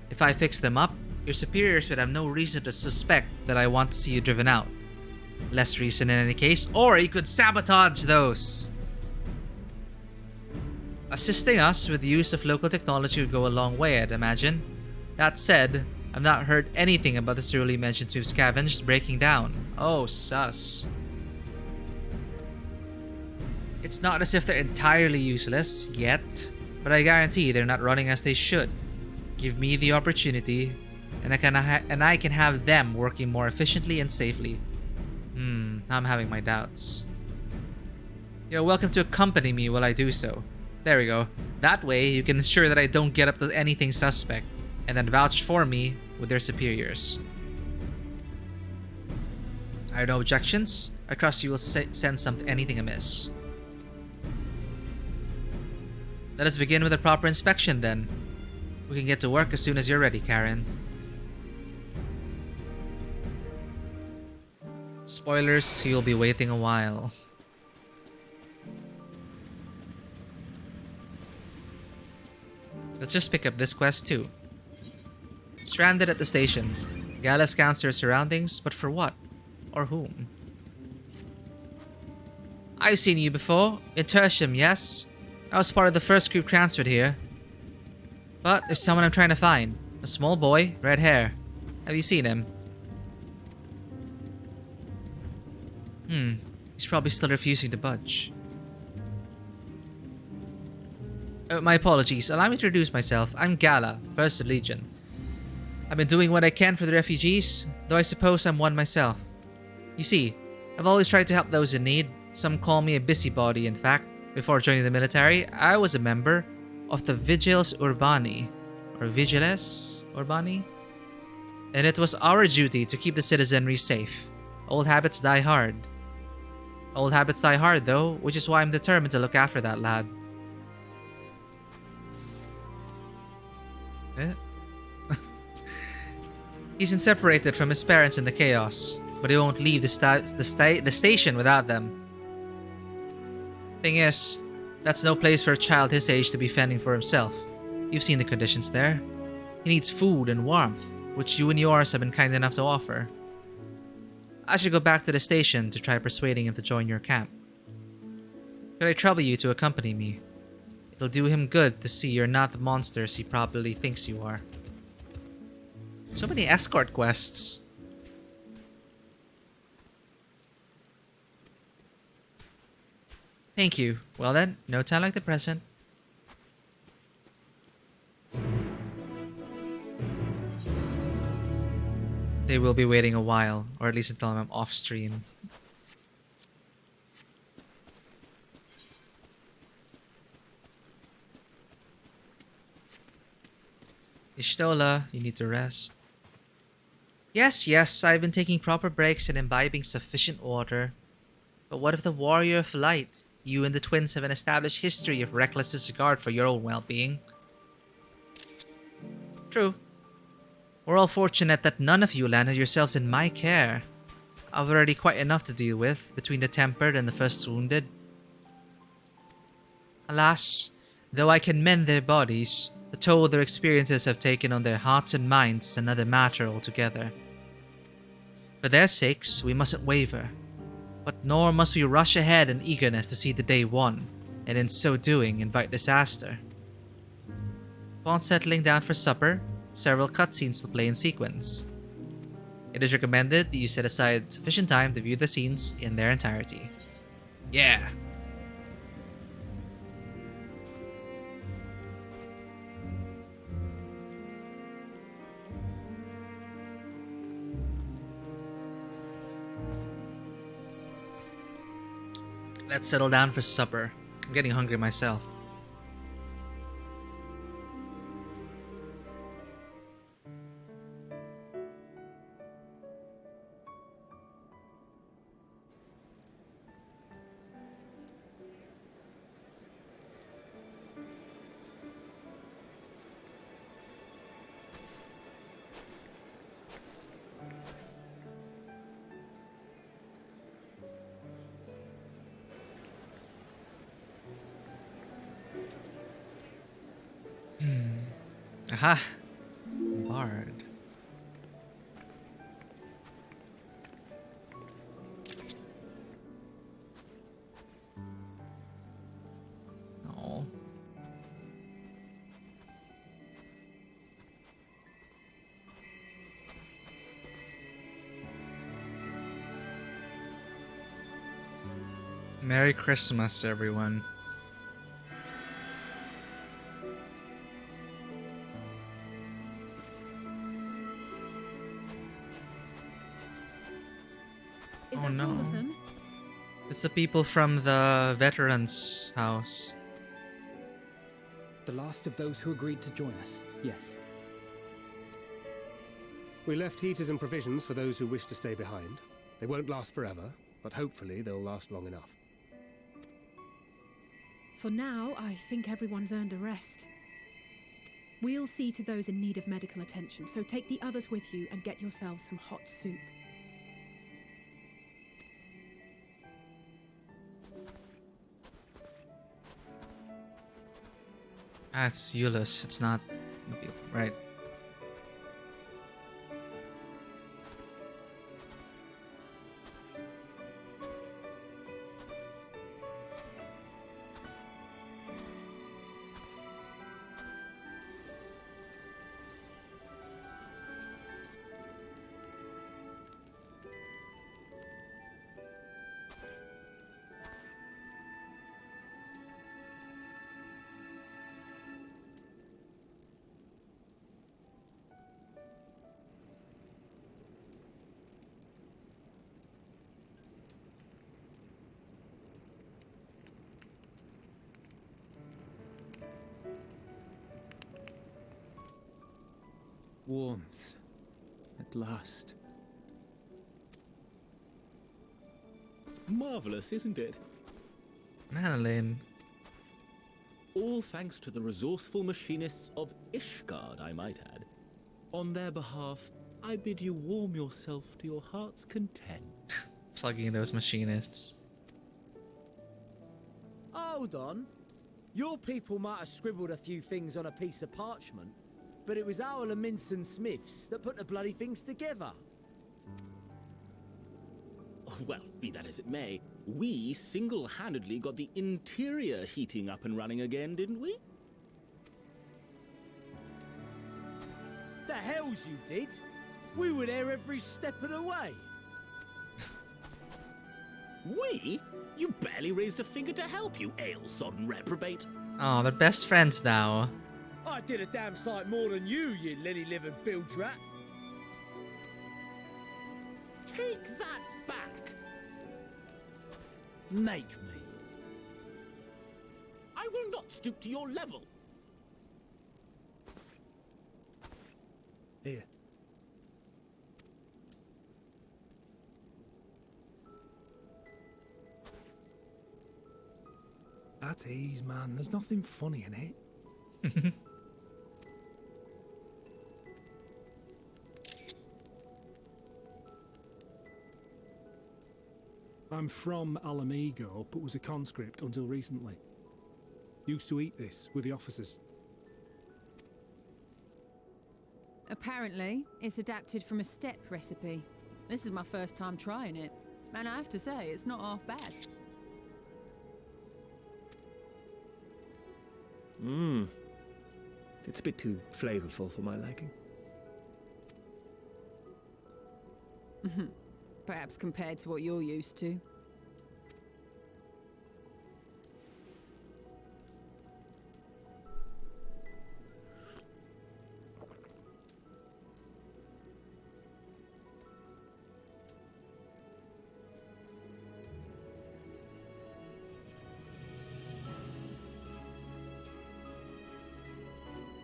Speaker 1: If I fix them up, your superiors would have no reason to suspect that I want to see you driven out. Less reason in any case, or you could sabotage those! Assisting us with the use of local technology would go a long way, I'd imagine. That said, I've not heard anything about the ceruleum engines we've scavenged breaking down. Oh, sus. It's not as if they're entirely useless, yet, but I guarantee they're not running as they should. Give me the opportunity, and I can have them working more efficiently and safely. I'm having my doubts. You're welcome to accompany me while I do so. There we go. That way, you can ensure that I don't get up to anything suspect, and then vouch for me with their superiors. I have no objections. I trust you will sense anything amiss. Let us begin with a proper inspection then. We can get to work as soon as you're ready, Karen. Spoilers, you'll be waiting a while. Let's just pick up this quest too. Stranded at the station. Gala scans her surroundings, but for what? Or whom? I've seen you before. Intermission, yes? I was part of the first group transferred here. But there's someone I'm trying to find. A small boy, red hair. Have you seen him? He's probably still refusing to budge. My apologies. Allow me to introduce myself. I'm Gala, 1st Legion. I've been doing what I can for the refugees, though I suppose I'm one myself. You see, I've always tried to help those in need. Some call me a busybody, in fact. Before joining the military, I was a member of the Vigiles Urbani, or Vigiles Urbani? And it was our duty to keep the citizenry safe. Old habits die hard. Old habits die hard, though, which is why I'm determined to look after that lad. He's been separated from his parents in the chaos, but he won't leave the station without them. Thing is, that's no place for a child his age to be fending for himself. You've seen the conditions there. He needs food and warmth, which you and yours have been kind enough to offer. I should go back to the station to try persuading him to join your camp. Could I trouble you to accompany me? It'll do him good to see you're not the monsters he probably thinks you are. So many escort quests. Thank you. Well then, no time like the present. They will be waiting a while, or at least until I'm off stream. Ishtola, you need to rest. Yes, I've been taking proper breaks and imbibing sufficient water. But what of the warrior of light? You and the twins have an established history of reckless disregard for your own well-being. True. We're all fortunate that none of you landed yourselves in my care. I've already quite enough to deal with, between the tempered and the first wounded. Alas, though I can mend their bodies, the toll their experiences have taken on their hearts and minds is another matter altogether. For their sakes, we mustn't waver. But nor must we rush ahead in eagerness to see the day won, and in so doing invite disaster. Upon settling down for supper, several cutscenes will play in sequence. It is recommended that you set aside sufficient time to view the scenes in their entirety. Yeah! Let's settle down for supper. I'm getting hungry myself. Aha! Bard. Oh. Merry Christmas, everyone.
Speaker 4: Is that all of them?
Speaker 1: It's the people from the veterans' house.
Speaker 7: The last of those who agreed to join us, yes.
Speaker 2: We left heaters and provisions for those who wish to stay behind. They won't last forever, but hopefully they'll last long enough.
Speaker 4: For now, I think everyone's earned a rest. We'll see to those in need of medical attention, so take the others with you and get yourselves some hot soup.
Speaker 1: That's Euless. It's not... Right.
Speaker 3: Warmth. At last.
Speaker 9: Marvelous, isn't it?
Speaker 1: Madeline.
Speaker 9: All thanks to the resourceful machinists of Ishgard, I might add. On their behalf, I bid you warm yourself to your heart's content.
Speaker 1: Plugging those machinists.
Speaker 11: Hold on. Your people might have scribbled a few things on a piece of parchment, but it was our Leminson Smiths that put the bloody things together.
Speaker 9: Well, be that as it may, we single-handedly got the interior heating up and running again, didn't we?
Speaker 11: The hells you did! We were there every step of the way.
Speaker 9: We? You barely raised a finger to help, you ale-sodden reprobate.
Speaker 1: Oh, they're best friends now.
Speaker 11: I did a damn sight more than you, you lily-livered bilge rat.
Speaker 9: Take that back.
Speaker 11: Make me.
Speaker 9: I will not stoop to your level.
Speaker 2: Here. That's ease, man. There's nothing funny in it.
Speaker 12: I'm from Alamigo, but was a conscript until recently. Used to eat this with the officers.
Speaker 13: Apparently, it's adapted from a steppe recipe. This is my first time trying it, and I have to say, it's not half bad.
Speaker 14: It's a bit too flavorful for my liking.
Speaker 13: Perhaps compared to what you're used to.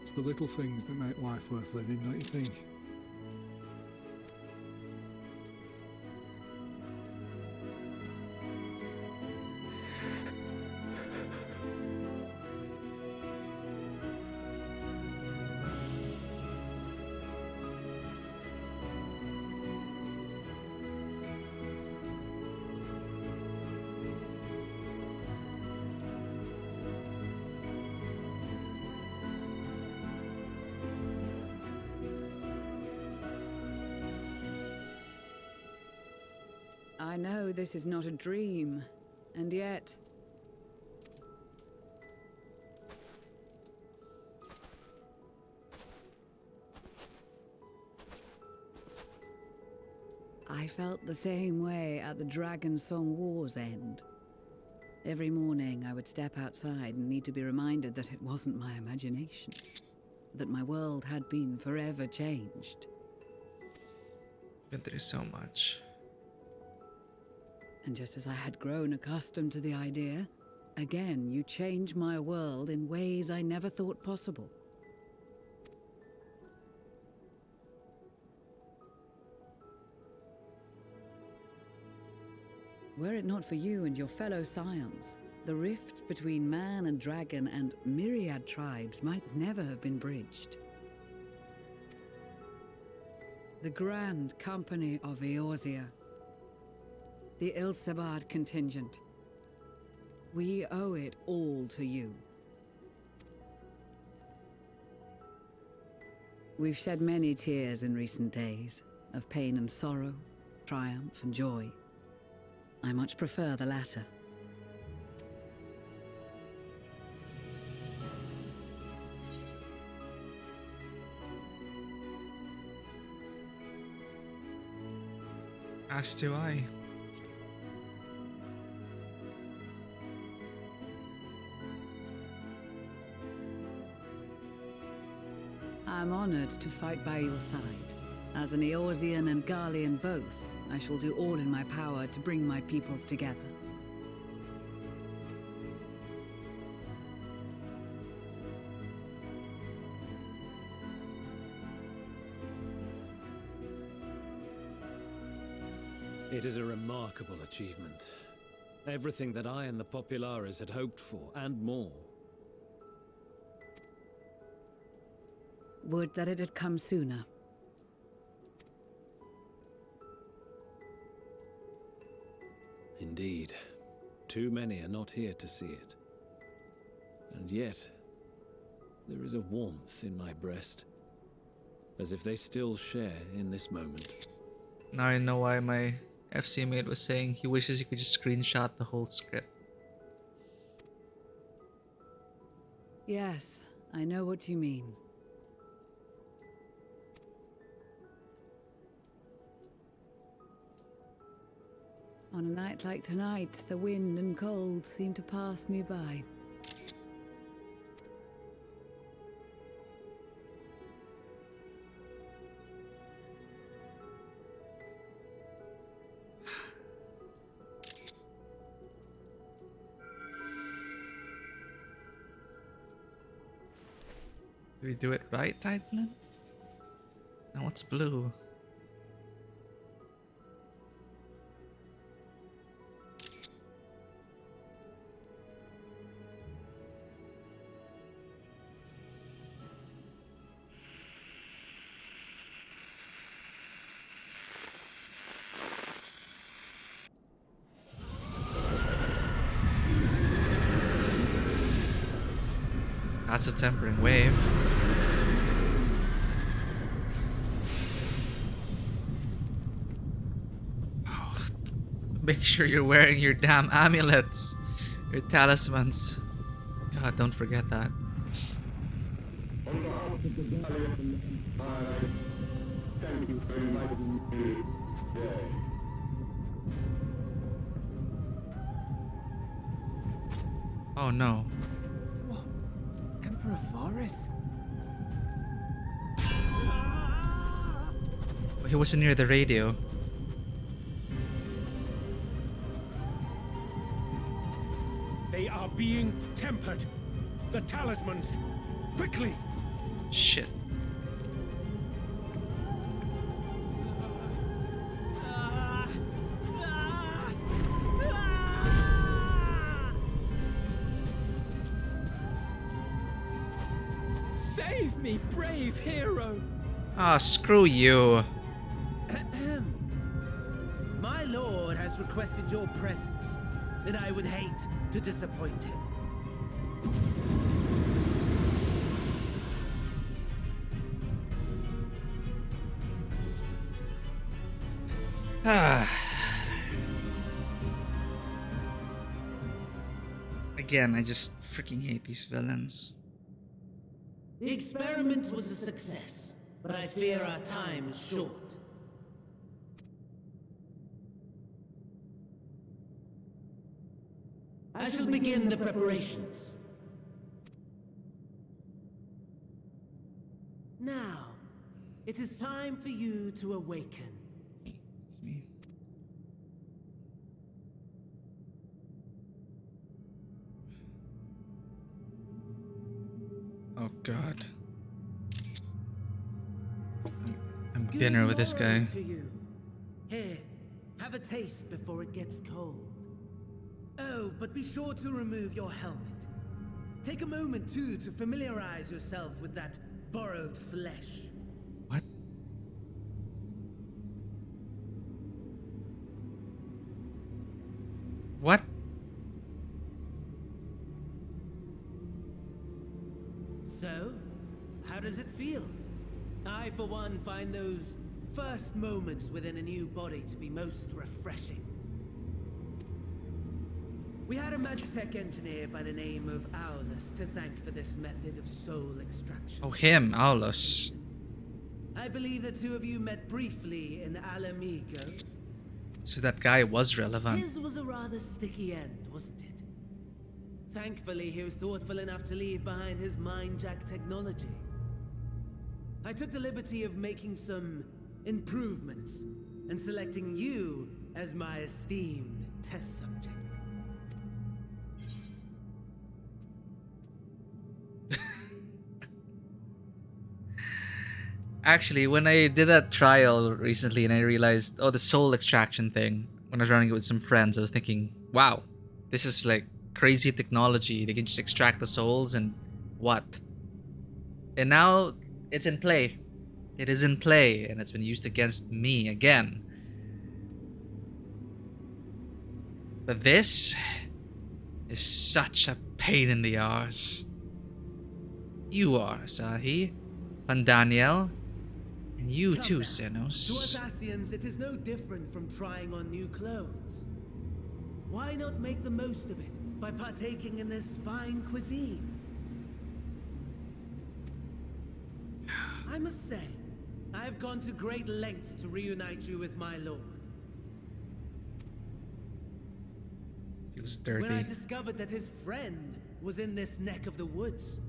Speaker 12: It's the little things that make life worth living, don't you think?
Speaker 8: I know this is not a dream, and yet... I felt the same way at the Dragon Song War's end. Every morning I would step outside and need to be reminded that it wasn't my imagination, that my world had been forever changed.
Speaker 1: Been through so much.
Speaker 8: And just as I had grown accustomed to the idea, again you change my world in ways I never thought possible. were it not for you and your fellow Scions, the rifts between man and dragon and myriad tribes might never have been bridged. The Grand Company of Eorzea, the Ilsabard contingent. We owe it all to you. We've shed many tears in recent days, of pain and sorrow, triumph and joy. I much prefer the latter.
Speaker 1: As do I.
Speaker 8: I'm honored to fight by your side. As an Eorzean and Garlean both, I shall do all in my power to bring my peoples together.
Speaker 15: It is a remarkable achievement. Everything that I and the Populares had hoped for, and more.
Speaker 8: Would that it had come sooner.
Speaker 15: Indeed. Too many are not here to see it. And yet, there is a warmth in my breast. As if they still share in this moment.
Speaker 1: Now I know why my FC mate was saying he wishes he could just screenshot the whole script.
Speaker 8: Yes, I know what you mean. On a night like tonight, the wind and cold seem to pass me by.
Speaker 1: Do we do it right, Tideblend? Now what's blue? That's a tempering wave. Oh, make sure you're wearing your damn amulets, your talismans. God, don't forget that.
Speaker 6: On behalf of the Garlean Empire, thank you for inviting me today.
Speaker 1: Oh no.
Speaker 11: Emperor Varus?
Speaker 1: He wasn't near the radio.
Speaker 16: They are being tempered. The talismans. Quickly!
Speaker 1: Shit.
Speaker 11: Save me, brave hero!
Speaker 1: Ah, screw you.
Speaker 11: My lord has requested your presence, and I would hate to disappoint him.
Speaker 1: Again, I just freaking hate these villains.
Speaker 17: The experiment was a success, but I fear our time is short. I shall begin the preparations. Now, it is time for you to awaken.
Speaker 1: Oh god. I'm dinner with this guy.
Speaker 11: To you. Here, have a taste before it gets cold. so, but be sure to remove your helmet. Take a moment, too, to familiarize yourself with that borrowed flesh.
Speaker 1: What? What?
Speaker 11: So, how does it feel? I, for one, find those first moments within a new body to be most refreshing. We had a Magitech engineer by the name of Aulus to thank for this method of soul extraction.
Speaker 1: Oh, him, Aulus.
Speaker 11: I believe the two of you met briefly in Alamigo.
Speaker 1: So that guy was relevant.
Speaker 11: His was a rather sticky end, wasn't it? Thankfully, he was thoughtful enough to leave behind his mind-jack technology. I took the liberty of making some improvements and selecting you as my esteemed test subject.
Speaker 1: Actually, when I did that trial recently and I realized, oh, the soul extraction thing, when I was running it with some friends, I was thinking, wow, this is like crazy technology. They can just extract the souls and what? And now it's in play. It is in play and it's been used against me again. But this is such a pain in the arse. You are, Asahi, Pandaniel, and you too,
Speaker 11: To
Speaker 1: Xenos.
Speaker 11: us Ascians, it is no different from trying on new clothes. Why not make the most of it by partaking in this fine cuisine? I must say, I have gone to great lengths to reunite you with my lord.
Speaker 1: Feels dirty.
Speaker 11: When I discovered that his friend was in this neck of the woods,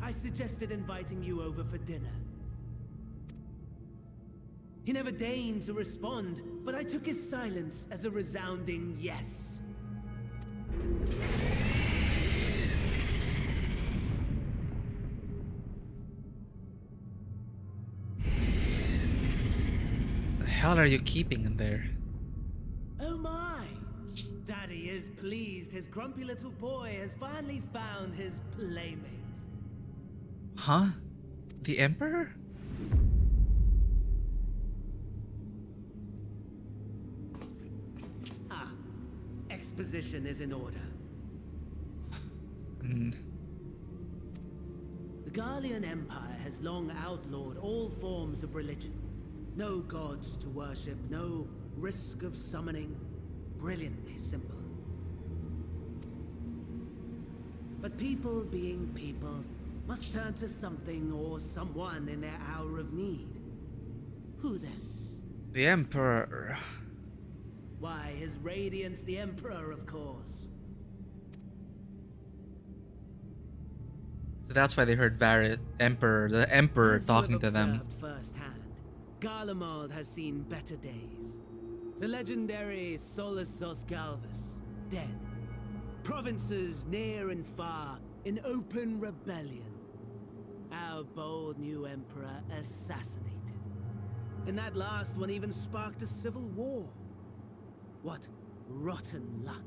Speaker 11: I suggested inviting you over for dinner. He never deigned to respond, but I took his silence as a resounding yes.
Speaker 1: The hell are you keeping in there?
Speaker 11: Oh my! Daddy is pleased his grumpy little boy has finally found his playmate.
Speaker 1: Huh? The Emperor?
Speaker 11: Ah, exposition is in order. The Garlean Empire has long outlawed all forms of religion. No gods to worship, no risk of summoning. Brilliantly simple. But people being people must turn to something or someone in their hour of need. Who then?
Speaker 1: The Emperor.
Speaker 11: Why, His Radiance the Emperor, of course.
Speaker 1: So that's why they heard the Emperor
Speaker 11: As you
Speaker 1: talking
Speaker 11: have
Speaker 1: to them.
Speaker 11: observed firsthand, Garlemald has seen better days. The legendary Solus Galvus, dead. Provinces near and far in open rebellion. Our bold new emperor assassinated. And that last one even sparked a civil war. What rotten luck.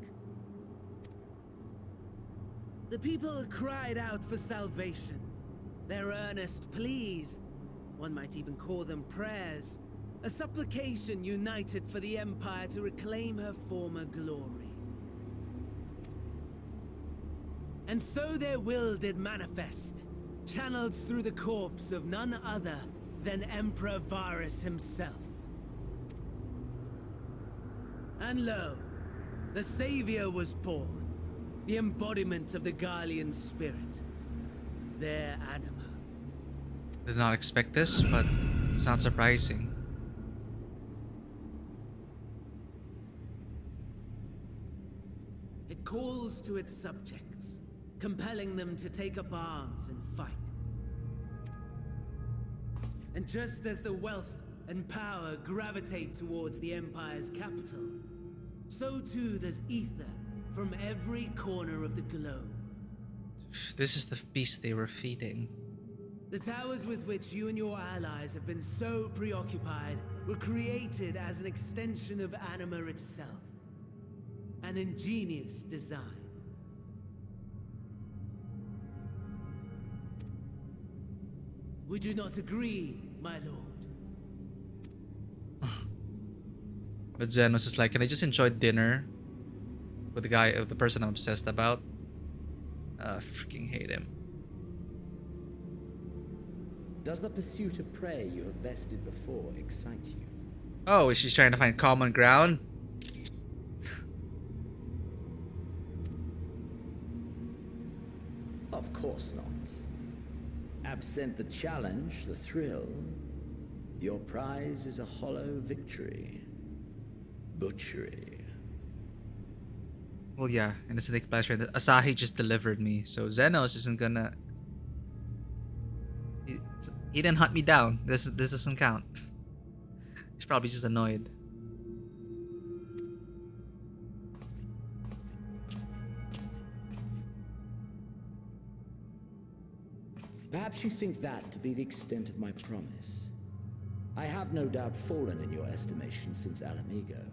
Speaker 11: The people cried out for salvation. Their earnest pleas, one might even call them prayers, a supplication united for the Empire to reclaim her former glory. And so their will did manifest, channeled through the corpse of none other than Emperor Varus himself. And lo, the Savior was born, the embodiment of the Garlean spirit, their anima.
Speaker 1: Did not expect this, but it's not surprising.
Speaker 11: It calls to its subjects, compelling them to take up arms and fight. And just as the wealth and power gravitate towards the Empire's capital, so too does ether from every corner of the globe.
Speaker 1: This is the beast they were feeding.
Speaker 11: The towers with which you and your allies have been so preoccupied were created as an extension of anima itself. An ingenious design. Would you not agree, my lord?
Speaker 1: But Zen was just like, can I just enjoy dinner with the person I'm obsessed about? Freaking hate him.
Speaker 18: Does the pursuit of prey you have bested before excite you?
Speaker 1: Oh, is she trying to find common ground?
Speaker 18: Of course not. Absent the challenge, the thrill, your prize is a hollow victory. Butchery.
Speaker 1: Well, yeah, and it's a big pleasure that Asahi just delivered me, so Xenos isn't gonna. He didn't hunt me down. This doesn't count. He's probably just annoyed.
Speaker 18: Perhaps you think that to be the extent of my promise. I have no doubt fallen in your estimation since Alamigo.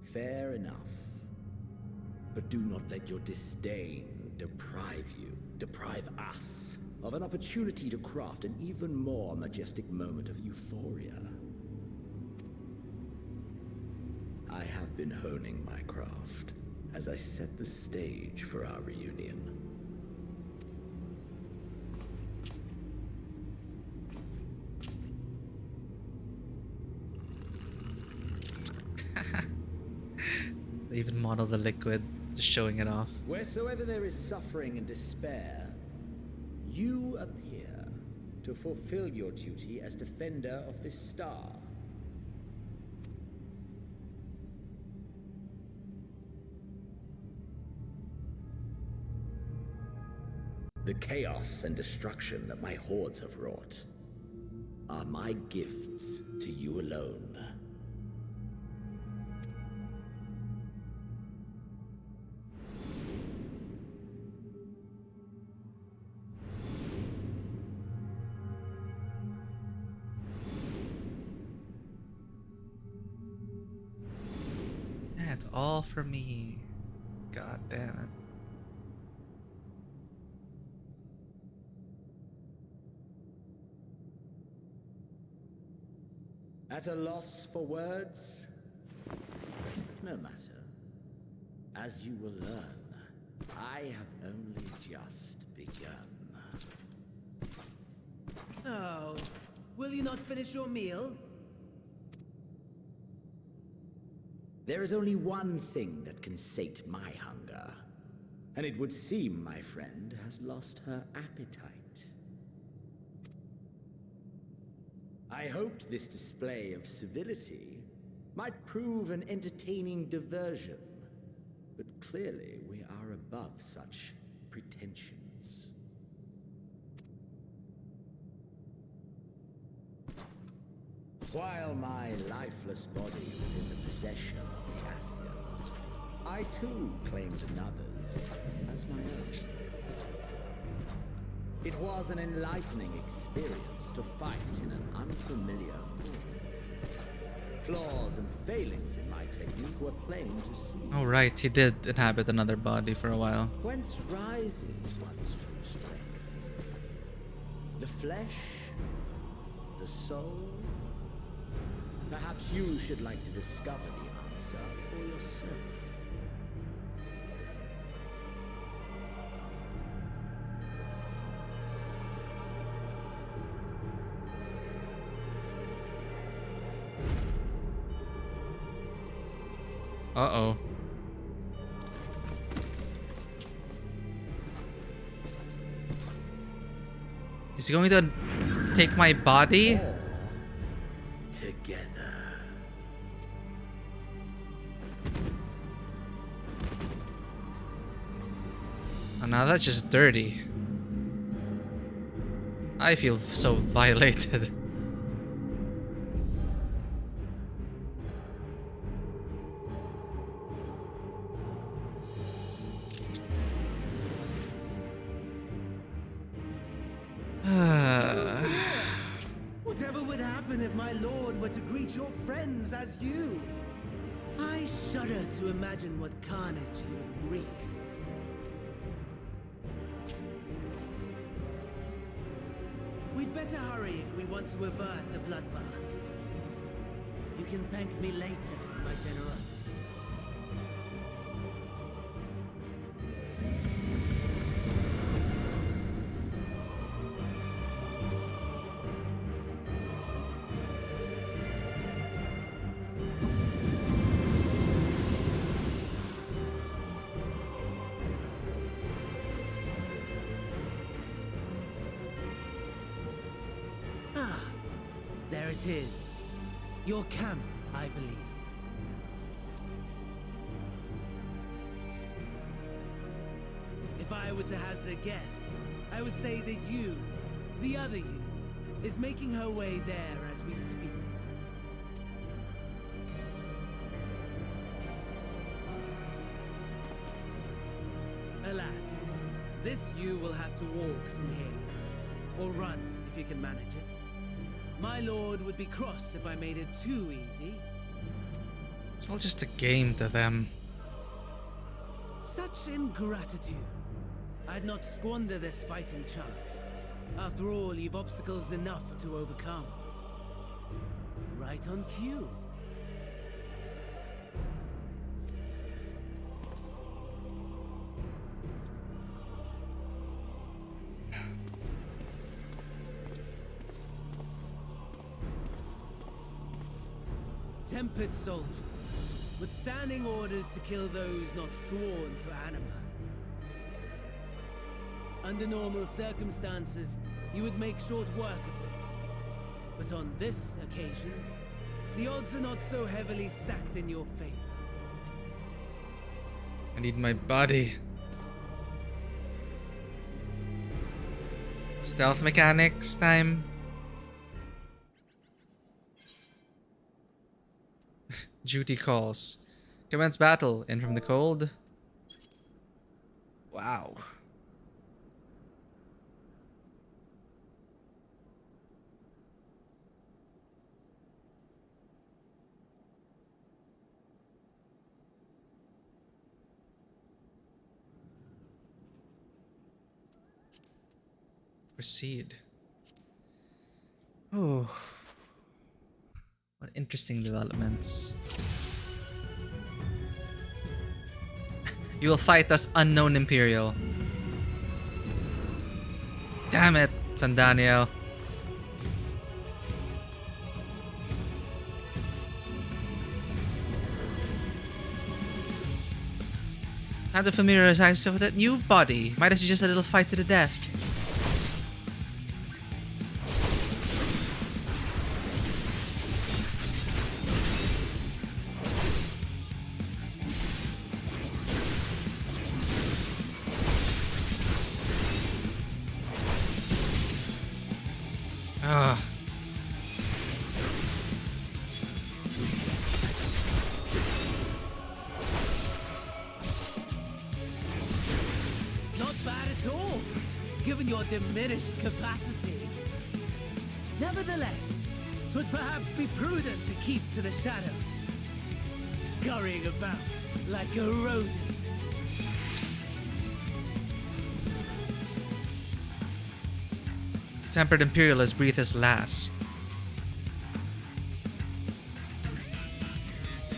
Speaker 18: Fair enough. But do not let your disdain deprive us, of an opportunity to craft an even more majestic moment of euphoria. I have been honing my craft as I set the stage for our reunion.
Speaker 1: They even model the liquid, just showing it off.
Speaker 18: Wheresoever there is suffering and despair, you appear to fulfill your duty as defender of this star. The chaos and destruction that my hordes have wrought are my gifts to you alone.
Speaker 1: That's all for me. God damn it.
Speaker 18: At a loss for words? No matter. As you will learn, I have only just begun.
Speaker 11: Oh, will you not finish your meal?
Speaker 18: There is only one thing that can sate my hunger, and it would seem my friend has lost her appetite. I hoped this display of civility might prove an entertaining diversion, but clearly we are above such pretensions. While my lifeless body was in the possession of the Ascian, I too claimed another's as my own. It was an enlightening experience to fight in an unfamiliar form. Flaws and failings in my technique were plain to see.
Speaker 1: Oh right, he did inhabit another body for a while.
Speaker 18: Whence rises one's true strength? The flesh? The soul? Perhaps you should like to discover the answer for yourself.
Speaker 1: Uh-oh. Is he going to take my body?
Speaker 18: Together.
Speaker 1: Oh, now that's just dirty. I feel so violated.
Speaker 11: Whatever would happen happen if my lord were to greet your friends as you? I shudder to imagine what carnage he would wreak. We'd better hurry if we want to avert the bloodbath. You can thank me later for my generosity. There it is. Your camp, I believe. If I were to hazard a guess, I would say that you, the other you, is making her way there as we speak. Alas, this you will have to walk from here. Or run, if you can manage it. My lord would be cross if I made it too easy.
Speaker 1: It's all just a game to them.
Speaker 11: Such ingratitude. I'd not squander this fighting chance. After all, you've obstacles enough to overcome. Right on cue. Tempered soldiers, with standing orders to kill those not sworn to anima. Under normal circumstances, you would make short work of them. But on this occasion, the odds are not so heavily stacked in your favor.
Speaker 1: I need my body. Stealth mechanics time. Duty calls. Commence battle. In from the cold. Wow. Proceed. Oh. What interesting developments. You will fight us, unknown Imperial. Damn it, Thavnair. Time to familiarize yourself with that new body. Might as well just a little fight to the death.
Speaker 11: Diminished capacity. Nevertheless, 'twould perhaps be prudent to keep to the shadows, scurrying about like a rodent.
Speaker 1: Tempered Imperial has breathed his last.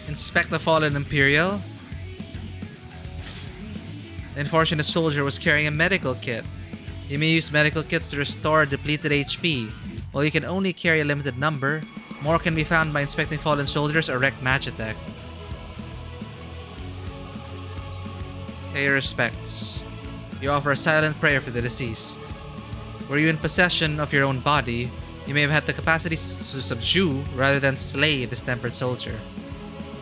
Speaker 1: Inspect the fallen Imperial. The unfortunate soldier was carrying a medical kit. You may use medical kits to restore depleted HP. While you can only carry a limited number, more can be found by inspecting fallen soldiers or wrecked magitech. Pay your respects. You offer a silent prayer for the deceased. Were you in possession of your own body, you may have had the capacity to subdue rather than slay this tempered soldier.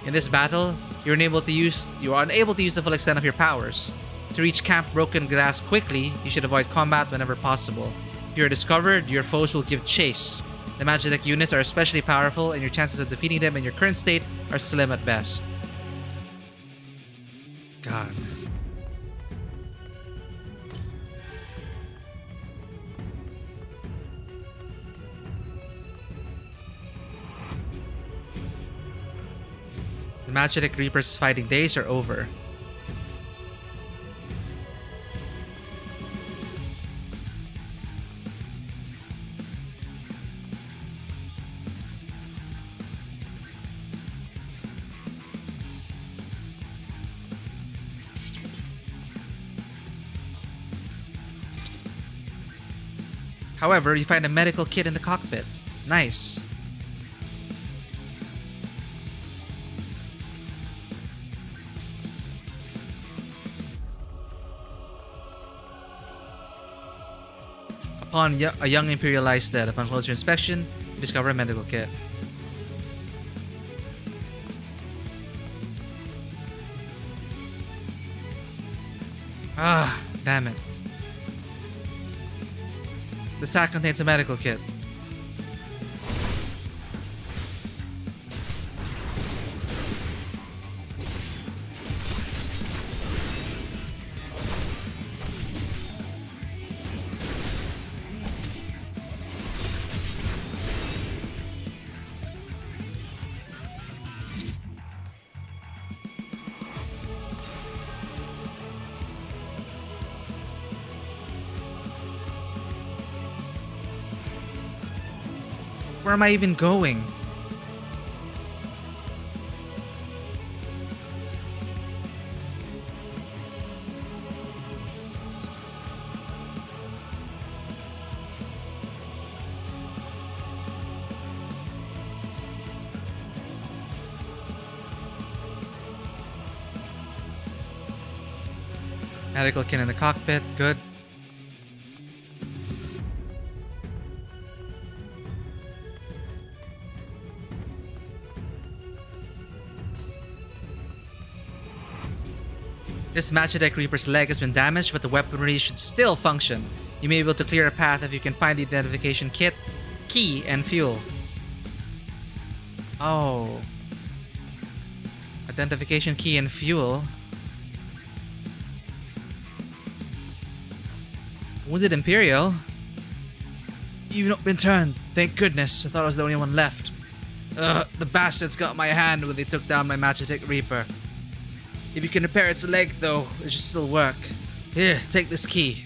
Speaker 1: In this battle, you are unable to use the full extent of your powers. To reach Camp Broken Glass quickly, you should avoid combat whenever possible. If you are discovered, your foes will give chase. The Magitech units are especially powerful, and your chances of defeating them in your current state are slim at best. God. Magitek Reaper's fighting days are over. However, you find a medical kit in the cockpit. Nice. Upon a young Imperial lies dead. Upon closer inspection, you discover a medical kit. Ah, damn it. The sack contains a medical kit. Where am I even going? Medical kit in the cockpit, good. This Magitek Reaper's leg has been damaged, but the weaponry should still function. You may be able to clear a path if you can find the identification kit, key, and fuel. Oh. Identification key and fuel. Wounded Imperial? You've not been turned. Thank goodness. I thought I was the only one left. The bastards got my hand when they took down my Magitek Reaper. If you can repair its leg, though, it should still work. Here, take this key.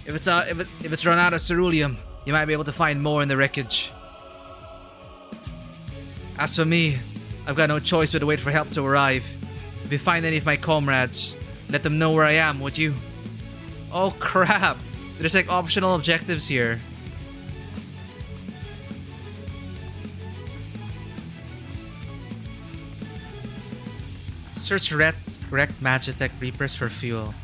Speaker 1: If it's run out of ceruleum, you might be able to find more in the wreckage. As for me, I've got no choice but to wait for help to arrive. If you find any of my comrades, let them know where I am, would you? Oh crap! There's like optional objectives here. Search wrecked Magitek Reapers for fuel.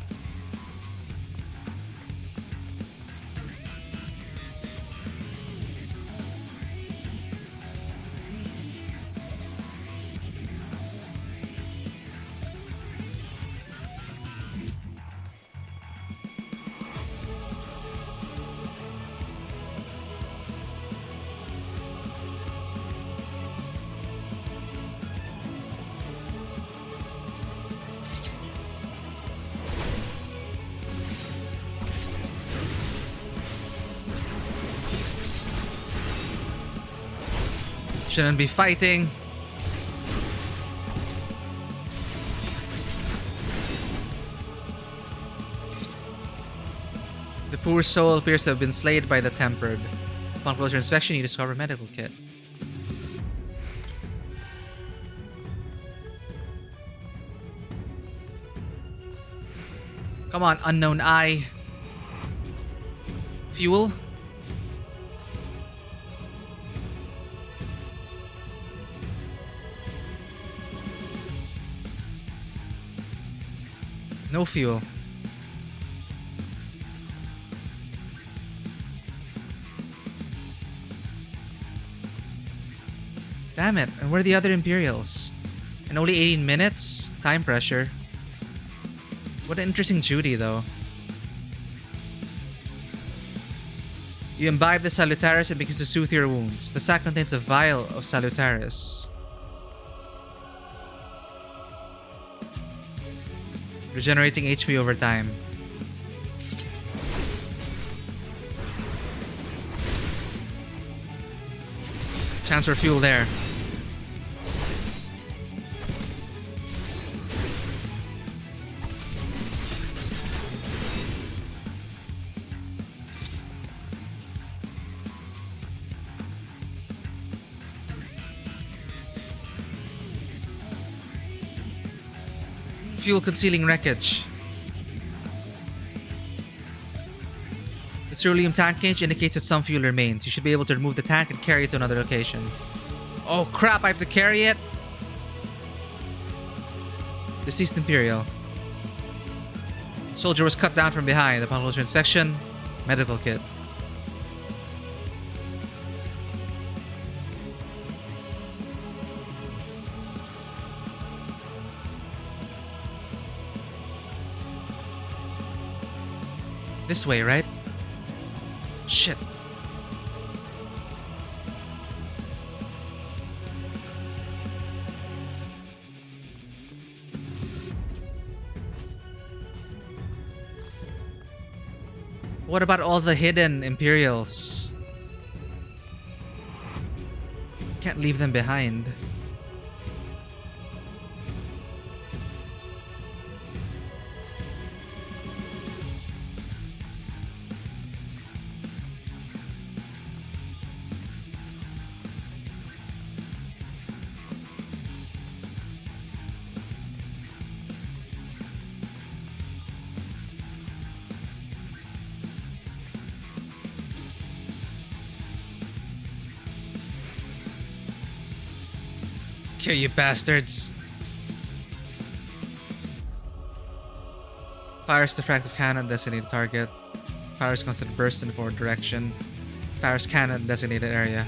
Speaker 1: Shouldn't be fighting. The poor soul appears to have been slayed by the Tempered. Upon closer inspection, you discover a medical kit. Come on, unknown eye. Fuel? No fuel. Damn it, and where are the other Imperials? And only 18 minutes? Time pressure. What an interesting duty, though. You imbibe the Salutaris and begins to soothe your wounds. The sack contains a vial of Salutaris. Regenerating HP over time. Chance for fuel there. Fuel concealing wreckage. The cerulean tank gauge indicates that some fuel remains. You should be able to remove the tank and carry it to another location. Oh crap, I have to carry it? Deceased Imperial. Soldier was cut down from behind. Upon closer inspection, medical kit. This way, right? Shit. What about all the hidden Imperials? Can't leave them behind. Kill you bastards. Fires diffractive cannon, designated target. Fires constant burst in forward direction. Fires cannon, designated area.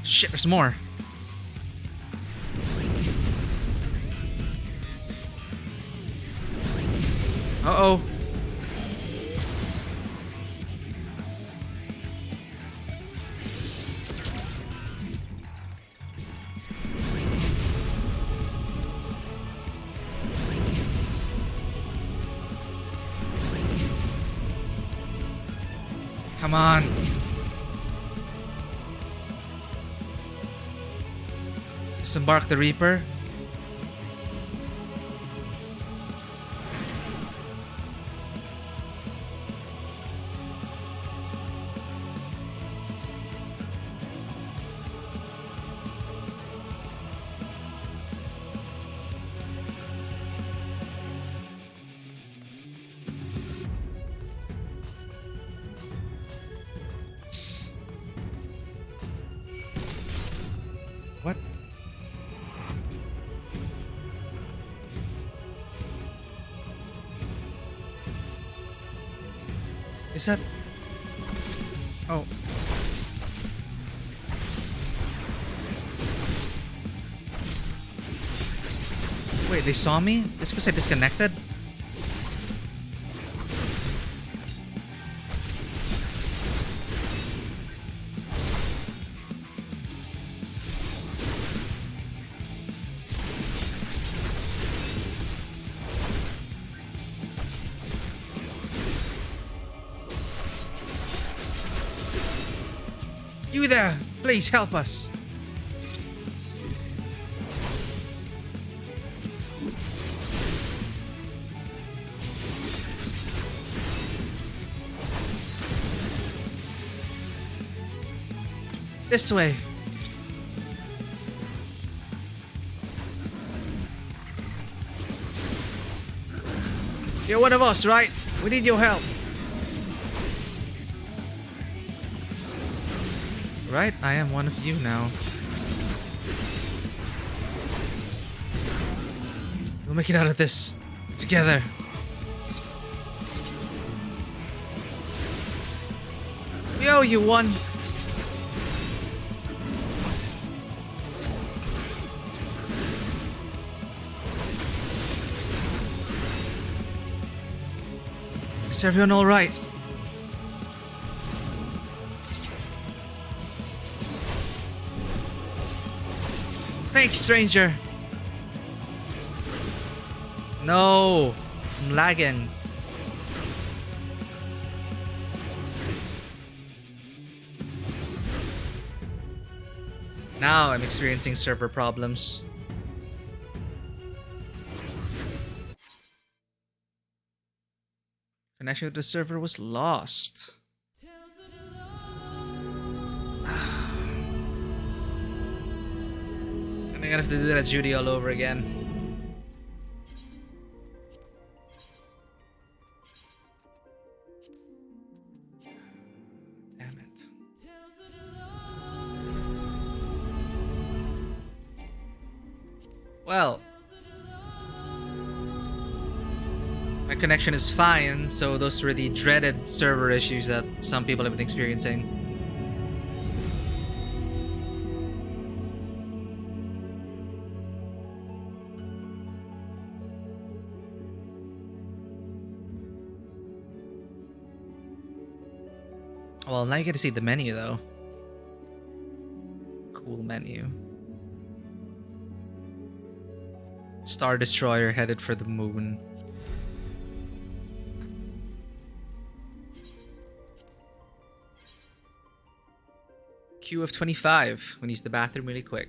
Speaker 1: Shit, there's more. Uh-oh. Come on. Disembark the Reaper. What? Is that... Oh. Wait, they saw me? It's because I disconnected? You there! Please help us! This way. You're one of us, right? We need your help. Right? I am one of you now. We'll make it out of this. Together. We owe you one. Is everyone alright? Thanks, stranger. No, I'm lagging. Now I'm experiencing server problems. Connection to the server was lost. I'm gonna have to do that Judy all over again. Damn it. Well, my connection is fine, so those were the dreaded server issues that some people have been experiencing. Well, now you get to see the menu, though. Cool menu. Star Destroyer headed for the moon. Queue of 25. We use the bathroom really quick.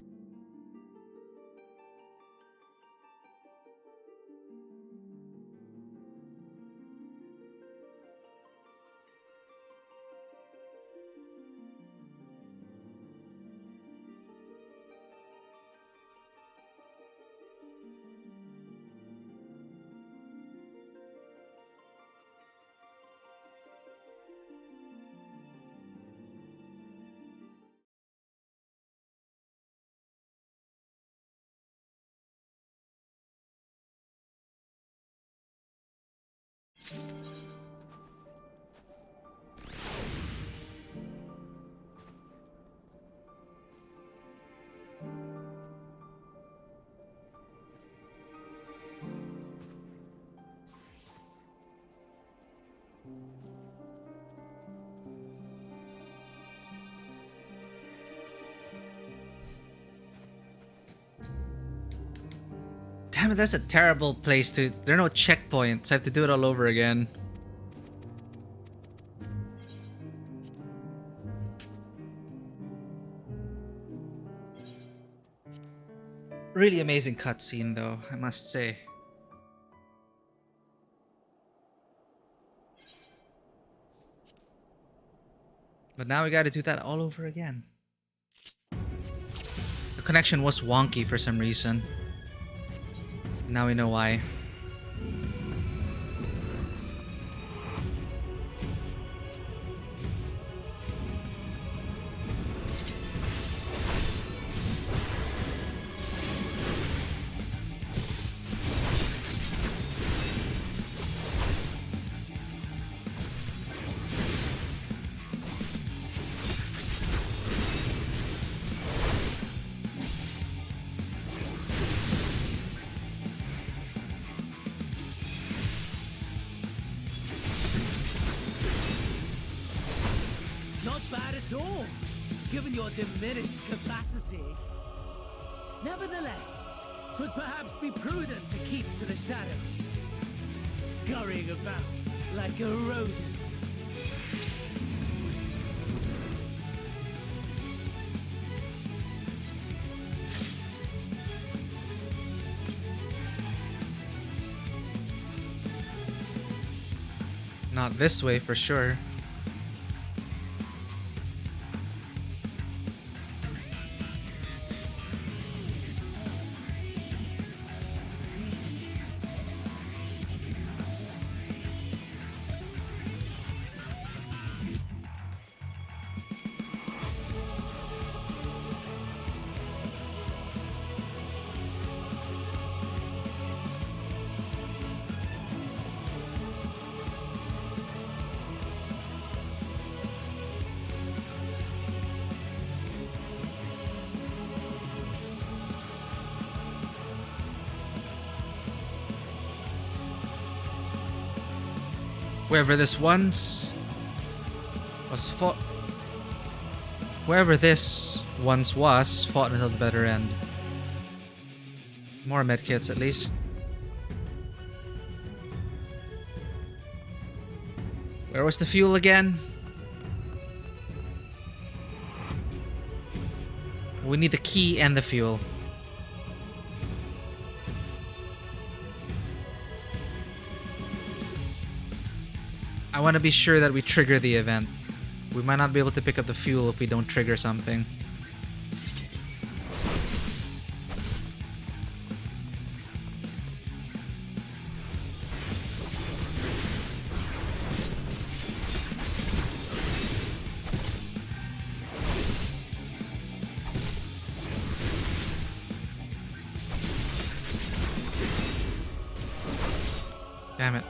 Speaker 1: Damn it, that's a terrible place to... There are no checkpoints. I have to do it all over again. Really amazing cutscene, though, I must say. But now we gotta do that all over again. The connection was wonky for some reason. Now we know why.
Speaker 11: Diminished capacity. Nevertheless, 'twould perhaps be prudent to keep to the shadows, scurrying about like a rodent.
Speaker 1: Not this way for sure. Wherever this once was fought. Wherever this once was fought until the better end. More medkits at least. Where was the fuel again? We need the key and the fuel. I want to be sure that we trigger the event. We might not be able to pick up the fuel if we don't trigger something. Damn it.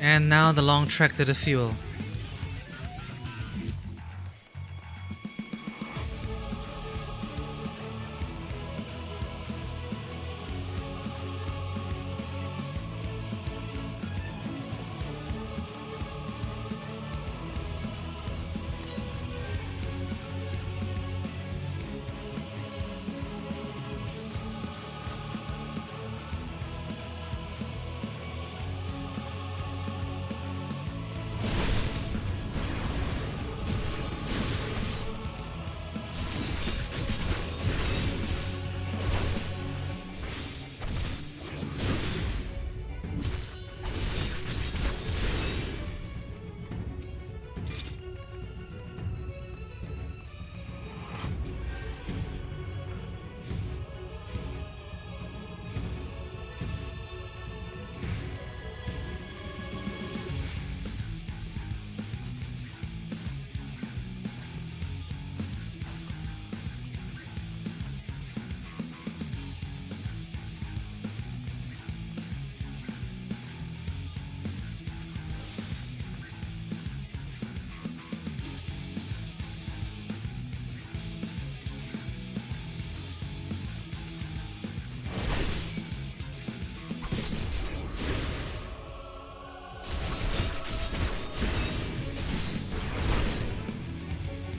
Speaker 1: And now the long trek to the fuel.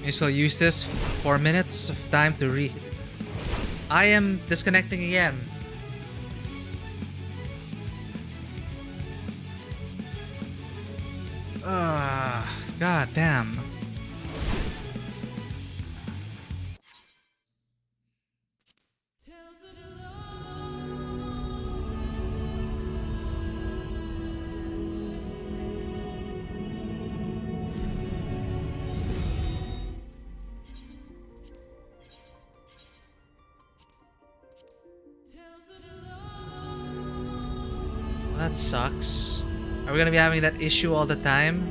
Speaker 1: May as well use this 4 minutes of time to read. I am disconnecting again. God damn. That sucks. Are we gonna be having that issue all the time?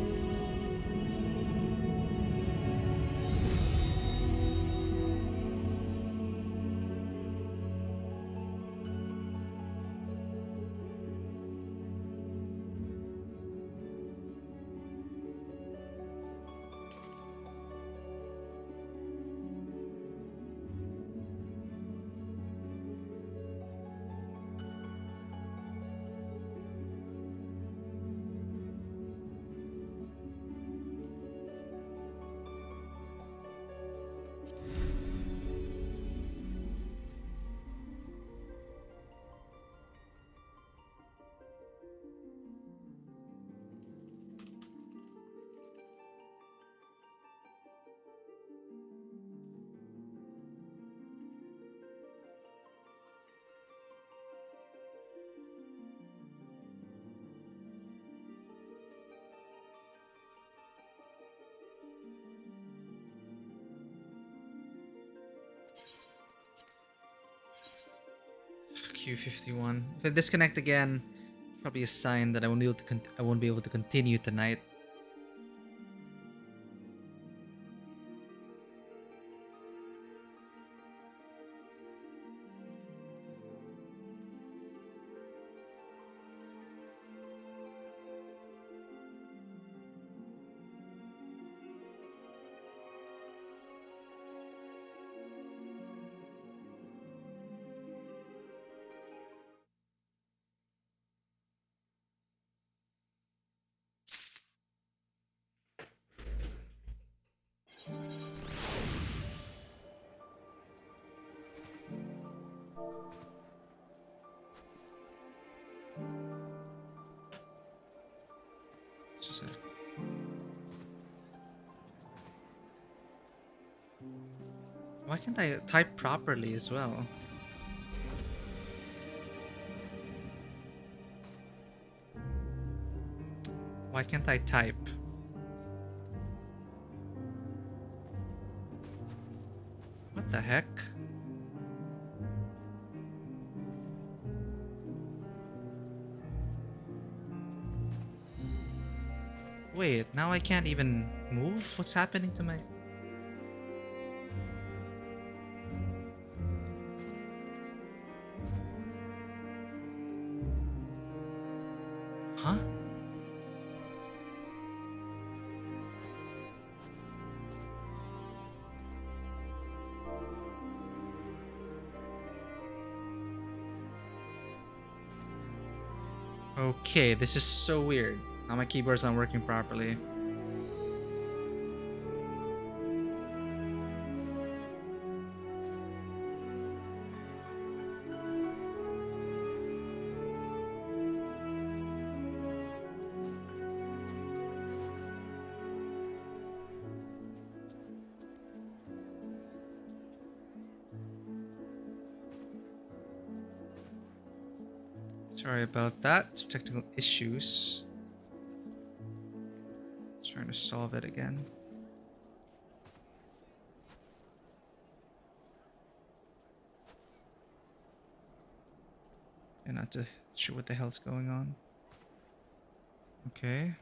Speaker 1: Q51. If I disconnect again, probably a sign that I won't be able to continue tonight. Why can't I type properly as well? Why can't I type? What the heck? Wait, now I can't even move? What's happening to my... Huh? Okay, this is so weird. Now my keyboard's not working properly. Sorry about that. Some technical issues. Trying to solve it again. And not too sure what the hell's going on. Okay.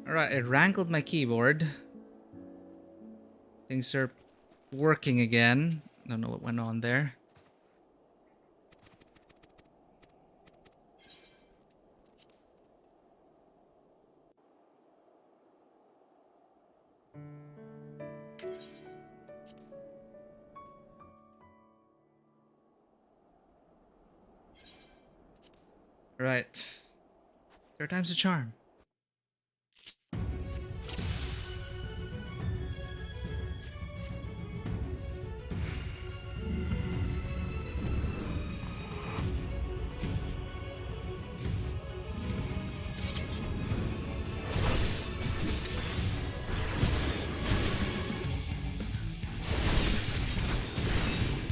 Speaker 1: Alright, it wrangled my keyboard. Things are working again. Don't know what went on there. Right. Third time's a charm.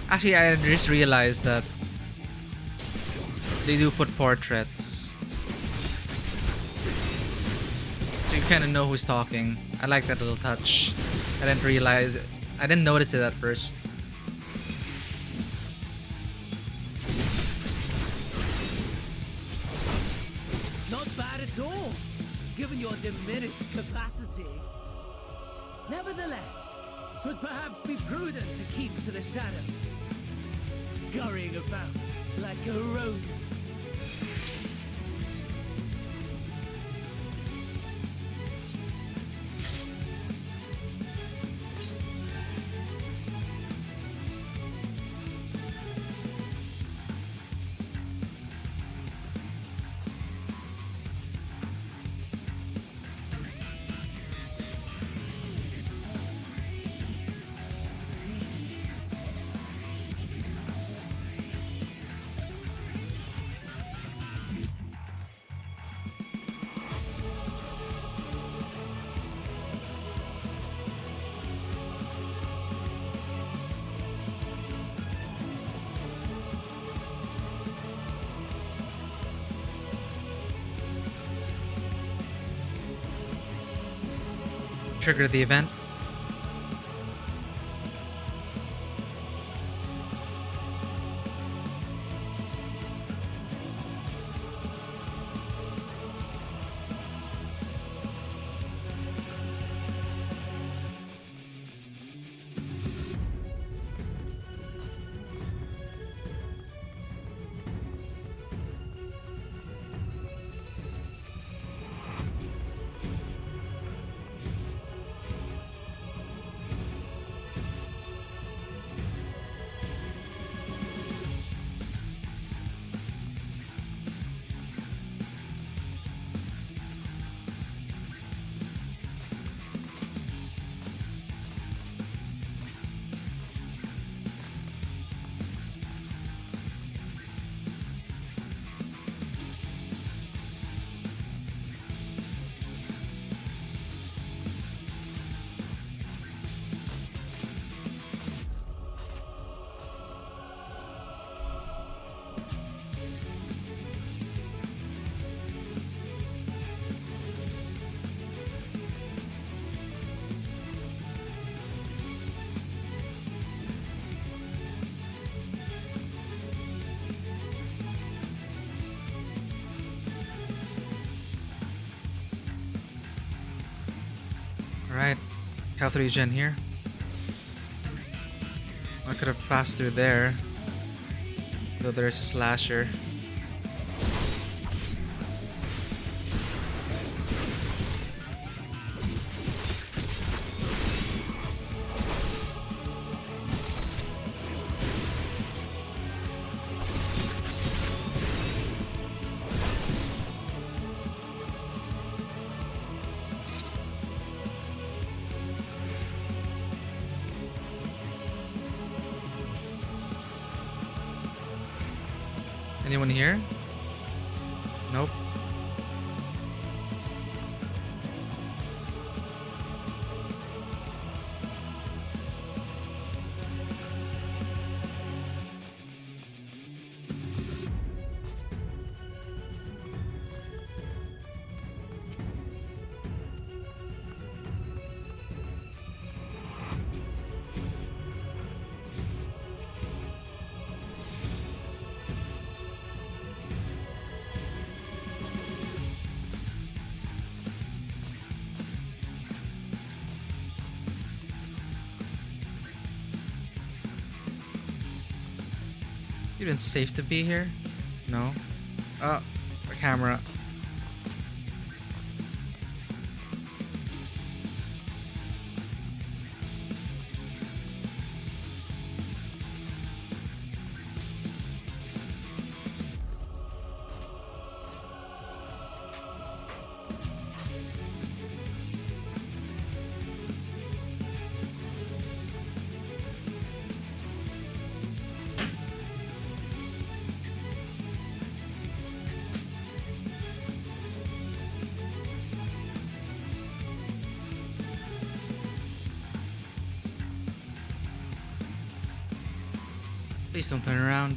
Speaker 1: Actually, I just realized that they do put portraits. So you kind of know who's talking. I like that little touch. I didn't realize it. I didn't notice it at first.
Speaker 11: Not bad at all, given your diminished capacity. Nevertheless, 'twould perhaps be prudent to keep to the shadows, scurrying about like a rodent.
Speaker 1: Trigger the event. Alright, health regen here. I could have passed through there, though there's a slasher. Anyone here? Nope. Even safe to be here? No. Oh, a camera. Please don't turn around.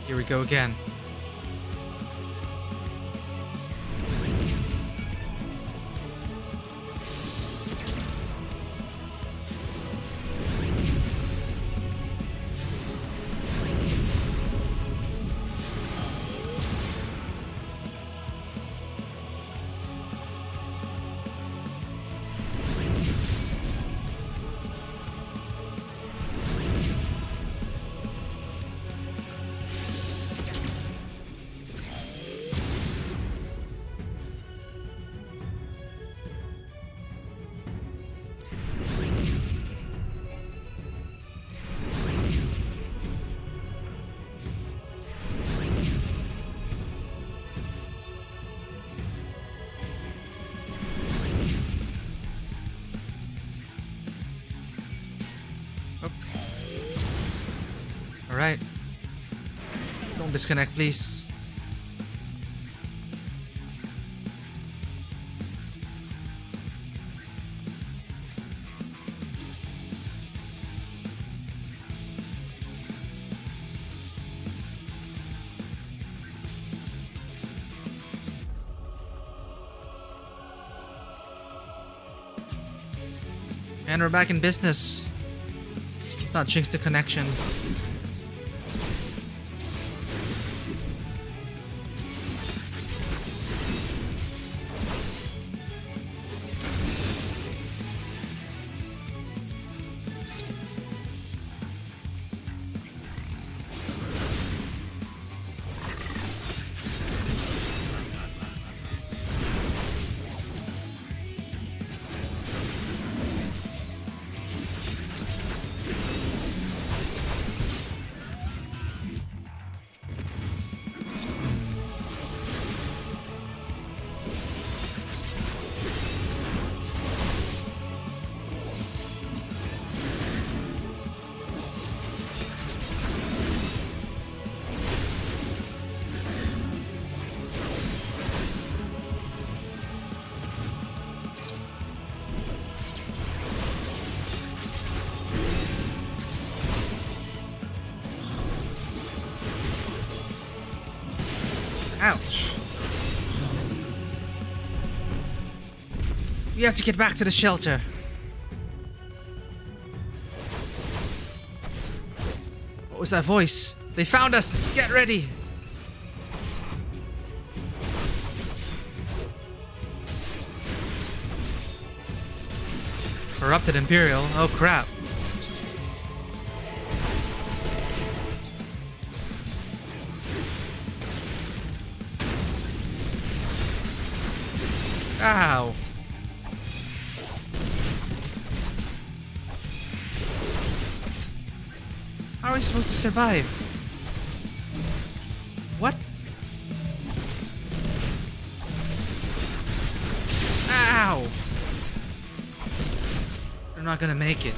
Speaker 1: Here we go again. Alright. Don't disconnect, please. And we're back in business. Let's not jinx the connection. Ouch. We have to get back to the shelter. What was that voice? They found us! Get ready! Corrupted Imperial? Oh crap. Ow. How are we supposed to survive? What? Ow! They're not gonna make it.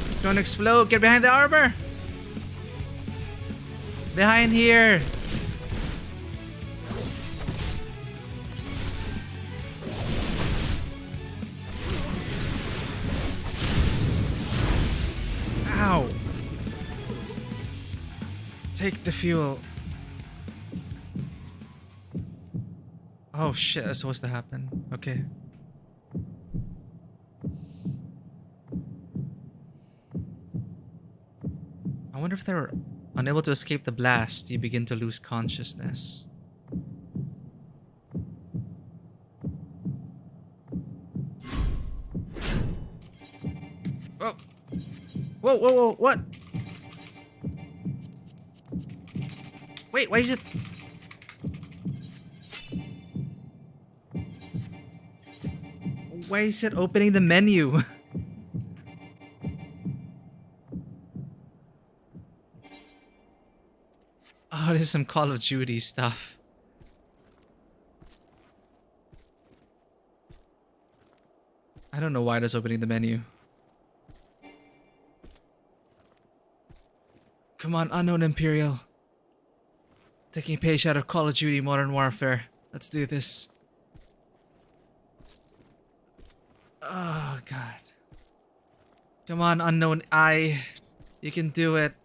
Speaker 1: It's gonna explode. Get behind the armor! Behind here! Ow! Take the fuel. Oh shit, that's supposed to happen. Okay. I wonder if they're unable to escape the blast, you begin to lose consciousness. Oh! Whoa, whoa, whoa, what? Wait, why is it... Why is it opening the menu? Oh, this is some Call of Duty stuff. I don't know why it's opening the menu. Come on, Unknown Imperial. Taking a page out of Call of Duty Modern Warfare. Let's do this. Oh, God. Come on, Unknown Eye. You can do it.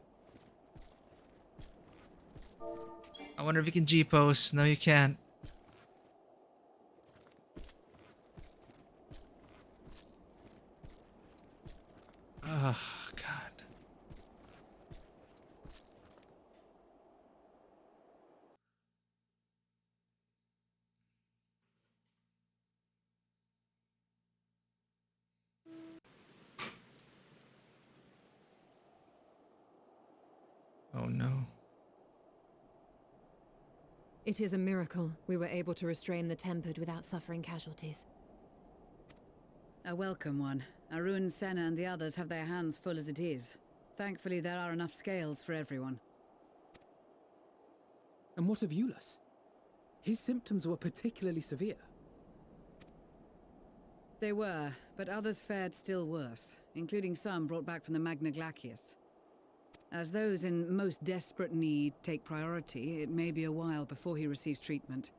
Speaker 1: I wonder if you can G-pose. No, you can't. Oh, God. Oh, no.
Speaker 13: It is a miracle we were able to restrain the Tempered without suffering casualties.
Speaker 8: A welcome one. Arun, Senna and the others have their hands full as it is. Thankfully, there are enough scales for everyone.
Speaker 7: And what of Euless? His symptoms were particularly severe.
Speaker 8: They were, but others fared still worse, including some brought back from the Magna Glacius. As those in most desperate need take priority, it may be a while before he receives treatment.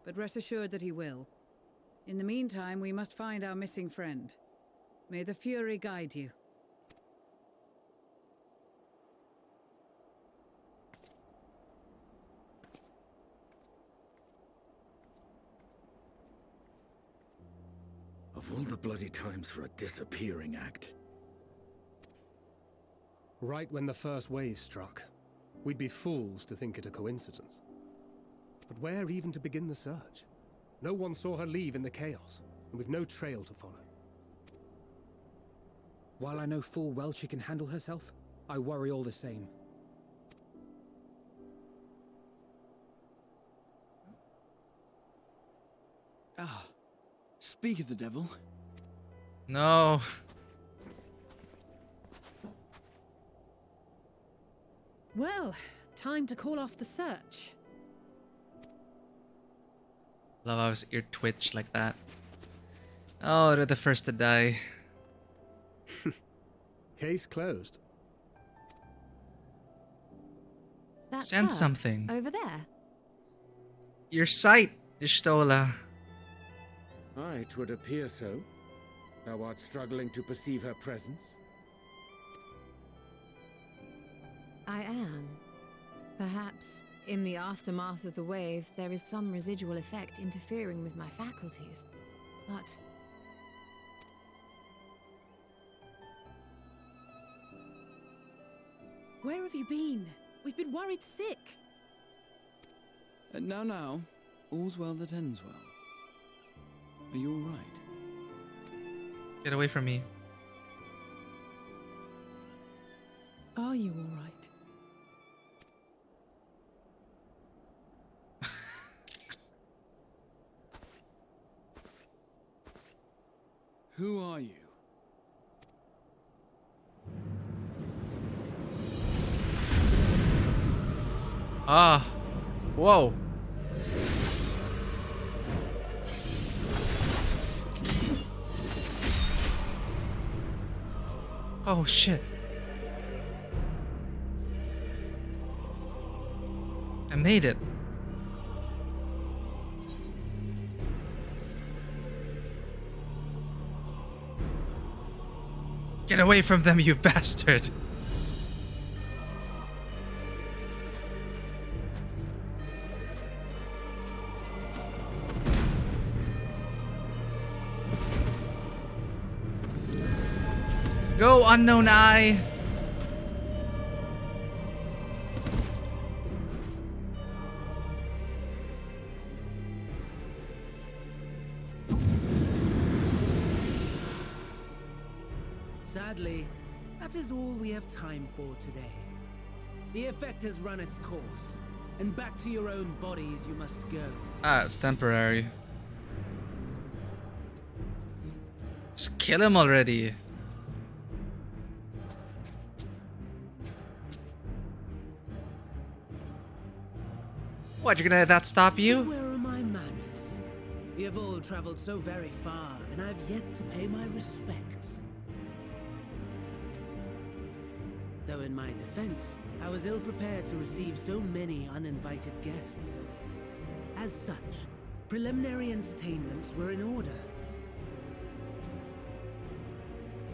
Speaker 8: But rest assured that he will. In the meantime, we must find our missing friend. May the Fury guide you.
Speaker 19: Of all the bloody times for a disappearing act.
Speaker 2: Right when the first wave struck, we'd be fools to think it a coincidence. But where even to begin the search? No one saw her leave in the chaos, and we've no trail to follow.
Speaker 7: While I know full well she can handle herself, I worry all the same.
Speaker 5: Ah, speak of the devil.
Speaker 1: No.
Speaker 4: Well, time to call off the search.
Speaker 1: Love how his ear twitched like that. Oh, they're the first to die.
Speaker 2: Case closed.
Speaker 13: That's
Speaker 1: Send
Speaker 13: her,
Speaker 1: something.
Speaker 13: over there.
Speaker 1: Your sight, Ishtola.
Speaker 19: Aye, 'twould appear so. Thou art struggling to perceive her presence?
Speaker 13: I am. Perhaps, in the aftermath of the wave, there is some residual effect interfering with my faculties. But...
Speaker 4: Where have you been? We've been worried sick.
Speaker 5: Now, all's well that ends well. Are you all right?
Speaker 1: Get away from me.
Speaker 4: Are you all right?
Speaker 5: Who are you?
Speaker 1: Ah. Whoa. Oh shit. I made it. Get away from them, you bastard. Go, unknown eye.
Speaker 11: Sadly, that is all we have time for today. The effect has run its course, and back to your own bodies you must go.
Speaker 1: Ah, it's temporary. Just kill him already. What, you're gonna let that stop you?
Speaker 11: Where are my manners? We have all traveled so very far, and I've yet to pay my respects. Though in my defense, I was ill-prepared to receive so many uninvited guests. As such, preliminary entertainments were in order.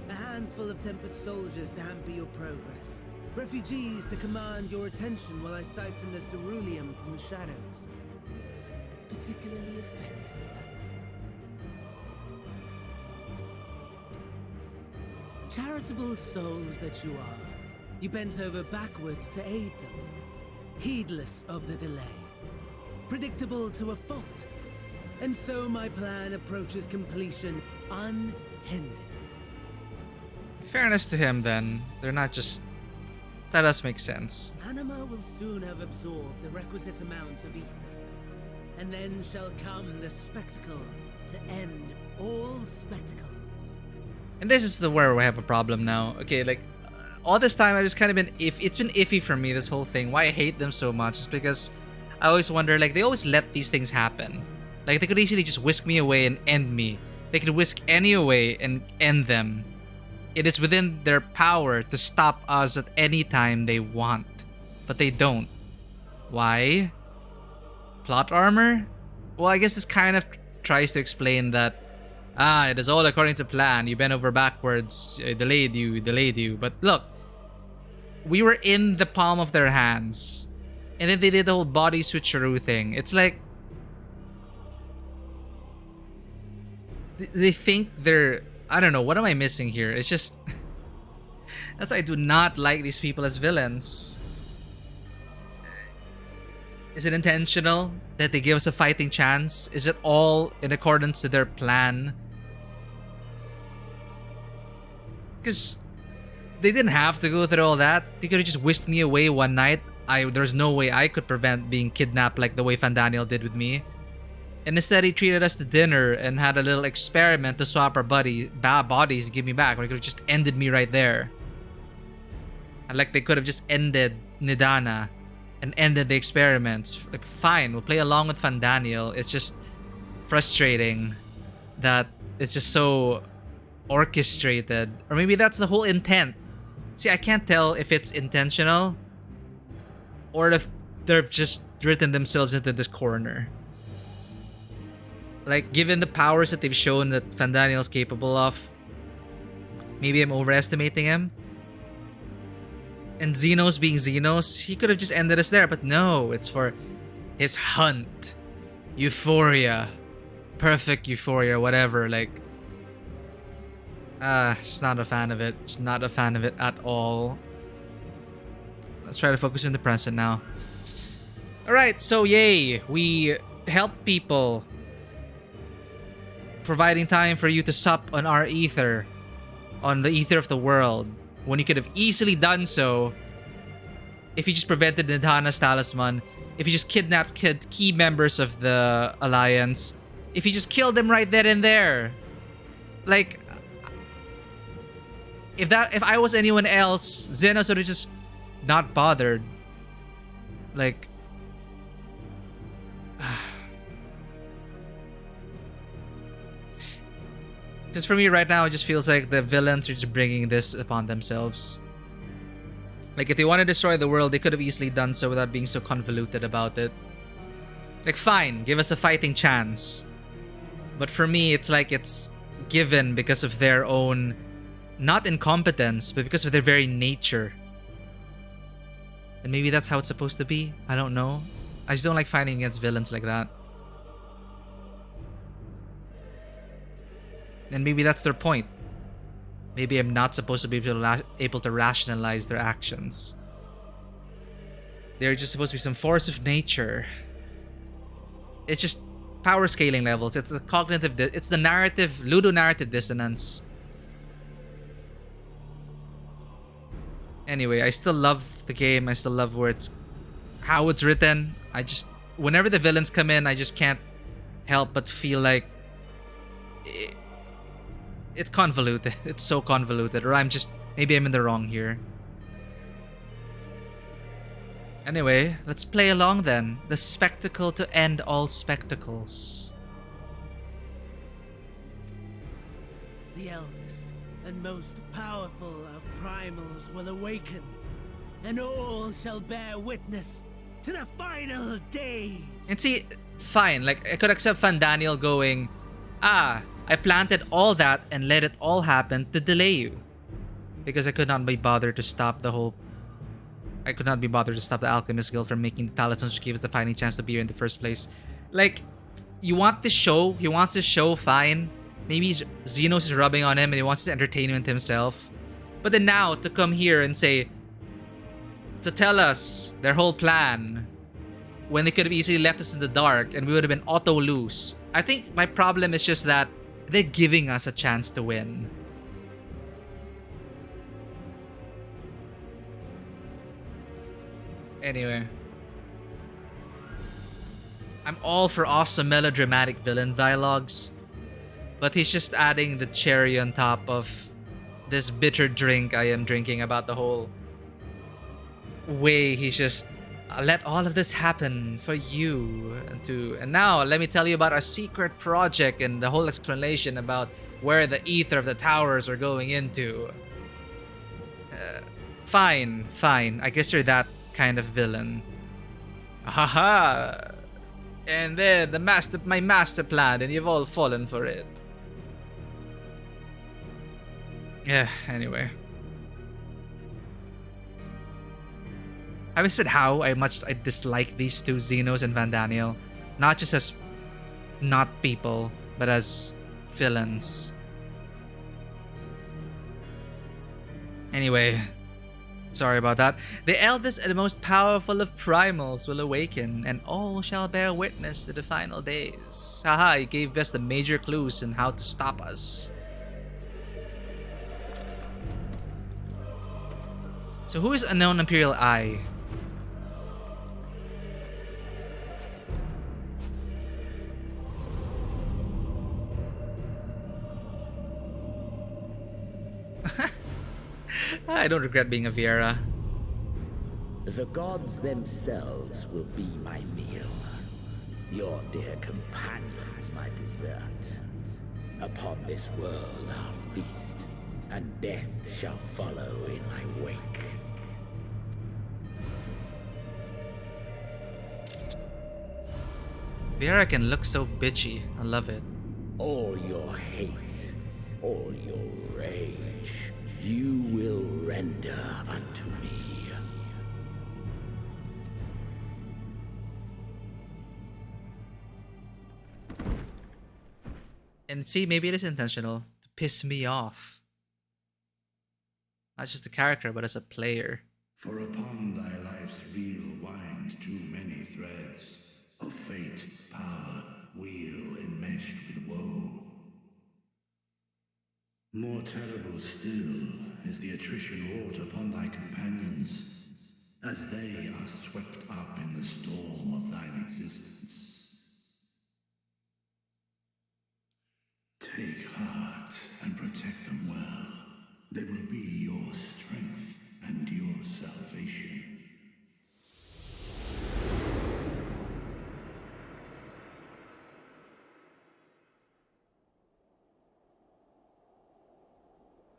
Speaker 11: A handful of tempered soldiers to hamper your progress. Refugees to command your attention while I siphon the ceruleum from the shadows. Particularly effective. Charitable souls that you are, you bent over backwards to aid them, heedless of the delay, predictable to a fault. And so my plan approaches completion unhindered.
Speaker 1: Fairness to him, then. They're not just... That does make sense.
Speaker 11: Anima will soon have absorbed the requisite amount of ether. And then shall come the spectacle to end all spectacles.
Speaker 1: And this is where we have a problem now. Okay, like, all this time I've just kind of been it's been iffy for me, this whole thing. Why I hate them so much is because I always wonder, like, they always let these things happen. Like, they could easily just whisk me away and end me. They could whisk any away and end them. It is within their power to stop us at any time they want. But they don't. Why? Plot armor? Well, I guess this kind of tries to explain that it is all according to plan. You bent over backwards. I delayed you. But look, we were in the palm of their hands. And then they did the whole body switcheroo thing. It's like they think they're... I don't know. What am I missing here? It's just... That's why I do not like these people as villains. Is it intentional that they give us a fighting chance? Is it all in accordance to their plan? Because they didn't have to go through all that. They could have just whisked me away one night. There's no way I could prevent being kidnapped like the way Fandaniel did with me. And instead, he treated us to dinner and had a little experiment to swap our bodies and give me back. Or he could have just ended me right there. And like they could have just ended Nidana and ended the experiments. Like, fine, we'll play along with Fandaniel. It's just frustrating that it's just so orchestrated. Or maybe that's the whole intent. See, I can't tell if it's intentional or if they've just written themselves into this corner. Like, given the powers that they've shown that Fandaniel's capable of, maybe I'm overestimating him. And Xenos being Xenos, he could have just ended us there. But no, it's for his hunt. Euphoria. Perfect euphoria, whatever. Like, just not a fan of it. Just not a fan of it at all. Let's try to focus on the present now. Alright, so yay. We help people. Providing time for you to sup on our ether. On the ether of the world. When you could have easily done so if you just prevented Nidana's talisman. If you just kidnapped key members of the Alliance. If you just killed them right then and there. Like, if I was anyone else, Xenos would have just not bothered. Like, because for me right now, it just feels like the villains are just bringing this upon themselves. Like, if they want to destroy the world, they could have easily done so without being so convoluted about it. Like, fine, give us a fighting chance. But for me, it's like it's given because of their own, not incompetence, but because of their very nature. And maybe that's how it's supposed to be. I don't know. I just don't like fighting against villains like that. And maybe that's their point. Maybe I'm not supposed to be able to rationalize their actions. They're just supposed to be some force of nature. It's just power scaling levels. It's the cognitive... It's the narrative... Ludonarrative dissonance. Anyway, I still love the game. I still love how it's written. I just... Whenever the villains come in, I just can't help but feel like... It's convoluted. It's so convoluted. Or maybe I'm in the wrong here. Anyway, let's play along then. The spectacle to end all spectacles.
Speaker 11: The eldest and most powerful of primals will awaken, and all shall bear witness to the final days.
Speaker 1: And see, fine. Like, I could accept Fandaniel going, I planted all that and let it all happen to delay you. Because I could not be bothered to stop the whole... I could not be bothered to stop the Alchemist Guild from making the talismans which gave us the fighting chance to be here in the first place. Like, you want this show? He wants this show, fine. Maybe Xenos is rubbing on him and he wants his entertainment himself. But then now, to come here and say... To tell us their whole plan... When they could have easily left us in the dark and we would have been auto-lose. I think my problem is just that they're giving us a chance to win. Anyway. I'm all for awesome melodramatic villain dialogues. But he's just adding the cherry on top of this bitter drink I am drinking about the whole way he's just let all of this happen for you and now let me tell you about our secret project and the whole explanation about where the ether of the towers are going into. Fine. I guess you're that kind of villain. Haha. And then my master plan, and you've all fallen for it. Yeah, anyway. Having said how much I dislike these two, Xenos and Van Daniel, not just as not people, but as villains. Anyway, sorry about that. The eldest and the most powerful of primals will awaken, and all shall bear witness to the final days. Haha, he gave us the major clues in how to stop us. So who is Unknown Imperial Eye? I don't regret being a Viera.
Speaker 18: The gods themselves will be my meal. Your dear companions my dessert. Upon this world I'll feast, and death shall follow in my wake.
Speaker 1: Viera can look so bitchy. I love it.
Speaker 18: All your hate, all your rage, you will render unto me.
Speaker 1: And see, maybe it is intentional to piss me off. Not just the character, but as a player.
Speaker 6: For upon thy life's reel wind too many threads of fate, power, wheel enmeshed with woe. More terrible still is the attrition wrought upon thy companions, as they are swept up in the storm of thine existence. Take heart and protect them well. They will be your strength and your salvation.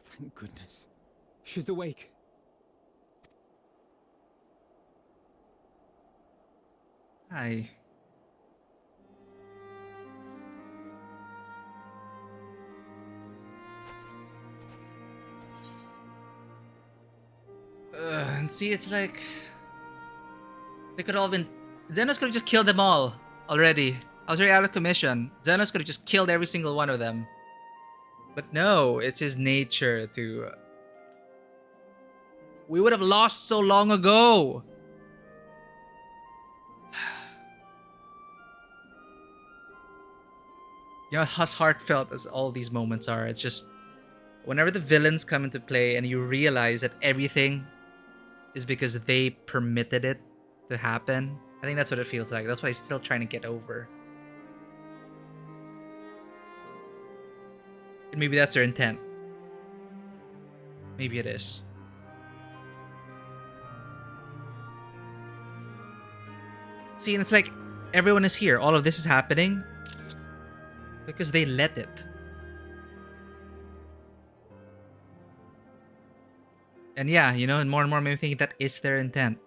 Speaker 7: Thank goodness. She's awake.
Speaker 1: Hi. And see, it's like they could all been. Xenos could have just killed them all already. I was already out of commission. Xenos could have just killed every single one of them. But no, it's his nature to. We would have lost so long ago. You know how heartfelt as all these moments are. It's just whenever the villains come into play and you realize that everything is because they permitted it to happen. I think that's what it feels like. That's why he's still trying to get over. And maybe that's their intent. Maybe it is. See, and it's like everyone is here. All of this is happening because they let it. And yeah, you know, and more made me think that is their intent.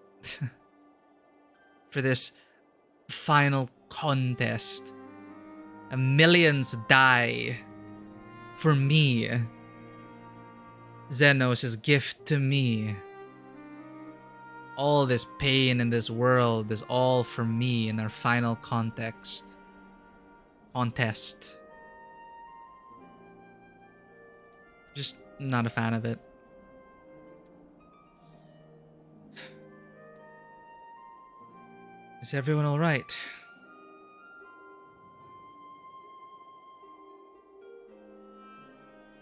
Speaker 1: For this final contest. And millions die for me. Xenos' gift to me. All this pain in this world is all for me in our final contest. Just not a fan of it. Is everyone alright?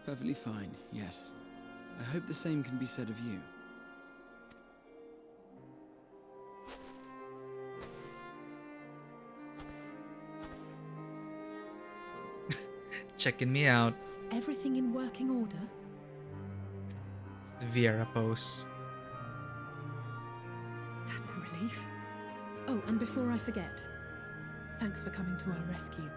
Speaker 3: Perfectly fine, yes. I hope the same can be said of you.
Speaker 1: Checking me out.
Speaker 4: Everything in working order?
Speaker 1: Viera pose.
Speaker 4: That's a relief. Oh, and before I forget, thanks for coming to our rescue.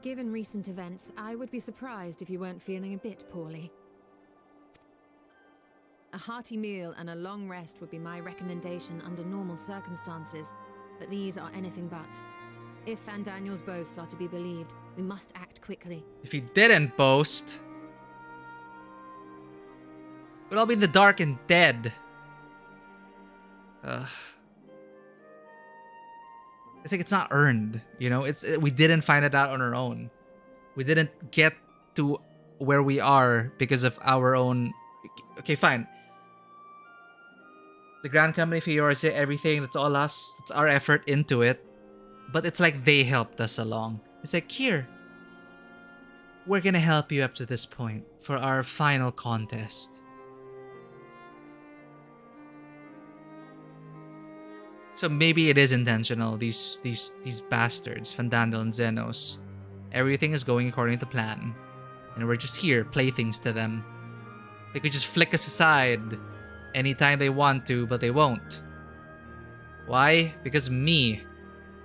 Speaker 13: Given recent events, I would be surprised if you weren't feeling a bit poorly. A hearty meal and a long rest would be my recommendation under normal circumstances, but these are anything but. If Fandaniel's boasts are to be believed, we must act quickly.
Speaker 1: If he didn't boast, we'd all be in the dark and dead. It's like it's not earned, you know? We didn't find it out on our own. We didn't get to where we are because of our own... Okay, fine. The Grand Company Fiora say everything, that's all us. It's our effort into it. But it's like they helped us along. It's like, here, we're gonna help you up to this point for our final contest. So maybe it is intentional, these bastards, Fandaniel and Xenos. Everything is going according to plan. And we're just here, playthings to them. They could just flick us aside anytime they want to, but they won't. Why? Because me.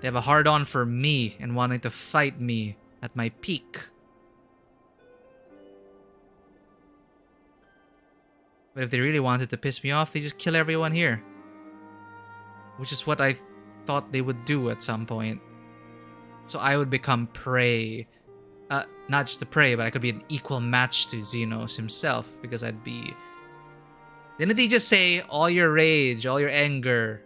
Speaker 1: They have a hard-on for me and wanting to fight me at my peak. But if they really wanted to piss me off, they just kill everyone here. Which is what I thought they would do at some point. So I would become prey. Not just a prey, but I could be an equal match to Xenos himself. Because I'd be... Didn't he just say, all your rage, all your anger,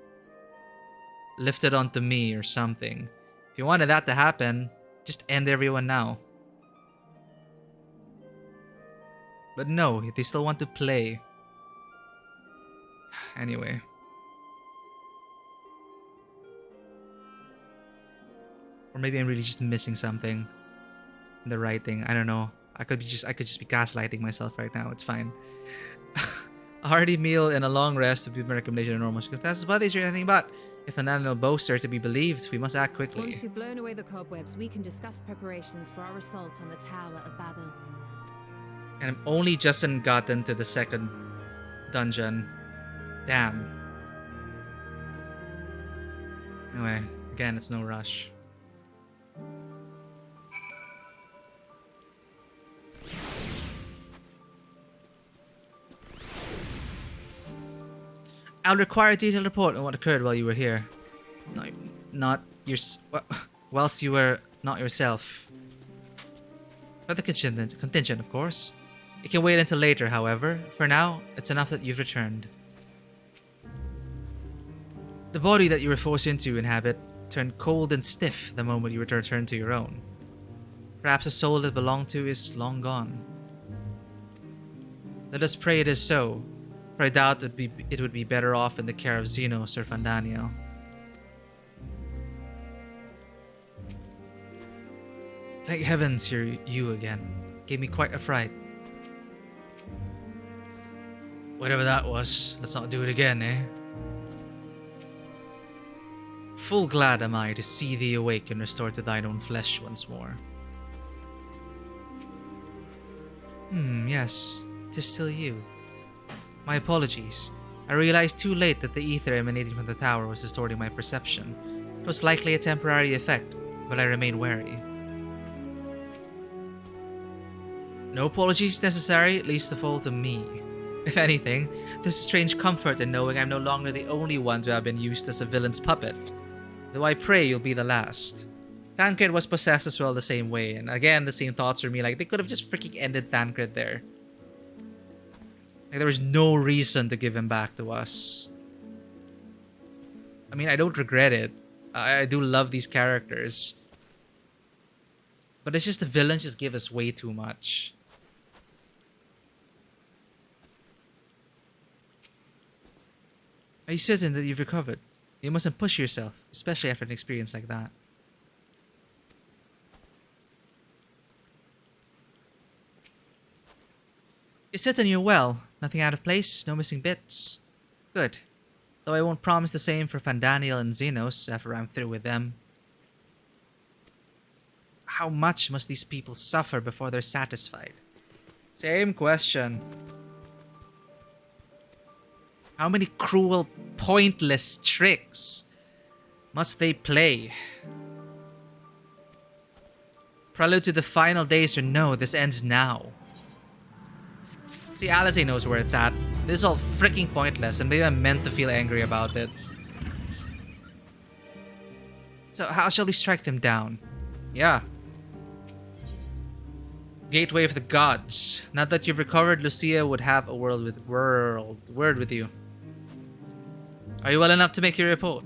Speaker 1: lifted onto me or something? If you wanted that to happen, just end everyone now. But no, they still want to play. Anyway. Or maybe I'm really just missing something in the writing. I don't know. I could just be gaslighting myself right now. It's fine. A hearty meal and a long rest would be my recommendation of normal circumstances, but these are anything but. If Fandaniel boasts are to be believed, we must act quickly.
Speaker 13: Once you've blown away the cobwebs, we can discuss preparations for our assault on the Tower of Babel.
Speaker 1: And I'm only just gotten to the second dungeon. Damn. Anyway, again, it's no rush. I'll require a detailed report on what occurred while you were here. No, not your... whilst you were not yourself. For the contingent, of course. It can wait until later, however. For now, it's enough that you've returned. The body that you were forced into inhabit turned cold and stiff the moment you were to return to your own. Perhaps the soul that belonged to is long gone. Let us pray it is so. For I doubt it would be better off in the care of Xenos or Fandaniel. Thank heavens you're you again. Gave me quite a fright. Whatever that was, let's not do it again, eh? Full glad am I to see thee awake and restored to thine own flesh once more. Yes, 'tis still you. My apologies. I realized too late that the ether emanating from the tower was distorting my perception. It was likely a temporary effect, but I remain wary. No apologies necessary, least of all to me. If anything, there's strange comfort in knowing I'm no longer the only one to have been used as a villain's puppet. Though I pray you'll be the last. Thancred was possessed as well the same way, and again the same thoughts for me, like they could have just freaking ended Thancred there. Like, there was no reason to give him back to us. I mean, I don't regret it. I do love these characters. But it's just the villains just give us way too much. Are you certain that you've recovered? You mustn't push yourself, especially after an experience like that. You're certain you're well? Nothing out of place? No missing bits? Good. Though I won't promise the same for Fandaniel and Xenos after I'm through with them. How much must these people suffer before they're satisfied? Same question. How many cruel, pointless tricks must they play? Prelude to the final days, or no, this ends now. See, Alice knows where it's at. This is all freaking pointless, and maybe I'm meant to feel angry about it. So how shall we strike them down? Yeah. Gateway of the Gods. Now that you've recovered, Lucia would have a word with you. Are you well enough to make your report?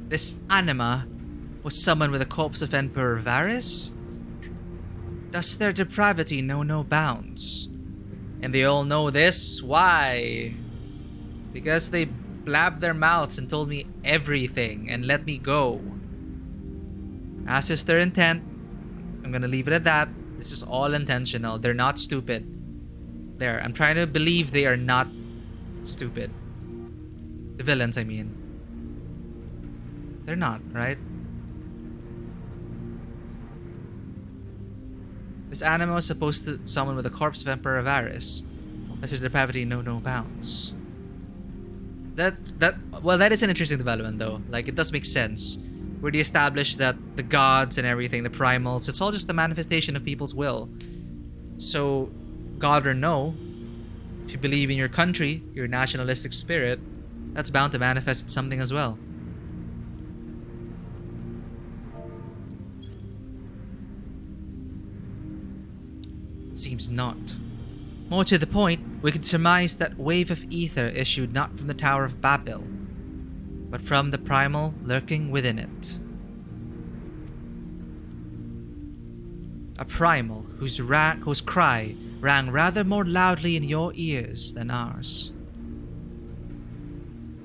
Speaker 1: This anima was summoned with the corpse of Emperor Varys? Does their depravity know no bounds? And they all know this? Why? Because they blabbed their mouths and told me everything and let me go. As is their intent, I'm gonna leave it at that. This is all intentional. They're not stupid. There, I'm trying to believe they are not stupid. The villains, I mean. They're not, right? This anima was supposed to summon with the corpse of Emperor Varys. As his depravity know no bounds. Well, that is an interesting development, though. Like, it does make sense. Where they establish that the gods and everything, the primals, it's all just the manifestation of people's will. So, God or no, if you believe in your country, your nationalistic spirit, that's bound to manifest something as well. Seems not. More to the point, we could surmise that wave of ether issued not from the Tower of Babel, but from the primal lurking within it. A primal whose cry rang rather more loudly in your ears than ours.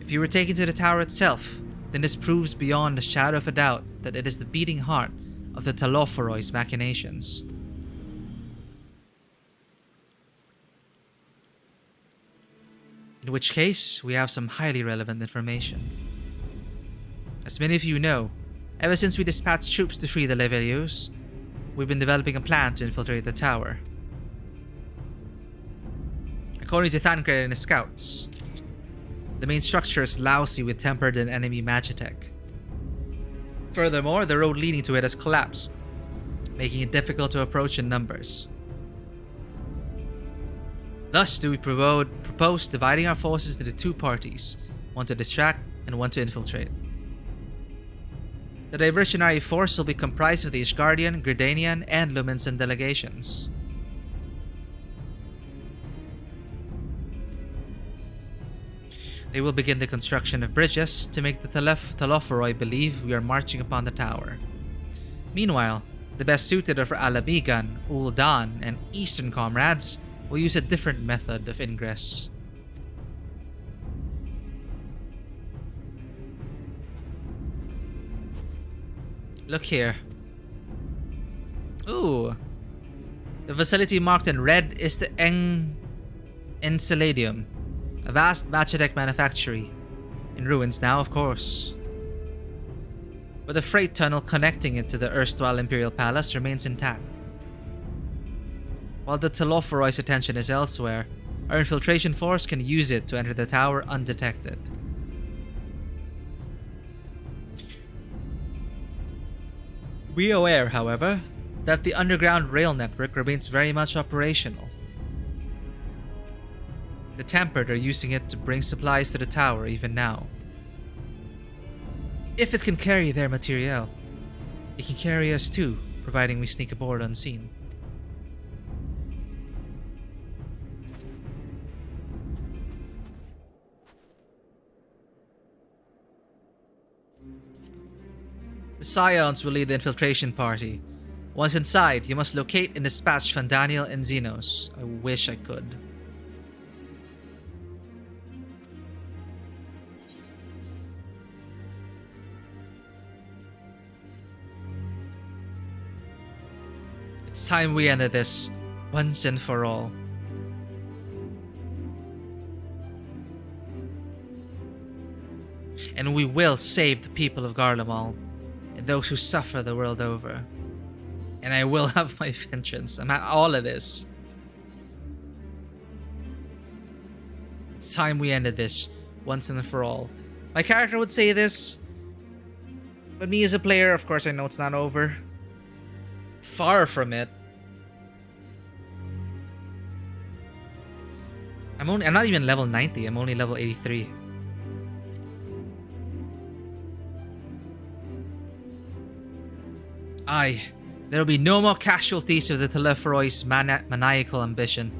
Speaker 1: If you were taken to the tower itself, then this proves beyond a shadow of a doubt that it is the beating heart of the Taloforoy's machinations. In which case, we have some highly relevant information. As many of you know, ever since we dispatched troops to free the Levelios, we've been developing a plan to infiltrate the tower. According to Thavnair and his scouts, the main structure is lousy with tempered and enemy magitech. Furthermore, the road leading to it has collapsed, making it difficult to approach in numbers. Thus do we propose dividing our forces into two parties, one to distract and one to infiltrate. The diversionary force will be comprised of the Ishgardian, Gridanian, and Lumensan delegations. They will begin the construction of bridges to make the Taloforoy believe we are marching upon the tower. Meanwhile, the best suited are for Alabigan, Ul'dan, and Eastern comrades will use a different method of ingress. Look here. Ooh. The facility marked in red is the Enceladium, a vast magitech manufactory. In ruins now, of course. But the freight tunnel connecting it to the erstwhile Imperial Palace remains intact. While the Taloforoy's attention is elsewhere, our infiltration force can use it to enter the tower undetected. Be aware, however, that the underground rail network remains very much operational. The Tempered are using it to bring supplies to the tower even now. If it can carry their materiel, it can carry us too, providing we sneak aboard unseen. The Scions will lead the infiltration party. Once inside, you must locate and dispatch Fandaniel and Xenos. I wish I could. It's time we ended this, once and for all. and we will save the people of Garlemald and those who suffer the world over. And I will have my vengeance. I'm at all of this. It's time we ended this once and for all. My character would say this, but me as a player, of course, I know it's not over. Far from it. I'm not even level 90. I'm only level 83. Aye, there will be no more casualties of the Telephoros' maniacal ambition.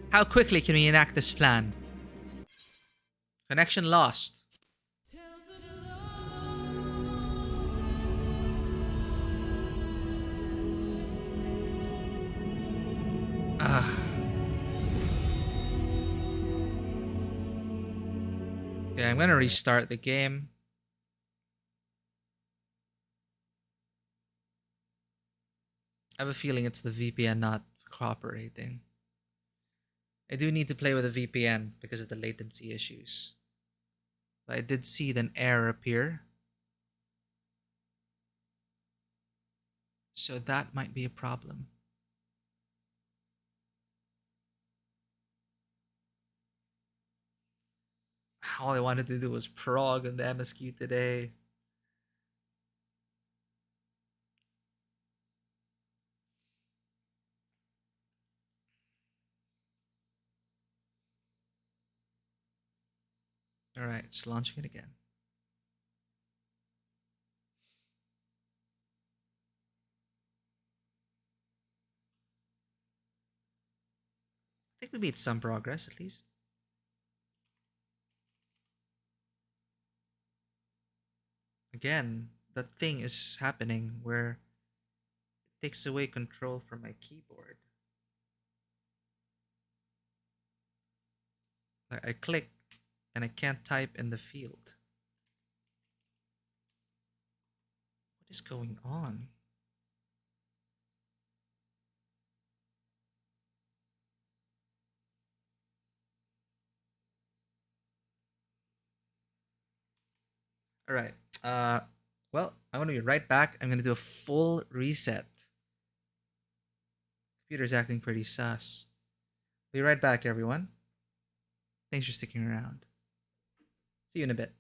Speaker 1: How quickly can we enact this plan? Connection lost. Okay, I'm gonna restart the game. I have a feeling it's the VPN not cooperating. I do need to play with a VPN because of the latency issues. But I did see an error appear. So that might be a problem. All I wanted to do was prog on the MSQ today. Alright, just launching it again. I think we made some progress at least. Again, that thing is happening where it takes away control from my keyboard. I click and I can't type in the field. What is going on? All right. Well, I'm gonna be right back. I'm gonna do a full reset. Computer's acting pretty sus. Be right back, everyone. Thanks for sticking around. See you in a bit.